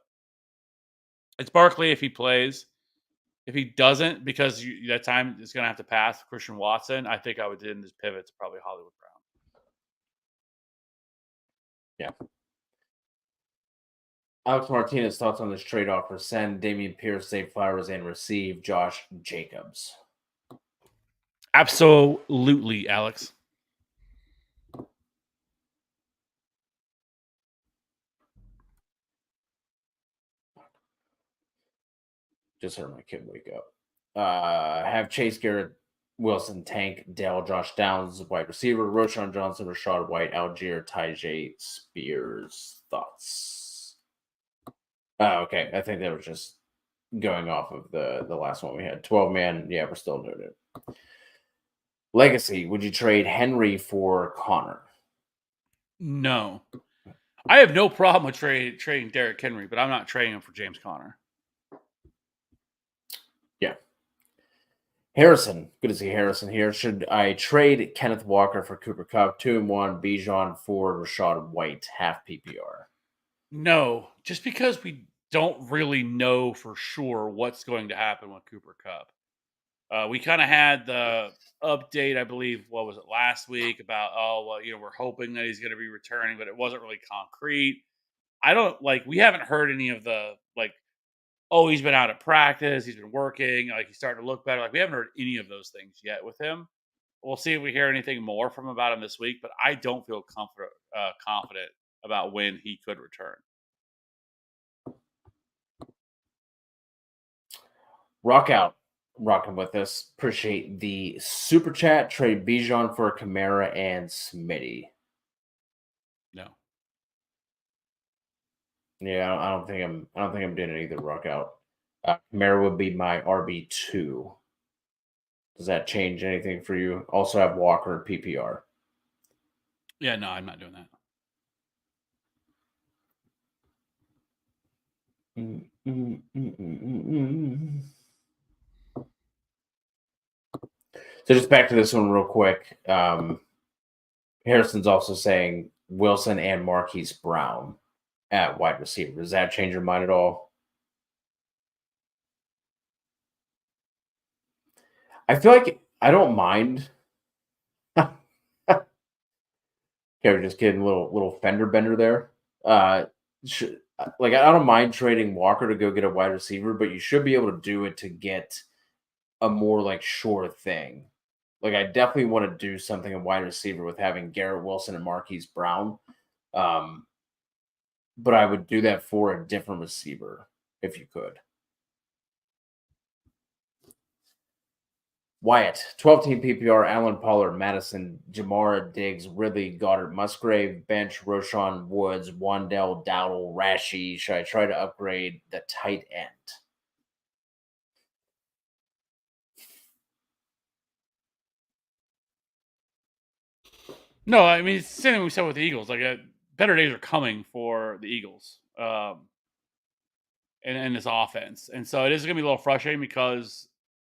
it's Barkley if he plays. If he doesn't, because that time is going to have to pass Christian Watson, I think I would then just pivot to probably Hollywood Brown. Yeah. Alex Martinez, thoughts on this trade offer? Send Dameon Pierce, save Flowers, and receive Josh Jacobs. Absolutely, Alex. Just heard my kid wake up. Have Chase, Garrett Wilson, Tank, Dell, Josh Downs, wide receiver, Roshan Johnson, Rashad White, Algier, Tyjae Spears. Thoughts? Okay. I think they were just going off of the last one we had. 12-man. Yeah, we're still doing it. Legacy. Would you trade Henry for Connor? No. I have no problem with trading Derrick Henry, but I'm not trading him for James Conner. Yeah. Harrison. Good to see Harrison here. Should I trade Kenneth Walker for Cooper Kupp? 2-1. Bijan for Rashad White. Half PPR. No, just because we don't really know for sure what's going to happen with Cooper Kupp. We kind of had the update, I believe, what was it, last week about, we're hoping that he's going to be returning, but it wasn't really concrete. We haven't heard any of the, he's been out at practice, he's been working, he's starting to look better. We haven't heard any of those things yet with him. We'll see if we hear anything more from him about him this week, but I don't feel confident about when he could return. Rock out. Rocking with us. Appreciate the super chat. Trade Bijan for Kamara and Smitty. No. Yeah, I don't think I'm doing it either. Rock out. Kamara would be my RB2. Does that change anything for you? Also have Walker PPR. Yeah, no, I'm not doing that. So just back to this one real quick. Harrison's also saying Wilson and Marquise Brown at wide receiver. Does that change your mind at all? I feel like I don't mind. Okay, we're just getting a little fender bender there. I don't mind trading Walker to go get a wide receiver, but you should be able to do it to get a more sure thing. I definitely want to do something in wide receiver with having Garrett Wilson and Marquise Brown. But I would do that for a different receiver if you could. Wyatt, 12-team PPR, Allen Pollard, Madison, Jamara, Diggs, Ridley, Goddard, Musgrave, bench, Roshan, Woods, Wandell, Dowdle, Rashi. Should I try to upgrade the tight end? No, it's the same thing we said with the Eagles. Better days are coming for the Eagles in this offense. And so it is going to be a little frustrating because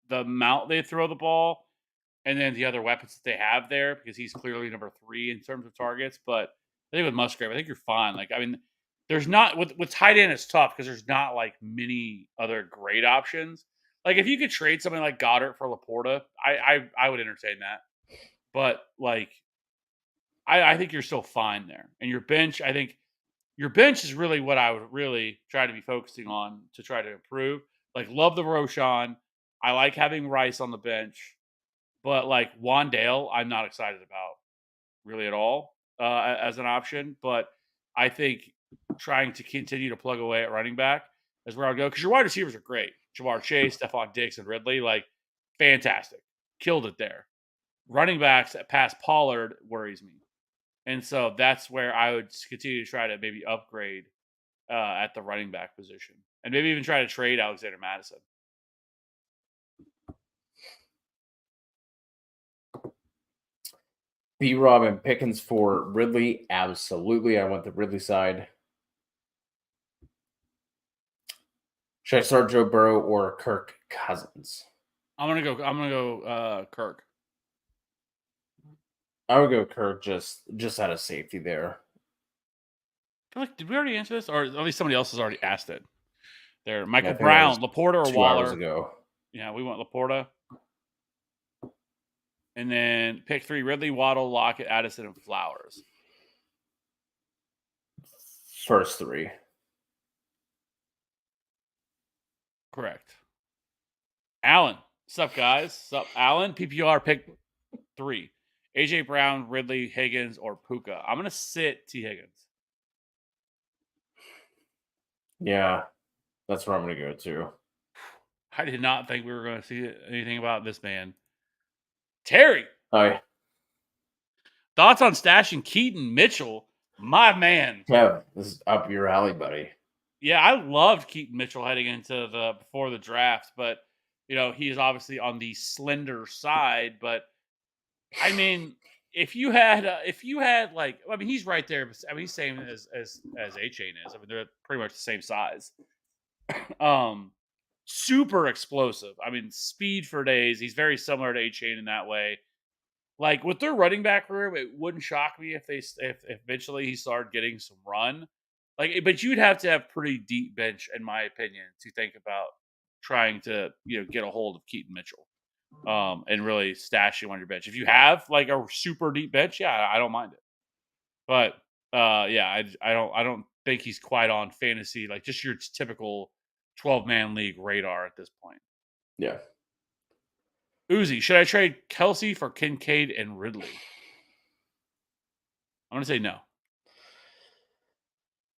the amount they throw the ball and then the other weapons that they have there, because he's clearly number 3 in terms of targets. But I think with Musgrave, I think you're fine. There's not with tight end, it's tough because there's not many other great options. If you could trade something like Goddard for Laporta, I would entertain that. But I think you're still fine there. And your bench, I think your bench is really what I would really try to be focusing on to try to improve. Love the Roshan. I like having Rice on the bench. But like Wandale, I'm not excited about really at all as an option. But I think trying to continue to plug away at running back is where I'll go because your wide receivers are great. Jamar Chase, Stephon Diggs, and Ridley, like fantastic, killed it there. Running backs past Pollard worries me, and so that's where I would continue to try to maybe upgrade at the running back position, and maybe even try to trade Alexander Madison. B-Rob and Pickens for Ridley. Absolutely. I went the Ridley side. Should I start Joe Burrow or Kirk Cousins? I'm gonna go Kirk. I would go Kirk just out of safety there. I feel like did we already answer this, or at least somebody else has already asked it? There, Michael I think that Brown, was Laporta, or 2 Waller. hours ago. Yeah, we went Laporta. And then pick 3, Ridley, Waddle, Lockett, Addison, and Flowers. First 3. Correct. Allen. Sup, guys? Sup, Allen? PPR pick 3. AJ Brown, Ridley, Higgins, or Puka. I'm going to sit T. Higgins. Yeah, that's where I'm going to go to. I did not think we were going to see anything about this man. Terry. Hi. Thoughts on stashing Keaton Mitchell? My man. Kev, this is up your alley, buddy. Yeah, I loved Keaton Mitchell heading into before the draft, but he is obviously on the slender side. But I mean, if you had like, I mean, he's right there. I mean, he's same as A-Chain is. I mean, they're pretty much the same size. Super explosive. I mean, speed for days. He's very similar to A-Chain in that way. Like with their running back room, it wouldn't shock me if eventually he started getting some run. Like, but you'd have to have pretty deep bench, in my opinion, to think about trying to get a hold of Keaton Mitchell, and really stash him on your bench. If you have like a super deep bench, yeah, I don't mind it. But yeah, I don't think he's quite on fantasy, like just your typical 12-man league radar at this point. Yeah. Uzi, should I trade Kelsey for Kincaid and Ridley? I'm going to say no.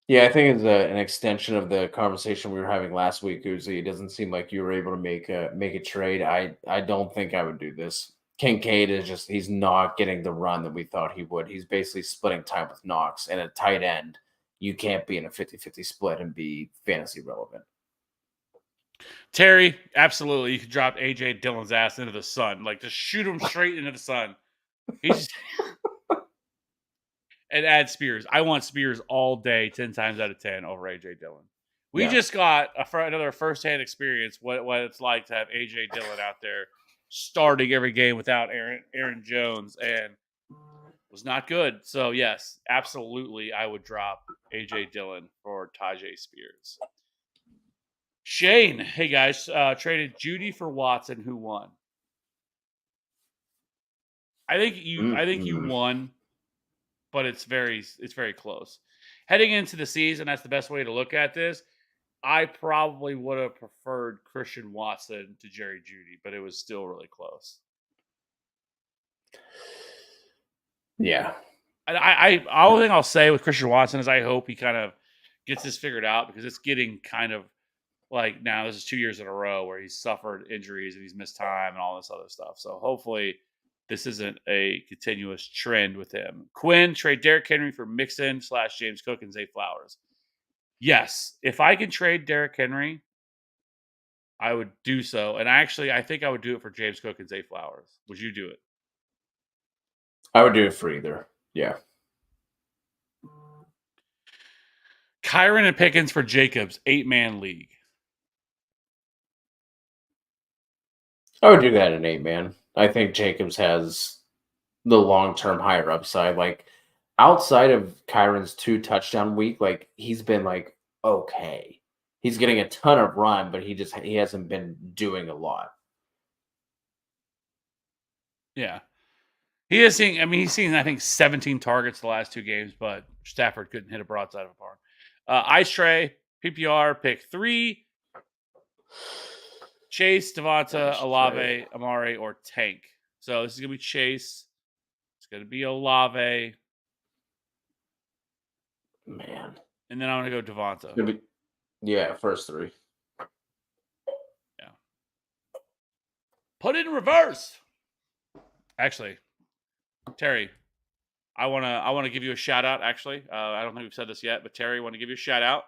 Yeah, I think it's an extension of the conversation we were having last week, Uzi. It doesn't seem like you were able to make a trade. I don't think I would do this. Kincaid is just, he's not getting the run that we thought he would. He's basically splitting time with Knox, and at tight end, you can't be in a 50-50 split and be fantasy relevant. Terry, absolutely. You could drop AJ Dillon's ass into the sun. Like, just shoot him straight into the sun. He's and add Spears. I want Spears all day, 10 times out of 10 over AJ Dillon. We just got another firsthand experience what it's like to have AJ Dillon out there starting every game without Aaron Jones, and was not good. So yes, absolutely, I would drop AJ Dillon for Tajay Spears. Shane, hey guys, traded Judy for Watson. Who won? I think you won, but it's very close. Heading into the season, that's the best way to look at this. I probably would have preferred Christian Watson to Jerry Judy, but it was still really close. Yeah. The only thing I'll say with Christian Watson is I hope he kind of gets this figured out, because it's getting kind of like, now this is 2 years in a row where he's suffered injuries and he's missed time and all this other stuff. So hopefully this isn't a continuous trend with him. Quinn, trade Derrick Henry for Mixon / James Cook and Zay Flowers. Yes, if I can trade Derrick Henry, I would do so. And I think I would do it for James Cook and Zay Flowers. Would you do it? I would do it for either. Yeah. Kyron and Pickens for Jacobs, 8-man league. I would do that in 8-man. I think Jacobs has the long-term higher upside. Like, outside of Kyron's 2 touchdown week, like, he's been like okay. He's getting a ton of run, but he hasn't been doing a lot. Yeah. He is seeing, he's seen, I think, 17 targets the last 2 games, but Stafford couldn't hit a broadside of a barn. Ice Tray, PPR, pick 3. Chase, Devonta, Olave, Amari, or Tank. So this is gonna be Chase. It's gonna be Olave, Man. and then I'm gonna go It's Devonta. gonna be yeah, first three. Yeah. Put it in reverse. Actually, Terry, I wanna give you a shout out. Actually, I don't think we've said this yet, but Terry, I want to give you a shout out.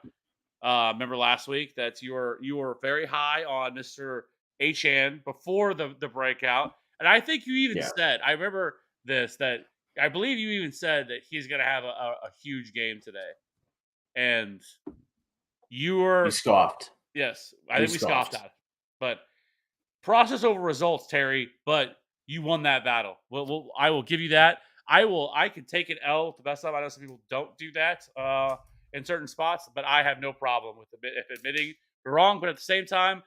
Remember last week that you were very high on Mr. HN before the breakout, and I think you even Yeah. said, I remember this, that I believe you even said that he's going to have a huge game today, and you You were, scoffed. yes, I You think we scoffed scoffed. at it, but process over results, Terry. But you won that battle. I will give you that. I can take an L with the best of. I know some people don't do that in certain spots, but I have no problem with admitting you're wrong. But at the same time,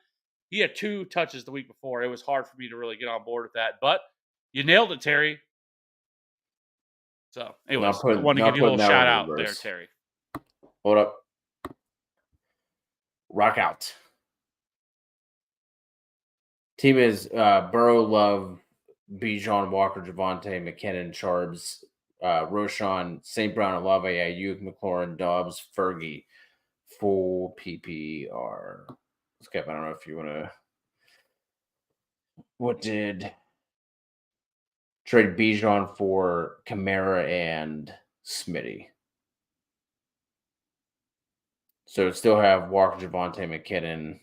he had 2 touches the week before. It was hard for me to really get on board with that. But you nailed it, Terry. So, anyways, I want to give Not you a little putting that one shout in out there, reverse. Terry. Hold up. Rock out. Team is Burrow, Love, Bijan, Walker, Javante, McKinnon, Charbs, Roshan, St. Brown, Olave, Ayuk, McLaurin, Dobbs, Fergie, full PPR. Skip, I don't know if you want to. What did trade Bijan for Kamara and Smitty? So still have Walker, Javante, McKinnon,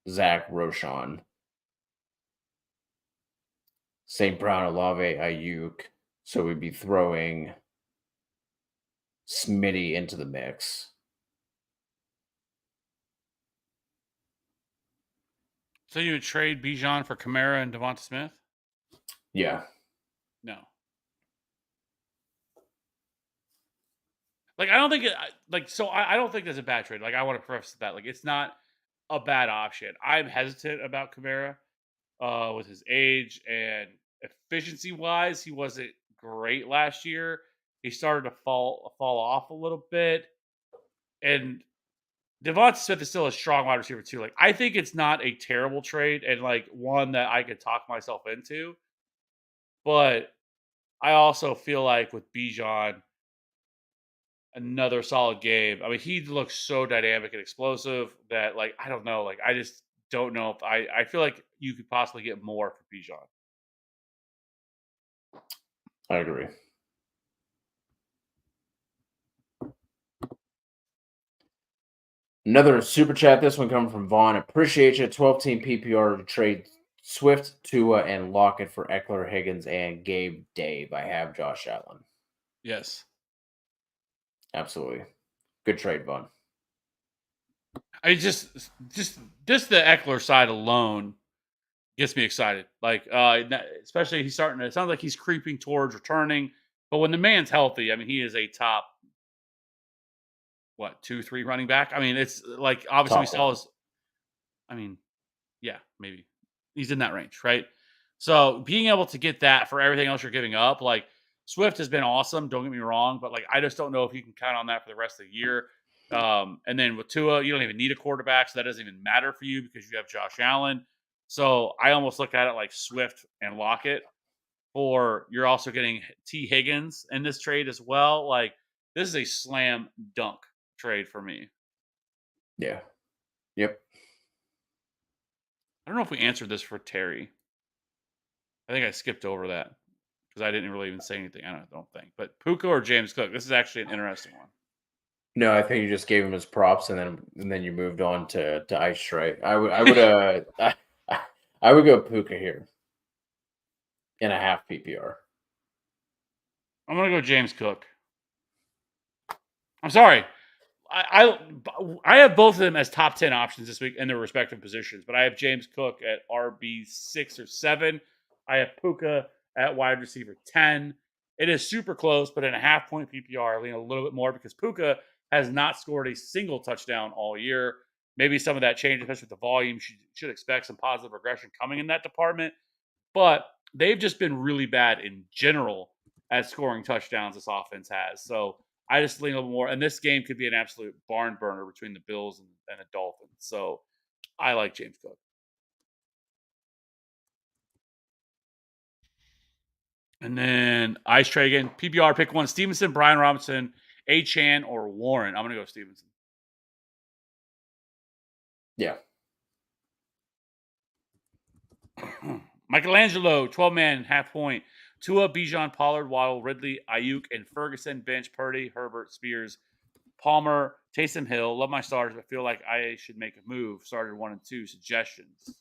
Zach, Roshan, St. Brown, Olave, Ayuk. So we'd be throwing Smitty into the mix. So you would trade Bijan for Kamara and Devonta Smith? Yeah. No. Like, I don't think I don't think that's a bad trade. Like, I want to preface that. Like, it's not a bad option. I'm hesitant about Kamara with his age and efficiency wise. He wasn't great last year. He started to fall off a little bit. And Devonta Smith is still a strong wide receiver too. Like, I think it's not a terrible trade and like one that I could talk myself into. But I also feel like with Bijan, another solid game. I mean, he looks so dynamic and explosive that, like, I don't know. Like, I just don't know if I feel like you could possibly get more for Bijan. I agree. Another super chat. This one coming from Vaughn. Appreciate you. 12-team PPR to trade Swift, Tua, and Lockett for Eckler, Higgins, and Gabe Dave. I have Josh Allen. Yes. Absolutely. Good trade, Vaughn. I mean, just the Eckler side alone gets me excited. Like, especially he's starting to. It sounds like he's creeping towards returning. But when the man's healthy, I mean, he is a top 2, 3 running back. I mean, it's like obviously we Top saw one. his. I mean, yeah, maybe he's in that range, right? So being able to get that for everything else you're giving up, like Swift has been awesome. Don't get me wrong, but like I just don't know if you can count on that for the rest of the year. And then with Tua, you don't even need a quarterback, so that doesn't even matter for you because you have Josh Allen. So I almost look at it like Swift and Lockett. Or you're also getting T. Higgins in this trade as well. Like this is a slam dunk trade for me. Yeah. Yep. I don't know if we answered this for Terry. I think I skipped over that because I didn't really even say anything. I don't think. But Puka or James Cook, this is actually an interesting one. No, I think you just gave him his props, and then you moved on to Ice Trey. I would go Puka here in a half PPR. I'm gonna go James Cook. I'm sorry. I have both of them as top 10 options this week in their respective positions, but I have James Cook at RB 6 or 7. I have Puka at wide receiver 10. It is super close, but in a half point PPR, I lean a little bit more because Puka has not scored a single touchdown all year. Maybe some of that change, especially with the volume, should expect some positive regression coming in that department. But they've just been really bad in general at scoring touchdowns. This offense has so. I just lean a little more, and this game could be an absolute barn burner between the Bills and the Dolphins. So I like James Cook. And then Ice Trey again. PPR, pick one. Stevenson, Brian Robinson, Chan, or Warren. I'm going to go Stevenson. Yeah. Michelangelo, 12-man, half point. Tua, Bijan, Pollard, Waddle, Ridley, Ayuk, and Ferguson. Bench, Purdy, Herbert, Spears, Palmer, Taysom Hill. Love my starters, but feel like I should make a move. Started 1 and 2. Suggestions.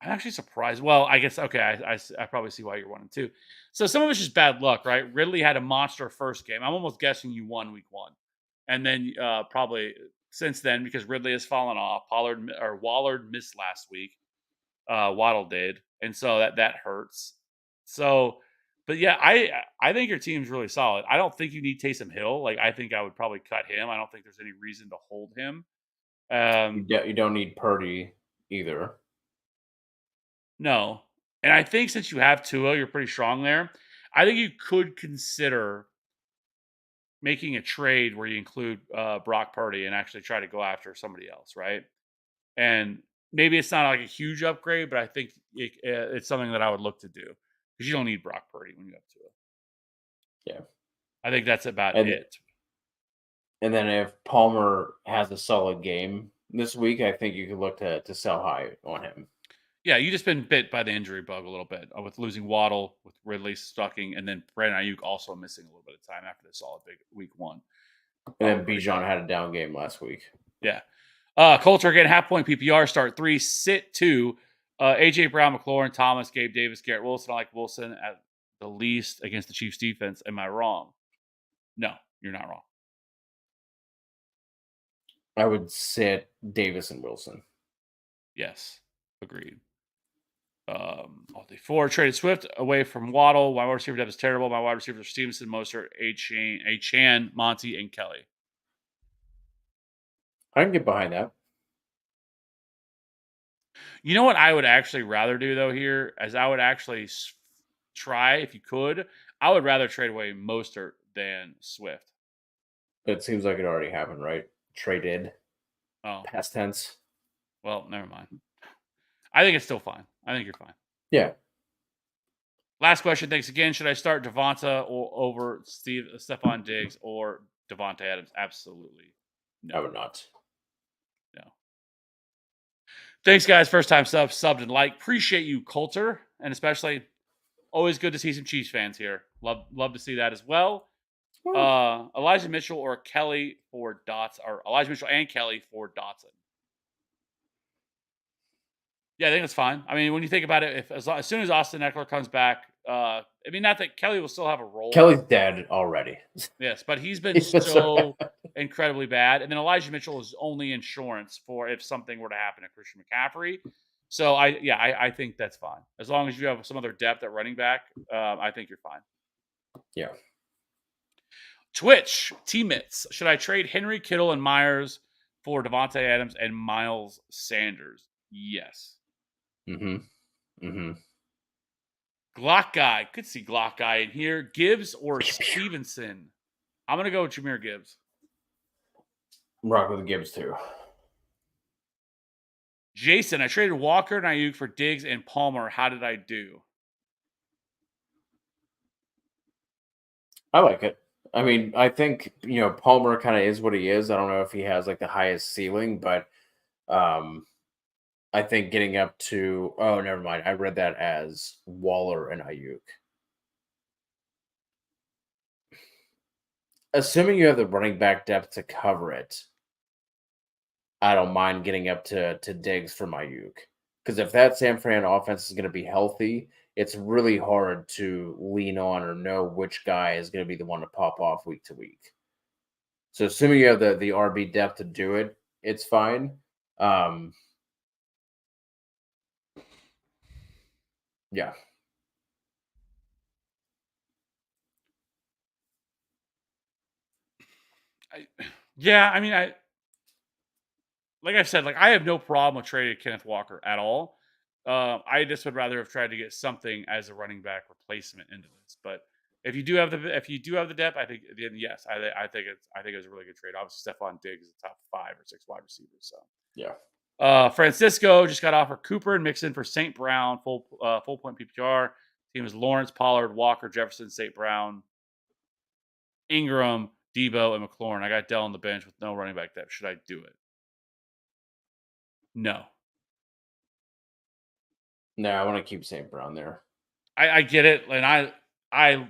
I'm actually surprised. Well, I guess, okay, I probably see why you're 1 and 2. So some of it's just bad luck, right? Ridley had a monster first game. I'm almost guessing you won week 1. And then probably since then, because Ridley has fallen off, Wallard missed last week. Waddle did, and so that hurts. So, but yeah, I think your team's really solid. I don't think you need Taysom Hill. Like I think I would probably cut him. I don't think there's any reason to hold him. You don't need Purdy either. No, and I think since you have Tua, you're pretty strong there. I think you could consider making a trade where you include Brock Purdy and actually try to go after somebody else, right? And maybe it's not like a huge upgrade, but I think it's something that I would look to do because you don't need Brock Purdy when you have Tua. Yeah. I think that's about And it. and then if Palmer has a solid game this week, I think you could look to sell high on him. Yeah, you just been bit by the injury bug a little bit with losing Waddle, with Ridley stucking, and then Brandon Ayuk also missing a little bit of time after the solid big week 1. And then Bijan had a down game last week. Yeah. Colts are getting half point PPR, start 3, sit 2. AJ Brown, McLaurin, Thomas, Gabe Davis, Garrett Wilson. I like Wilson at the least against the Chiefs defense. Am I wrong? No, you're not wrong. I would sit Davis and Wilson. Yes, agreed. All day 4 traded Swift away from Waddle. My wide receiver depth is terrible. My wide receivers are Stevenson, Mostert, Chan, Monty, and Kelly. I can get behind that. You know what I would actually rather do though here, as I would actually try if you could. I would rather trade away Mostert than Swift. It seems like it already happened, right? Traded. Oh, past tense. Well, never mind. I think it's still fine. I think you're fine. Yeah. Last question. Thanks again. Should I start Devonta over Stephon Diggs or Devonta Adams? Absolutely. No. I would not. No. Thanks, guys. First time subbed and like. Appreciate you, Coulter, and especially always good to see some Chiefs fans here. Love to see that as well. Elijah Mitchell or Kelly for Dotson, or Elijah Mitchell and Kelly for Dotson. Yeah, I think it's fine. I mean, when you think about it, as soon as Austin Eckler comes back, I mean, not that Kelly will still have a role. Kelly's dead already. Yes, but he's been so incredibly bad. And then Elijah Mitchell is only insurance for if something were to happen to Christian McCaffrey. So I think that's fine. As long as you have some other depth at running back, I think you're fine. Yeah. Twitch, T-Mitts. Should I trade Henry, Kittle, and Myers for Devontae Adams and Miles Sanders? Yes. Glock guy. Could see Glock guy in here. Gibbs or Stevenson? I'm going to go with Jahmyr Gibbs. Rock with Gibbs too. Jason, I traded Walker and Ayuk for Diggs and Palmer. How did I do? I like it. I mean, I think, Palmer kind of is what he is. I don't know if he has like the highest ceiling, but I think getting up to, oh, never mind. I read that as Waller and Ayuk. Assuming you have the running back depth to cover it, I don't mind getting up to Diggs from Ayuk. Because if that San Fran offense is going to be healthy, it's really hard to lean on or know which guy is going to be the one to pop off week to week. So assuming you have the RB depth to do it, it's fine. Yeah. I mean, like I've said, I have no problem with trading Kenneth Walker at all. I just would rather have tried to get something as a running back replacement into this. But if you do have the depth, I think then yes, I think it's a really good trade. Obviously, Stephon Diggs is a top 5 or 6 wide receivers. So yeah. Francisco just got offered Cooper and Mixon for St. Brown full point PPR. Team is Lawrence, Pollard, Walker, Jefferson, St. Brown, Ingram, Debo, and McLaurin. I got Dell on the bench with no running back depth. Should I do it? No. No, I want to keep St. Brown there. I get it. And I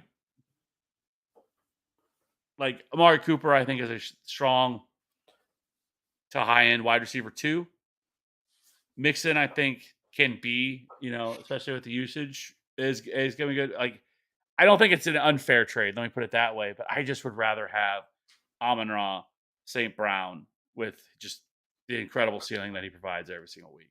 like Amari Cooper, I think, is a strong to high end wide receiver 2. Mixon, I think, can be, especially with the usage, is going to be good. Like, I don't think it's an unfair trade. Let me put it that way. But I just would rather have Amon-Ra, St. Brown with just the incredible ceiling that he provides every single week.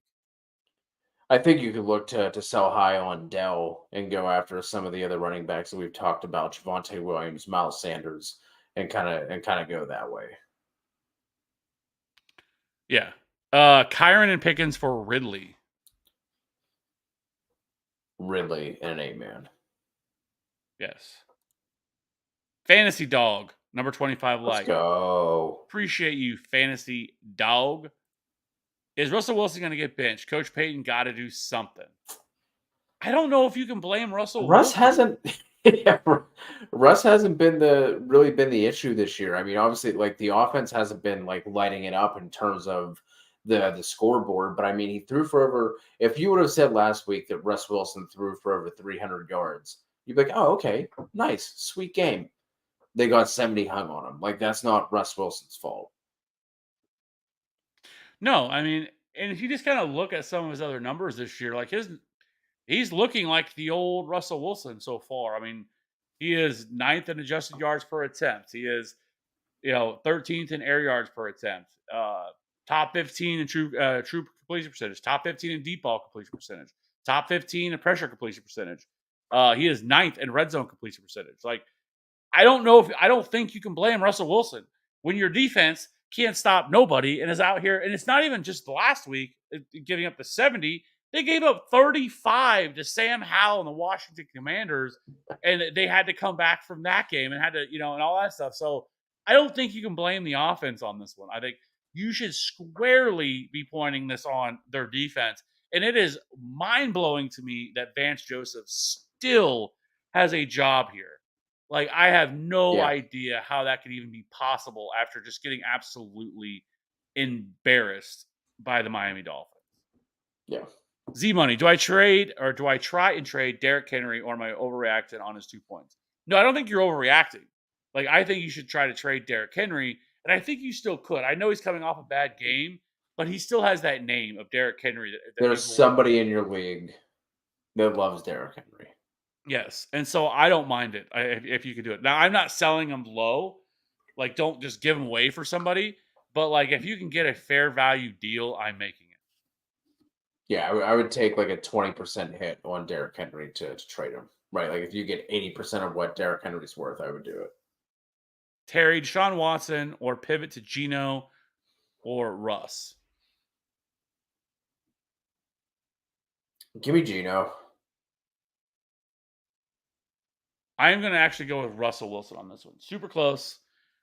I think you could look to sell high on Dell and go after some of the other running backs that we've talked about, Javonte Williams, Miles Sanders, and kind of go that way. Yeah. Kyron and Pickens for Ridley. Ridley and an 8-man. Yes. Fantasy Dog, number 25 Let's like. go. Appreciate you, Fantasy Dog. Is Russell Wilson going to get benched? Coach Payton got to do something. I don't know if you can blame Russell Russ Wilson. Russ hasn't really been the issue this year. I mean, obviously, like the offense hasn't been like lighting it up in terms of the scoreboard, but I mean, he threw for over. If you would have said last week that Russ Wilson threw for over 300 yards, you'd be like, "Oh, okay, nice, sweet game." They got 70 hung on him. Like that's not Russ Wilson's fault. No, I mean, and if you just kind of look at some of his other numbers this year, like he's looking like the old Russell Wilson so far. I mean, he is 9th in adjusted yards per attempt. He is, 13th in air yards per attempt. Top 15 in true completion percentage. Top 15 in deep ball completion percentage. Top 15 in pressure completion percentage. He is 9th in red zone completion percentage. Like, I don't think you can blame Russell Wilson when your defense can't stop nobody and is out here. And it's not even just last week giving up the 70. They gave up 35 to Sam Howell and the Washington Commanders, and they had to come back from that game and had to, and all that stuff. So I don't think you can blame the offense on this one. I think you should squarely be pointing this on their defense. And it is mind-blowing to me that Vance Joseph still has a job here. Like, I have no idea how that could even be possible after just getting absolutely embarrassed by the Miami Dolphins. Yeah. Z-Money, do I try and trade Derrick Henry, or am I overreacting on his 2 points? No, I don't think you're overreacting. Like, I think you should try to trade Derrick Henry, and I think you still could. I know he's coming off a bad game, but he still has that name of Derrick Henry. There's somebody in your league that loves Derrick Henry. Yes, and so I don't mind it if you could do it. Now, I'm not selling them low. Like, don't just give them away for somebody. But, like, if you can get a fair value deal, I'm making it. Yeah, I would take like a 20% hit on Derrick Henry to trade him. Right, like if you get 80% of what Derrick Henry's worth, I would do it. Terry, Deshaun Watson, or pivot to Geno or Russ? Give me Geno. I am going to actually go with Russell Wilson on this one. Super close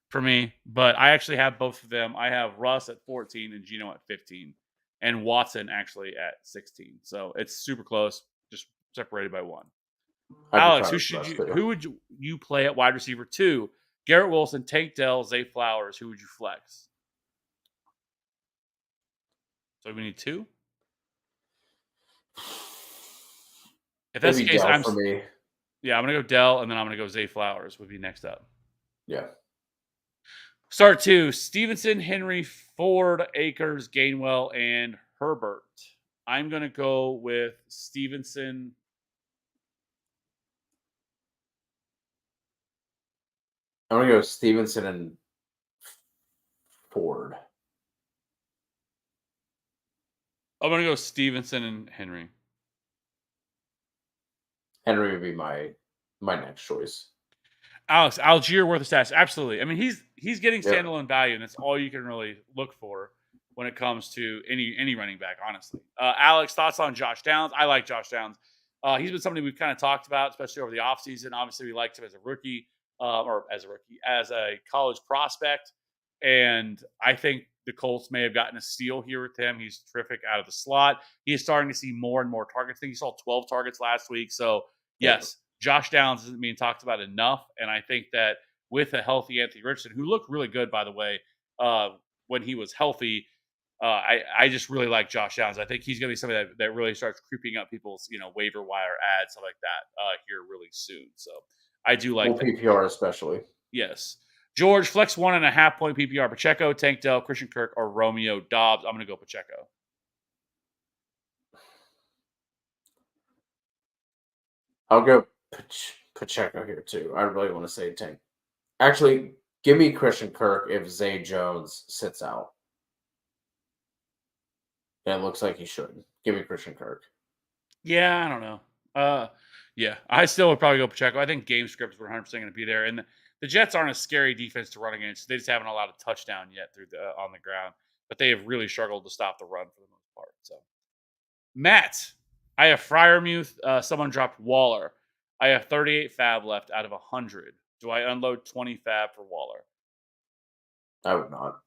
for me, but I actually have both of them. I have Russ at 14 and Geno at 15, and Watson actually at 16. So it's super close, just separated by one. Alex, who would you play at wide receiver 2? Garrett Wilson, Tank Dell, Zay Flowers. Who would you flex? So we need 2. If that's the case, for me. Yeah, I'm going to go Dell, and then I'm going to go Zay Flowers would be next up. Yeah. Start 2, Stevenson, Henry, Ford, Akers, Gainwell, and Herbert. I'm going to go with Stevenson. I'm going to go Stevenson and Ford. I'm going to go Stevenson and Henry. Henry would be my next choice. Alex, Algier worth of stats. Absolutely. I mean, he's getting standalone value, and that's all you can really look for when it comes to any running back, honestly. Alex, thoughts on Josh Downs? I like Josh Downs. He's been somebody we've kind of talked about, especially over the offseason. Obviously, we liked him as a rookie, as a college prospect. And I think the Colts may have gotten a steal here with him. He's terrific out of the slot. He is starting to see more and more targets. I think he saw 12 targets last week. So yes, Josh Downs isn't being talked about enough, and I think that with a healthy Anthony Richardson, who looked really good, by the way, when he was healthy, I just really like Josh Downs. I think he's going to be something that really starts creeping up people's waiver wire ads, stuff like that, here really soon. So I do like Full that. PPR especially. Yes. George, flex 1.5 point PPR. Pacheco, Tank Dell, Christian Kirk, or Romeo Dobbs. I'm going to go Pacheco. I'll go Pacheco here too. I really want to say Tank. Actually, give me Christian Kirk if Zay Jones sits out. And it looks like he should. Give me Christian Kirk. Yeah, I don't know. Yeah, I still would probably go Pacheco. I think game scripts were 100% going to be there, and the Jets aren't a scary defense to run against. They just haven't allowed a touchdown yet through on the ground, but they have really struggled to stop the run for the most part. So, Matt, I have Fryermuth. Someone dropped Waller. I have 38 fab left out of 100. Do I unload 20 fab for Waller? I would not.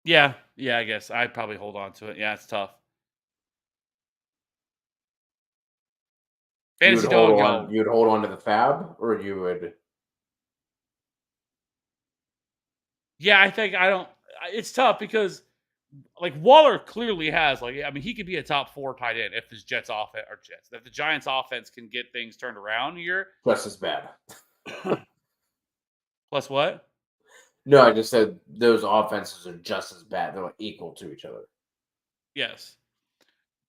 Yeah, I guess I'd probably hold on to it. Yeah, it's tough. You would Fantasy hold dog, on. go. You would hold on to the fab, or you would. Yeah, I think I don't. It's tough because like Waller clearly has he could be a top 4 tight end if this Jets offense or Jets if the Giants offense can get things turned around here. Just as bad. Plus what? No, I just said those offenses are just as bad. They're like equal to each other. Yes,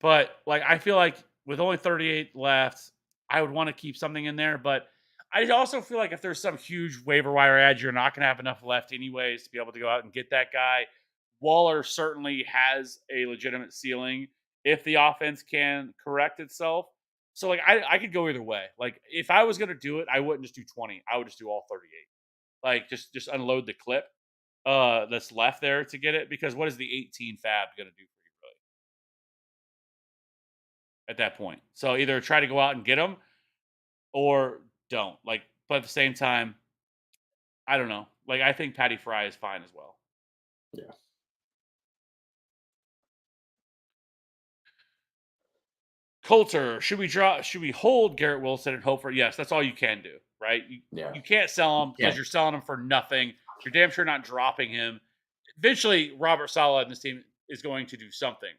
but like I feel like with only 38 left, I would want to keep something in there. But I also feel like if there's some huge waiver wire ad, you're not going to have enough left anyways to be able to go out and get that guy. Waller certainly has a legitimate ceiling if the offense can correct itself. So like I could go either way. Like if I was gonna do it, I wouldn't just do 20. I would just do all 38. Like just unload the clip that's left there to get it, because what is the 18 fab gonna do for you really at that point? So either try to go out and get them or don't. Like, but at the same time, I don't know. Like I think Patty Fry is fine as well. Yeah. Coulter, should we hold Garrett Wilson and hope for yes, that's all you can do, right? You can't sell him because you're selling him for nothing. You're damn sure not dropping him. Eventually, Robert Saleh and this team is going to do something.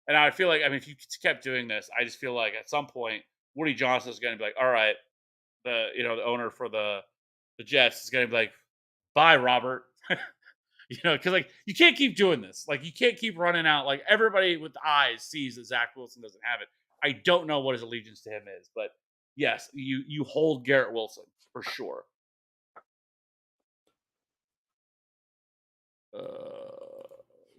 And I feel like, if you kept doing this, I just feel like at some point, Woody Johnson is going to be like, all right, the owner for the Jets is going to be like, bye, Robert. Because like you can't keep doing this. Like you can't keep running out. Like everybody with eyes sees that Zach Wilson doesn't have it. I don't know what his allegiance to him is, but yes, you hold Garrett Wilson for sure.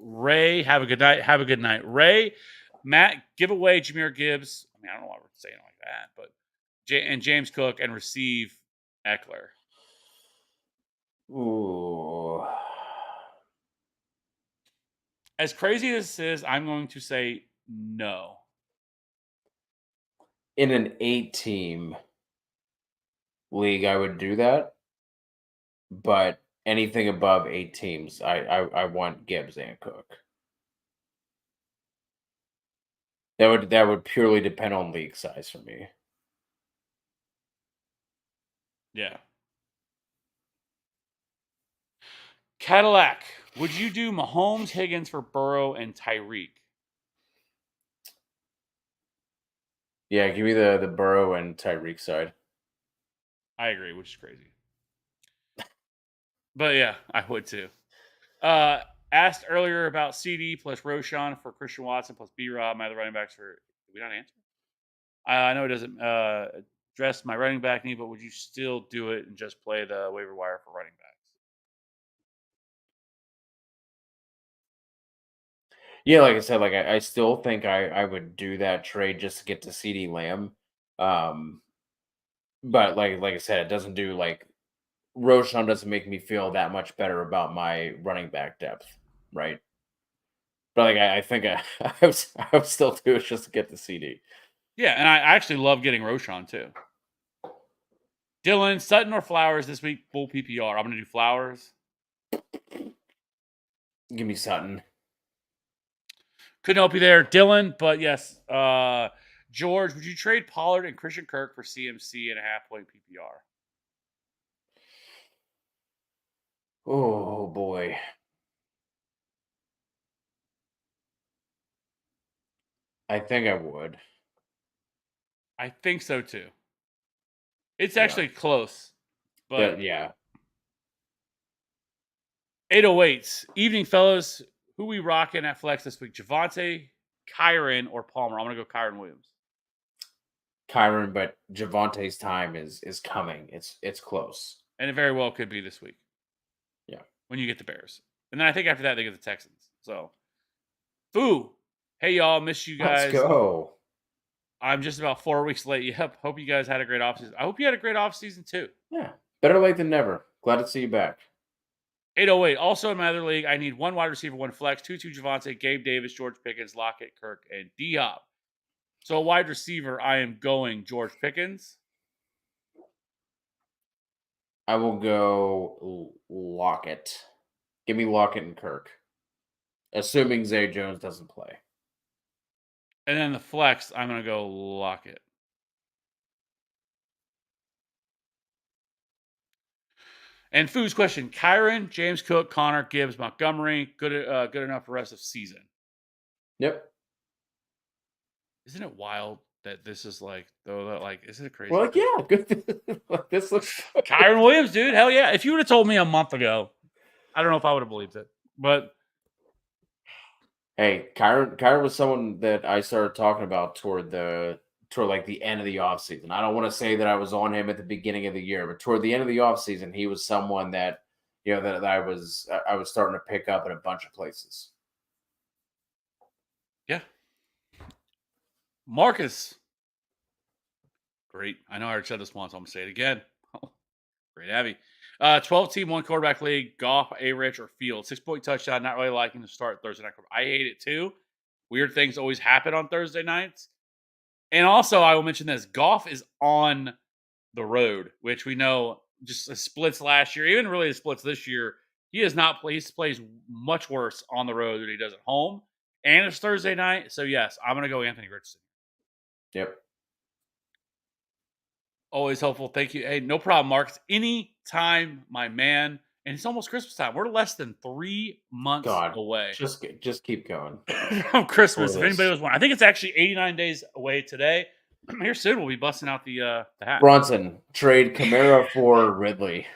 Ray, have a good night. Have a good night, Ray. Matt, give away Jahmyr Gibbs. I don't know why we're saying it like that, but and James Cook and receive Eckler. Ooh. As crazy as this is, I'm going to say no. In an 8-team league, I would do that. But anything above 8 teams, I want Gibbs and Cook. That would purely depend on league size for me. Yeah. Cadillac, would you do Mahomes, Higgins for Burrow and Tyreek? Yeah, give me the Burrow and Tyreek side. I agree, which is crazy. But yeah, I would too. Asked earlier about CD plus Roschon for Christian Watson plus B-Rob. My other running backs for. Did we not answer? I know it doesn't address my running back need, but would you still do it and just play the waiver wire for running backs? Yeah, like I said, like I still think I would do that trade just to get to CD Lamb. But like I said, it doesn't do like Roschon doesn't make me feel that much better about my running back depth, right? But like I think I would still do it just to get the CD. Yeah, and I actually love getting Roschon too. Dylan, Sutton or Flowers this week? Full PPR. I'm going to do Flowers. Give me Sutton. Couldn't help you there, Dylan. But yes, George, would you trade Pollard and Christian Kirk for CMC and a half-point PPR? Oh boy. I think I would. I think so too. It's Yeah. actually close, but Yeah. 808s. Evening, fellas. Who we rocking at flex this week? Javante, Kyron, or Palmer? I'm gonna go Kyron Williams. Kyron, but Javante's time is coming. It's close. And it very well could be this week. Yeah. When you get the Bears. And then I think after that they get the Texans. So Foo. Hey y'all, miss you Let's guys. go. I'm just about 4 weeks late. Yep. Hope you guys had a great offseason. I hope you had a great offseason too. Yeah. Better late than never. Glad to see you back. 808. Also in my other league, I need one wide receiver, one flex, 2 Javante, Gabe Davis, George Pickens, Lockett, Kirk, and D-Hop. So a wide receiver, I am going George Pickens. I will go Lockett. Give me Lockett and Kirk. Assuming Zay Jones doesn't play. And then the flex, I'm going to go Lockett. And Foo's question: Kyron, James Cook, Connor, Gibbs, Montgomery, good enough for the rest of season. Yep. Isn't it wild that this is like, though, that like, isn't it crazy? Well, yeah, good. This looks Kyron Williams, dude. Hell yeah. If you would have told me a month ago, I don't know if I would have believed it. But hey, Kyron was someone that I started talking about toward like the end of the offseason. I don't want to say that I was on him at the beginning of the year, but toward the end of the offseason, he was someone that that I was starting to pick up in a bunch of places. yeah. Marcus. Great. I know I already said this once. I'm going to say it again. Great, Abby. 12-team, one quarterback league. Goff, A-Rich, or Field. 6-point touchdown. Not really liking to start Thursday night. I hate it too. Weird things always happen on Thursday nights. And also, I will mention this. Goff is on the road, which we know just the splits last year, even really the splits this year. He has not played. He plays much worse on the road than he does at home. And it's Thursday night. So, yes, I'm going to go Anthony Richardson. Yep. Always helpful. Thank you. Hey, no problem, Marcus. Anytime, my man. And it's almost Christmas time. We're less than 3 months away. Just keep going. From Christmas. If anybody was wondering. I think it's actually 89 days away today. Here soon we'll be busting out the hat. Bronson, trade Kamara for Ridley.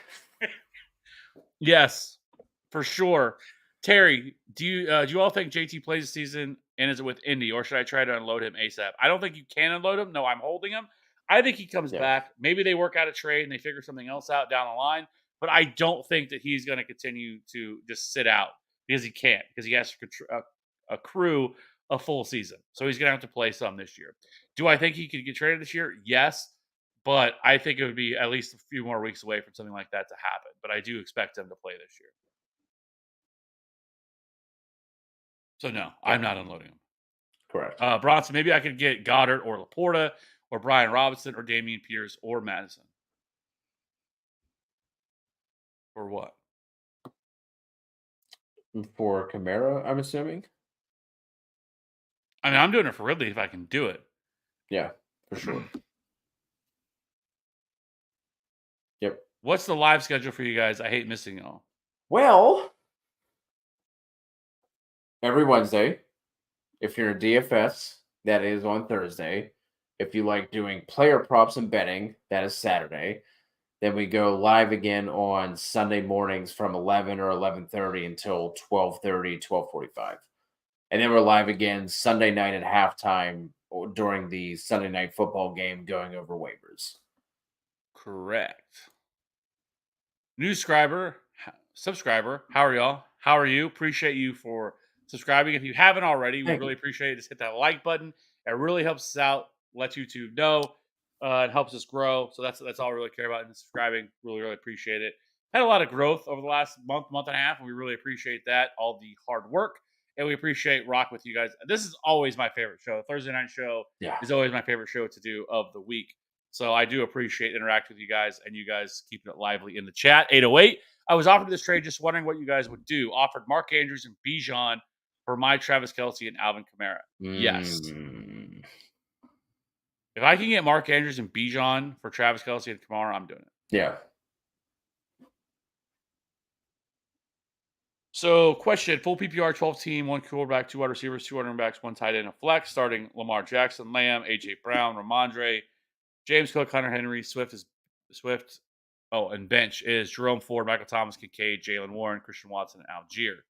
Yes, for sure. Terry, do you all think JT plays the season and is it with Indy, or should I try to unload him ASAP? I don't think you can unload him. No, I'm holding him. I think he comes back. Maybe they work out a trade and they figure something else out down the line. But I don't think that he's going to continue to just sit out because he can't, because he has to accrue a full season. So he's going to have to play some this year. Do I think he could get traded this year? Yes. But I think it would be at least a few more weeks away from something like that to happen. But I do expect him to play this year. So no, I'm not unloading him. Correct. Bronson, maybe I could get Goddard or Laporta or Brian Robinson or Damian Pierce or Madison. For what? For Kamara, I'm assuming. I mean, I'm doing it for Ridley if I can do it. Yeah, for sure. Yep. What's the live schedule for you guys? I hate missing y'all. Well, every Wednesday, if you're a DFS, that is on Thursday. If you like doing player props and betting, that is Saturday. Then we go live again on Sunday mornings from 11 or 11:30 until 12:30, 12:45. And then we're live again Sunday night at halftime during the Sunday night football game going over waivers. Correct. New subscriber, how are y'all? How are you? Appreciate you for subscribing. If you haven't already, we really appreciate it. Just hit that like button. It really helps us out, lets YouTube know. It helps us grow. So that's all I really care about in subscribing. Really, really appreciate it. Had a lot of growth over the last month and a half, and we really appreciate that. All the hard work. And we appreciate rock with you guys. This is always my favorite show. The Thursday night show is always my favorite show to do of the week. So I do appreciate interacting with you guys and you guys keeping it lively in the chat. 808. I was offered this trade, just wondering what you guys would do. Offered Mark Andrews and Bijan for my Travis Kelce and Alvin Kamara? Yes. Mm, If I can get Mark Andrews and Bijan for Travis Kelce and Kamara, I'm doing it. yeah. So, question: full PPR, 12 team, one quarterback, two wide receivers, two running backs, one tight end, a flex. Starting Lamar Jackson, Lamb, AJ Brown, Ramondre, James Cook, Hunter Henry, Swift is Swift. Oh, and bench is Jerome Ford, Michael Thomas, Kincaid, Jalen Warren, Christian Watson, and Algier.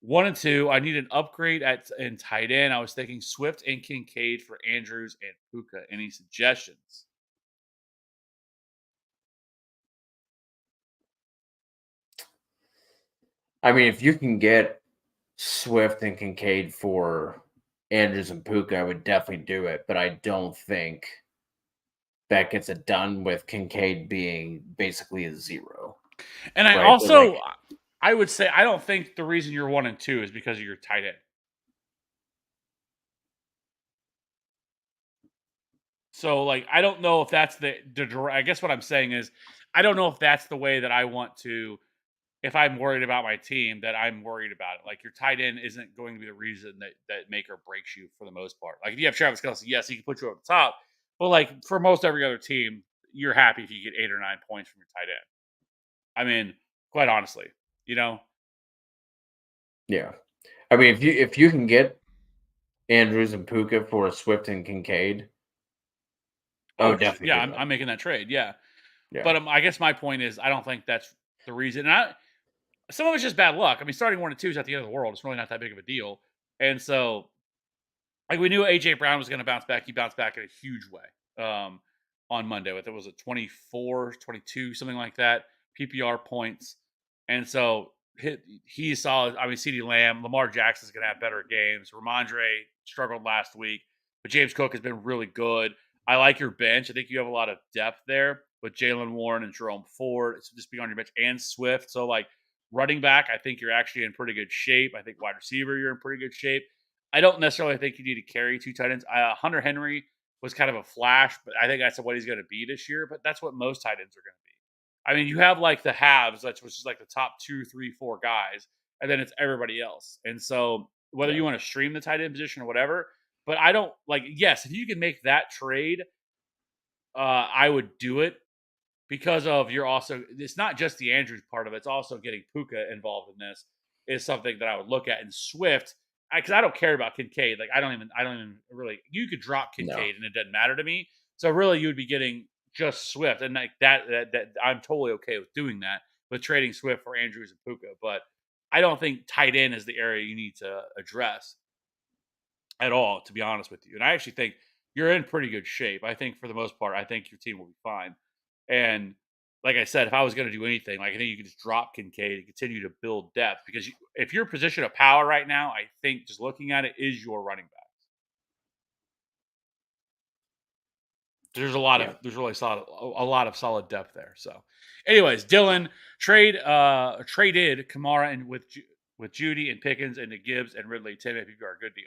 1 and 2. I need an upgrade in tight end. I was thinking Swift and Kincaid for Andrews and Puka. Any suggestions? I mean, if you can get Swift and Kincaid for Andrews and Puka, I would definitely do it. But I don't think that gets it done with Kincaid being basically a 0. And I Right, but, also, like, I would say, I don't think the reason you're 1 and 2 is because of your tight end. So, like, I don't know if that's I guess what I'm saying is, I don't know if that's the way that I want to. If I'm worried about my team, that I'm worried about it. Like, your tight end isn't going to be the reason that make or breaks you for the most part. Like, if you have Travis Kelce, yes, he can put you over the top. But like for most every other team, you're happy if you get 8 or 9 points from your tight end. I mean, quite honestly, you know. yeah. I mean, if you can get Andrews and Puka for Swift and Kincaid, I Oh would definitely yeah, do I'm, that. I'm making that trade. Yeah, Yeah. but I guess my point is, I don't think that's the reason. And some of it's just bad luck. I mean, starting 1 and 2 is at the end of the world. It's really not that big of a deal. And so, like, we knew AJ Brown was going to bounce back. He bounced back in a huge way on Monday with, it was a 24, 22, something like that, PPR points. And so he saw, I mean, CeeDee Lamb, Lamar Jackson's going to have better games. Ramondre struggled last week, but James Cook has been really good. I like your bench. I think you have a lot of depth there with Jalen Warren and Jerome Ford. It's just being on your bench and Swift. So, like, running back, I think you're actually in pretty good shape. I think wide receiver, you're in pretty good shape. I don't necessarily think you need to carry 2 tight ends. Hunter Henry was kind of a flash, but I think that's what he's going to be this year. But that's what most tight ends are going to be. I mean, you have like the halves, which is like the top 2, 3, 4 guys, and then it's everybody else. And so, whether Yeah. you want to stream the tight end position or whatever, but I don't like. Yes, if you can make that trade, I would do it, because of, you're also, it's not just the Andrews part of it, it's also getting Puka involved in this is something that I would look at. And Swift, because I don't care about Kincaid. Like, I don't even really, you could drop No. Kincaid and it doesn't matter to me. So really you would be getting just Swift. And like that I'm totally okay with doing that, with trading Swift for Andrews and Puka. But I don't think tight end is the area you need to address at all, to be honest with you. And I actually think you're in pretty good shape. I think for the most part, I think your team will be fine. And like I said, if I was going to do anything, like, I think you could just drop Kincaid and continue to build depth, because if your position of power right now, I think just looking at it, is your running back. Yeah. There's really a lot of solid depth there. So, anyways, Dylan traded Kamara and with Judy and Pickens and the Gibbs and Ridley 10 PPR, good deal.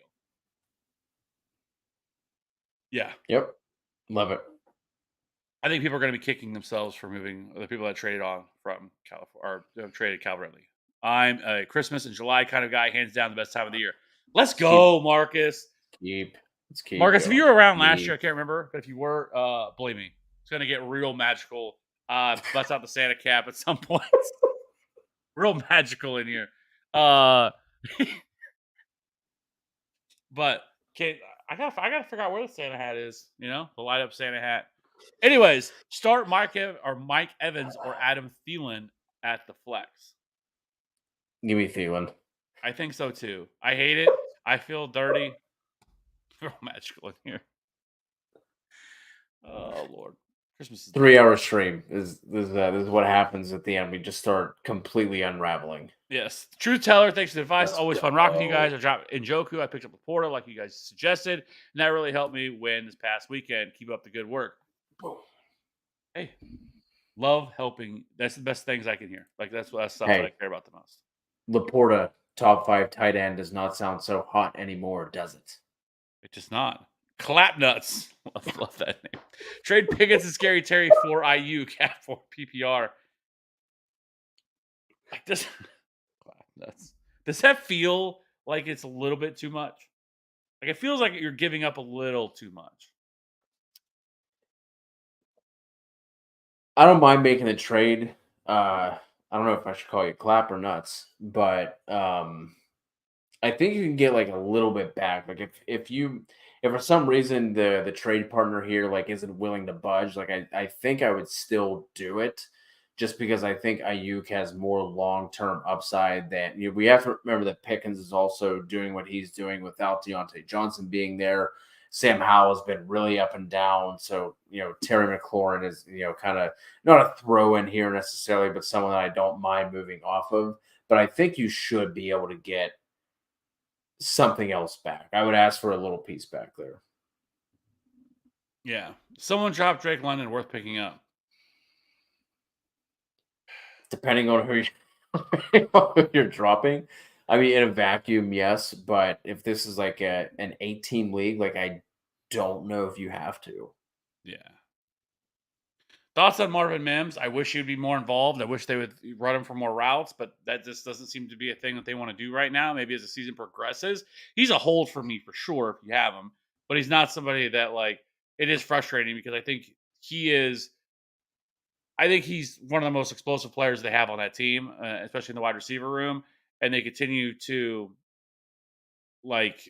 Yeah, Yep. Love it. I think people are going to be kicking themselves for moving the people that traded on from California, or traded Calvin Ridley. I'm a Christmas and July kind of guy, hands down the best time of the year. Let's Keep go, Marcus. let's keep Marcus, if you going. were around last year, I can't remember, but if you were, believe me, it's going to get real magical. Bust out the Santa cap at some point. Real magical in here. But I gotta figure out where the Santa hat is. You know, the light up Santa hat. Anyways, start Mike Evans or Adam Thielen at the flex. Give me Thielen. I think so too. I hate it. I feel dirty. Real magical in here. Oh Lord, Christmas is 3-hour stream is what happens at the end. We just start completely unraveling. Yes. Truth teller, thanks for the advice. Let's Always fun rocking you go. guys. I dropped Njoku. I picked up a Laporta like you guys suggested. And that really helped me win this past weekend. Keep up the good work. Hey, love helping. That's the best things I can hear. Like, that's stuff that I care about the most. Laporta, top 5 tight end, does not sound so hot anymore, does it? It's just not. Clap nuts. Love that name. Trade Pickens and Scary Terry for IU. Cap for PPR. Like this. Clap nuts. Does that feel like it's a little bit too much. Like it feels like you're giving up a little too much. I don't mind making a trade. I don't know if I should call you clap or nuts, but I think you can get like a little bit back. Like if for some reason the trade partner here like isn't willing to budge, like I think I would still do it, just because I think Ayuk has more long term upside than we have to remember that Pickens is also doing what he's doing without Deontay Johnson being there. Sam Howell has been really up and down. So, Terry McLaurin is, kind of not a throw in here necessarily, but someone that I don't mind moving off of. But I think you should be able to get something else back. I would ask for a little piece back there. Yeah. Someone dropped Drake London worth picking up. Depending on who you're dropping. I mean, in a vacuum, yes. But if this is like an 8-team league, like I don't know if you have to. Yeah. Thoughts on Marvin Mims? I wish he'd be more involved. I wish they would run him for more routes, but that just doesn't seem to be a thing that they want to do right now. Maybe as the season progresses, he's a hold for me for sure if you have him, but he's not somebody that like it is frustrating because he is. I think he's one of the most explosive players they have on that team, especially in the wide receiver room, and they continue to like.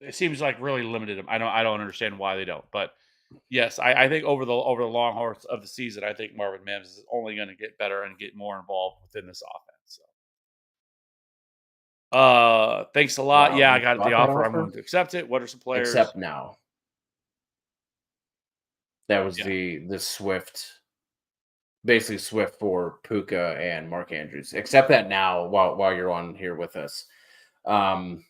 It seems like really limited him. I don't understand why they don't, but yes, I think over the long course of the season, I think Marvin Mims is only going to get better and get more involved within this offense. So, thanks a lot. Wow, Yeah, I you got the got that offer. I'm offer? going to accept it. What are some players? Except now. That was Yeah, the Swift, basically Swift for Puka and Mark Andrews. Accept that now while you're on here with us. Um,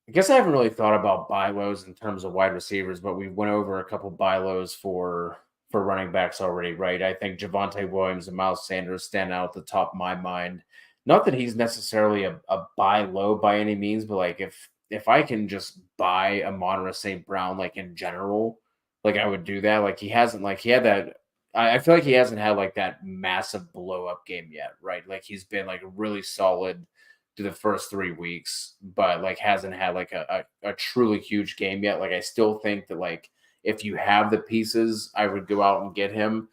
I guess I haven't really thought about buy lows in terms of wide receivers, but we went over a couple buy lows for running backs already, right? I think Javonte Williams and Miles Sanders stand out at the top of my mind. Not that he's necessarily a buy low by any means, but like if I can just buy Amon-Ra St. Brown, like in general, like I would do that. Like he had that. I feel like he hasn't had like that massive blow up game yet, right? Like he's been like really solid through the first 3 weeks, but like hasn't had like a truly huge game yet. Like I still think that like if you have the pieces, I would go out and get him.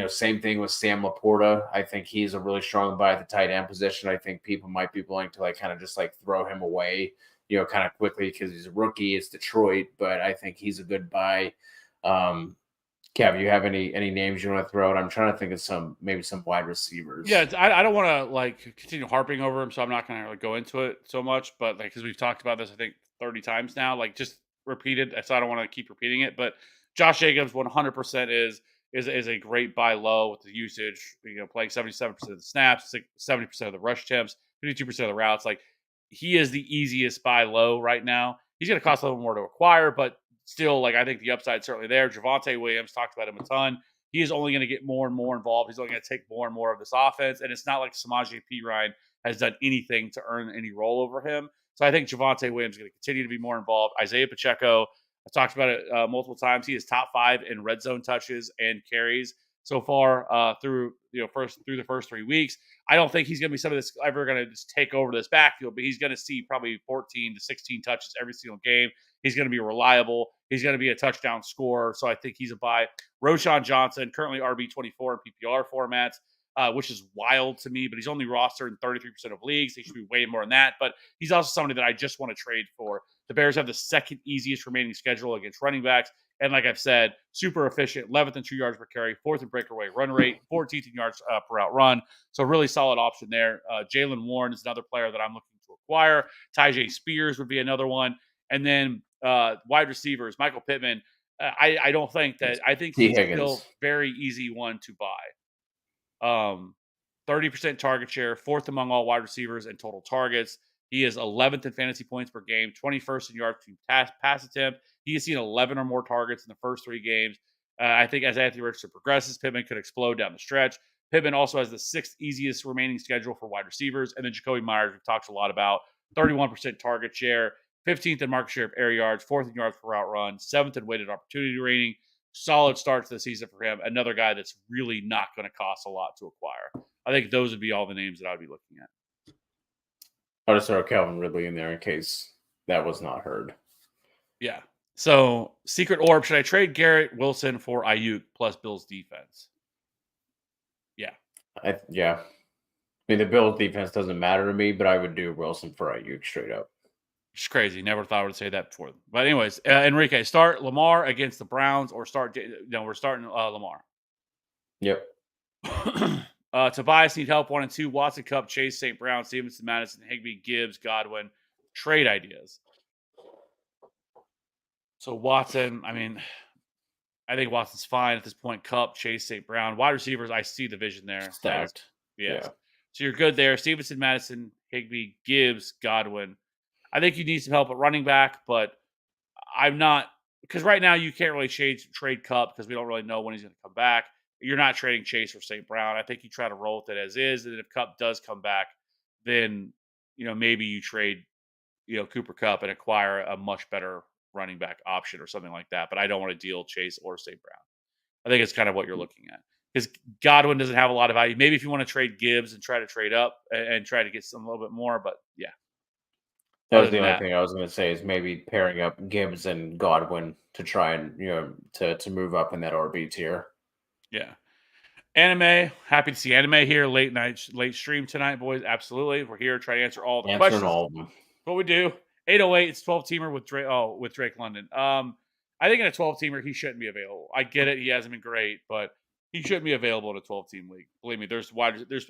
Same thing with Sam Laporta. I think he's a really strong buy at the tight end position. I think people might be willing to like kind of just like throw him away, kind of quickly because he's a rookie. It's Detroit, but I think he's a good buy. Kev, you have any names you want to throw out? I'm trying to think of maybe some wide yeah. receivers. I don't want to like continue harping over him, so I'm not going to like, go into it so much. But like because we've talked about this, I think 30 times now. Like just repeated, so I don't want to keep repeating it. But Josh Jacobs, 100% is a great buy low with the usage. Playing 77% of the snaps, 70% of the rush attempts, 52% of the routes. Like he is the easiest buy low right now. He's going to cost a little more to acquire, but still, like I think the upside's certainly there. Javonte Williams talked about him a ton. He is only going to get more and more involved. He's only going to take more and more of this offense, and it's not like Samaje Perine has done anything to earn any role over him. So I think Javonte Williams is going to continue to be more involved. Isaiah Pacheco, I talked about it multiple times. He is top 5 in red zone touches and carries so far through the first 3 weeks. I don't think he's going to be somebody that's ever going to just take over this backfield, but he's going to see probably 14 to 16 touches every single game. He's going to be reliable. He's going to be a touchdown scorer. So I think he's a buy. Roshan Johnson, currently RB24 in PPR formats, which is wild to me, but he's only rostered in 33% of leagues. He should be way more than that. But he's also somebody that I just want to trade for. The Bears have the second easiest remaining schedule against running backs. And like I've said, super efficient, 11th in 2 yards per carry, 4th in breakaway run rate, 14th in yards per out run. So really solid option there. Jalen Warren is another player that I'm looking to acquire. Tyjae Spears would be another one. And then wide receivers, Michael Pittman. I don't think that. I think T. he's Higgins. still very easy one to buy. 30% target share, 4th among all wide receivers in total targets. He is 11th in fantasy points per game, 21st in yards to pass attempt. He has seen 11 or more targets in the first 3 games. I think as Anthony Richardson progresses, Pittman could explode down the stretch. Pittman also has the 6th easiest remaining schedule for wide receivers. And then Jacoby Myers, we've talked a lot about, 31% target share, 15th in market share of air yards, 4th in yards per route run, 7th in weighted opportunity rating. Solid start to the season for him. Another guy that's really not going to cost a lot to acquire. I think those would be all the names that I'd be looking at. I'll just throw Calvin Ridley in there in case that was not heard. Yeah. So secret orb, should I trade Garrett Wilson for Ayuk plus Bills defense? Yeah. Yeah. I mean, the Bills defense doesn't matter to me, but I would do Wilson for Ayuk straight up. It's crazy. Never thought I would say that before. But anyways, Enrique, start Lamar against the Browns or start. No, we're starting Lamar. Yep. Tobias need help 1 and 2. Watson, Cup, Chase, St. Brown, Stevenson, Madison, Higbee, Gibbs, Godwin. Trade ideas. So Watson, I mean, I think Watson's fine at this point. Cup, Chase, St. Brown, wide receivers. I see the vision there. Stacked. Yes. Yeah. So you're good there. Stevenson, Madison, Higbee, Gibbs, Godwin. I think you need some help at running back, but I'm not, because right now you can't really trade Cup because we don't really know when he's going to come back. You're not trading Chase or St. Brown. I think you try to roll with it as is, and if Cup does come back, then maybe you trade Cooper Cup and acquire a much better running back option or something like that. But I don't want to deal Chase or St. Brown. I think it's kind of what you're looking at, because Godwin doesn't have a lot of value. Maybe if you want to trade Gibbs and try to trade up and try to get some a little bit more, but yeah. That was the only thing I was going to say is maybe pairing up Gibbs and Godwin to try and to move up in that RB tier. Yeah. Anime, happy to see Anime here. Late stream tonight, boys. Absolutely. We're here trying to answer all the questions. All of them. What we do. 808, it's 12-teamer with Drake. Oh, with Drake London. I think in a 12-teamer, he shouldn't be available. I get it. He hasn't been great, but he shouldn't be available in a 12-team league. Believe me,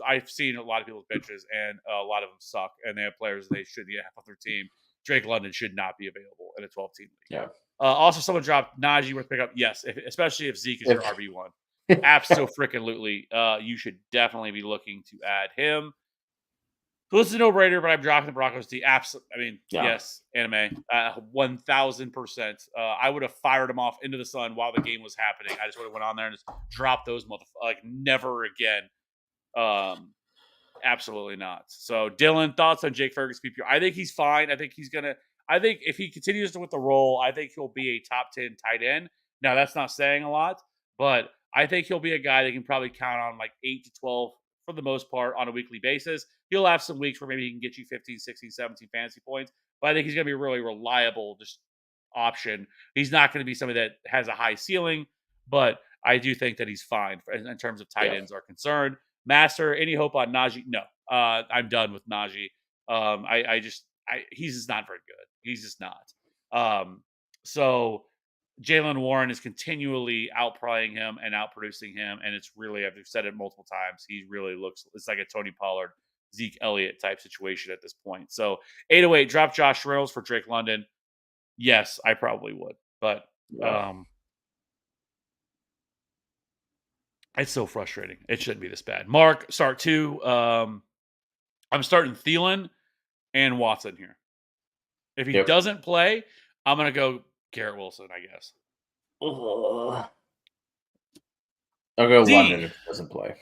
I've seen a lot of people's benches, and a lot of them suck, and they have players they should have off their team. Drake London should not be available in a 12-team league. Yeah. Also, someone dropped Najee worth pick up. Yes, especially if Zeke is your RB1. Absolutely. You should definitely be looking to add him. So this is a no-brainer, but I'm dropping the Broncos. Yes, Anime, 1,000%. I would have fired him off into the sun while the game was happening. I just would have went on there and just dropped those motherfuckers. Never again. Absolutely not. So Dylan, thoughts on Jake Ferguson PPR? I think he's fine. I think if he continues with the role, I think he'll be a top 10 tight end. Now that's not saying a lot, but I think he'll be a guy that can probably count on like 8 to 12 for the most part on a weekly basis. He'll have some weeks where maybe he can get you 15, 16, 17 fantasy points, but I think he's going to be a really reliable just option. He's not going to be somebody that has a high ceiling, but I do think that he's fine in terms of tight ends are concerned. Master, any hope on Najee? No, I'm done with Najee. He's just not very good. He's just not. So Jaylen Warren is continually outplaying him and outproducing him, and it's really, I've said it multiple times, he really looks, it's like a Tony Pollard, Zeke Elliott type situation at this point. So 808, drop Josh Reynolds for Drake London. Yes, I probably would, but it's so frustrating. It shouldn't be this bad. Mark, start 2. I'm starting Thielen and Watson here. If he doesn't play, I'm going to go Garrett Wilson, I guess. I'll go London if he doesn't play.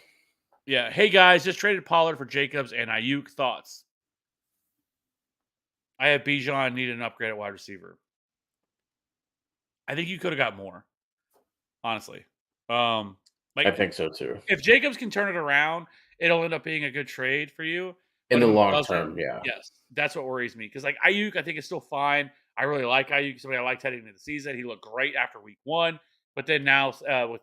Yeah. Hey, guys, just traded Pollard for Jacobs and Ayuk. Thoughts? I have Bijan, need an upgrade at wide receiver. I think you could have got more, honestly. I think so, too. If Jacobs can turn it around, it'll end up being a good trade for you. In the long term, yeah. Yes, that's what worries me. Because, Ayuk, I think is still fine. I really like Ayuk. Somebody I liked heading into the season. He looked great after week 1. But then now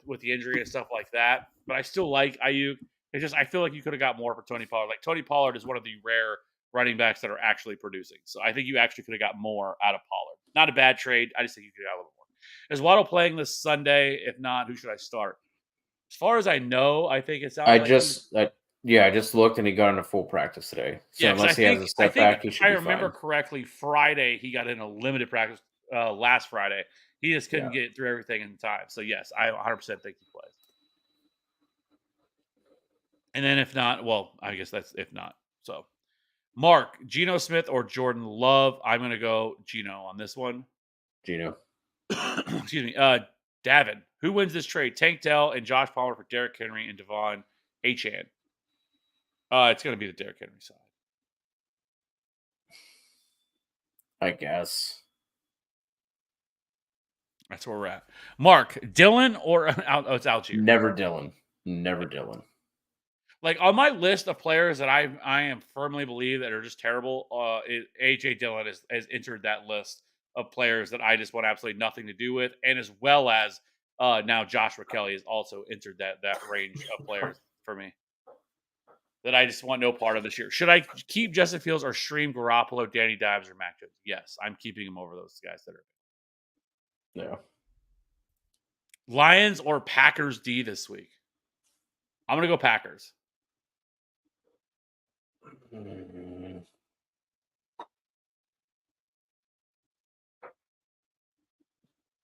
with the injury and stuff like that. But I still like Ayuk. It's just I feel like you could have got more for Tony Pollard. Like, Tony Pollard is one of the rare running backs that are actually producing. So I think you actually could have got more out of Pollard. Not a bad trade. I just think you could have got a little more. Is Waddle playing this Sunday? If not, who should I start? As far as I know, I think it's. I just looked and he got into full practice today. So unless he has a step back, he should be fine. I remember correctly, Friday he got in a limited practice last Friday. He just couldn't get through everything in time. So yes, I 100% think he plays. And then if not, well, I guess that's if not. So Mark, Geno Smith or Jordan Love? I'm going to go Geno on this one. Geno. Excuse me. Davin, who wins this trade? Tank Dell and Josh Palmer for Derrick Henry and Devon Achane. It's going to be the Derrick Henry side. I guess. That's where we're at. Mark, Dylan or it's Algier? Never Dylan. Like on my list of players that I am firmly believe that are just terrible, AJ Dillon has entered that list of players that I just want absolutely nothing to do with, and as well as now Joshua Kelly has also entered that range of players for me that I just want no part of this year. Should I keep Justin Fields or stream Garoppolo, Danny Dimes, or Mac Jones? Yes, I'm keeping him over those guys that are Yeah. Lions or Packers D this week. I'm gonna go Packers.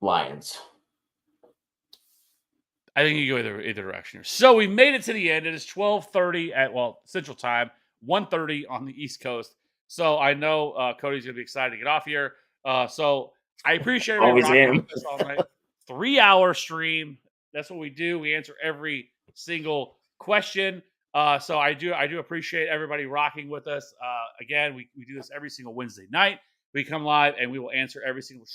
Lions. I think you go either direction here. So we made it to the end. It is 12:30 at Central Time, 1:30 on the East Coast. So I know Cody's gonna be excited to get off here. So I appreciate everybody Always rocking am. with us all night. 3-hour stream. That's what we do. We answer every single question. So I do appreciate everybody rocking with us. Again, we do this every single Wednesday night. We come live and we will answer every single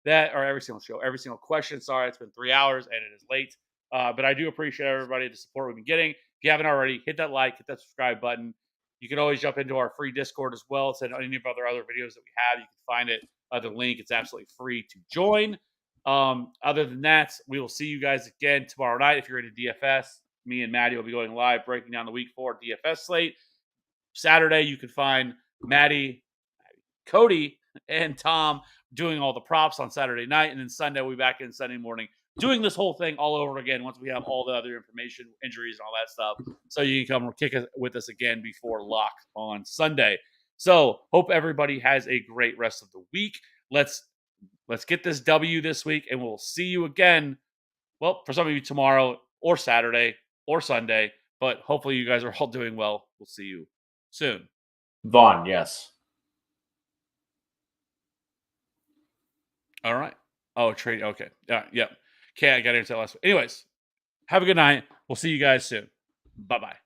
every single question. Sorry, it's been 3 hours and it is late. But I do appreciate everybody, the support we've been getting. If you haven't already, hit that like, hit that subscribe button. You can always jump into our free Discord as well. It's in any of our other videos that we have. You can find it, the link. It's absolutely free to join. Other than that, we will see you guys again tomorrow night. If you're into DFS, me and Maddie will be going live, breaking down the week 4 DFS slate. Saturday, you can find Maddie, Cody, and Tom doing all the props on Saturday night. And then Sunday, we'll be back in Sunday morning doing this whole thing all over again once we have all the other information, injuries, and all that stuff. So you can come kick it with us again before lock on Sunday. So hope everybody has a great rest of the week. Let's get this W this week, and we'll see you again. Well, for some of you tomorrow or Saturday or Sunday, but hopefully you guys are all doing well. We'll see you soon. Vaughn, yes. All right. Oh, trade. Okay. Yep. Okay, I got to answer that last one. Anyways, have a good night. We'll see you guys soon. Bye-bye.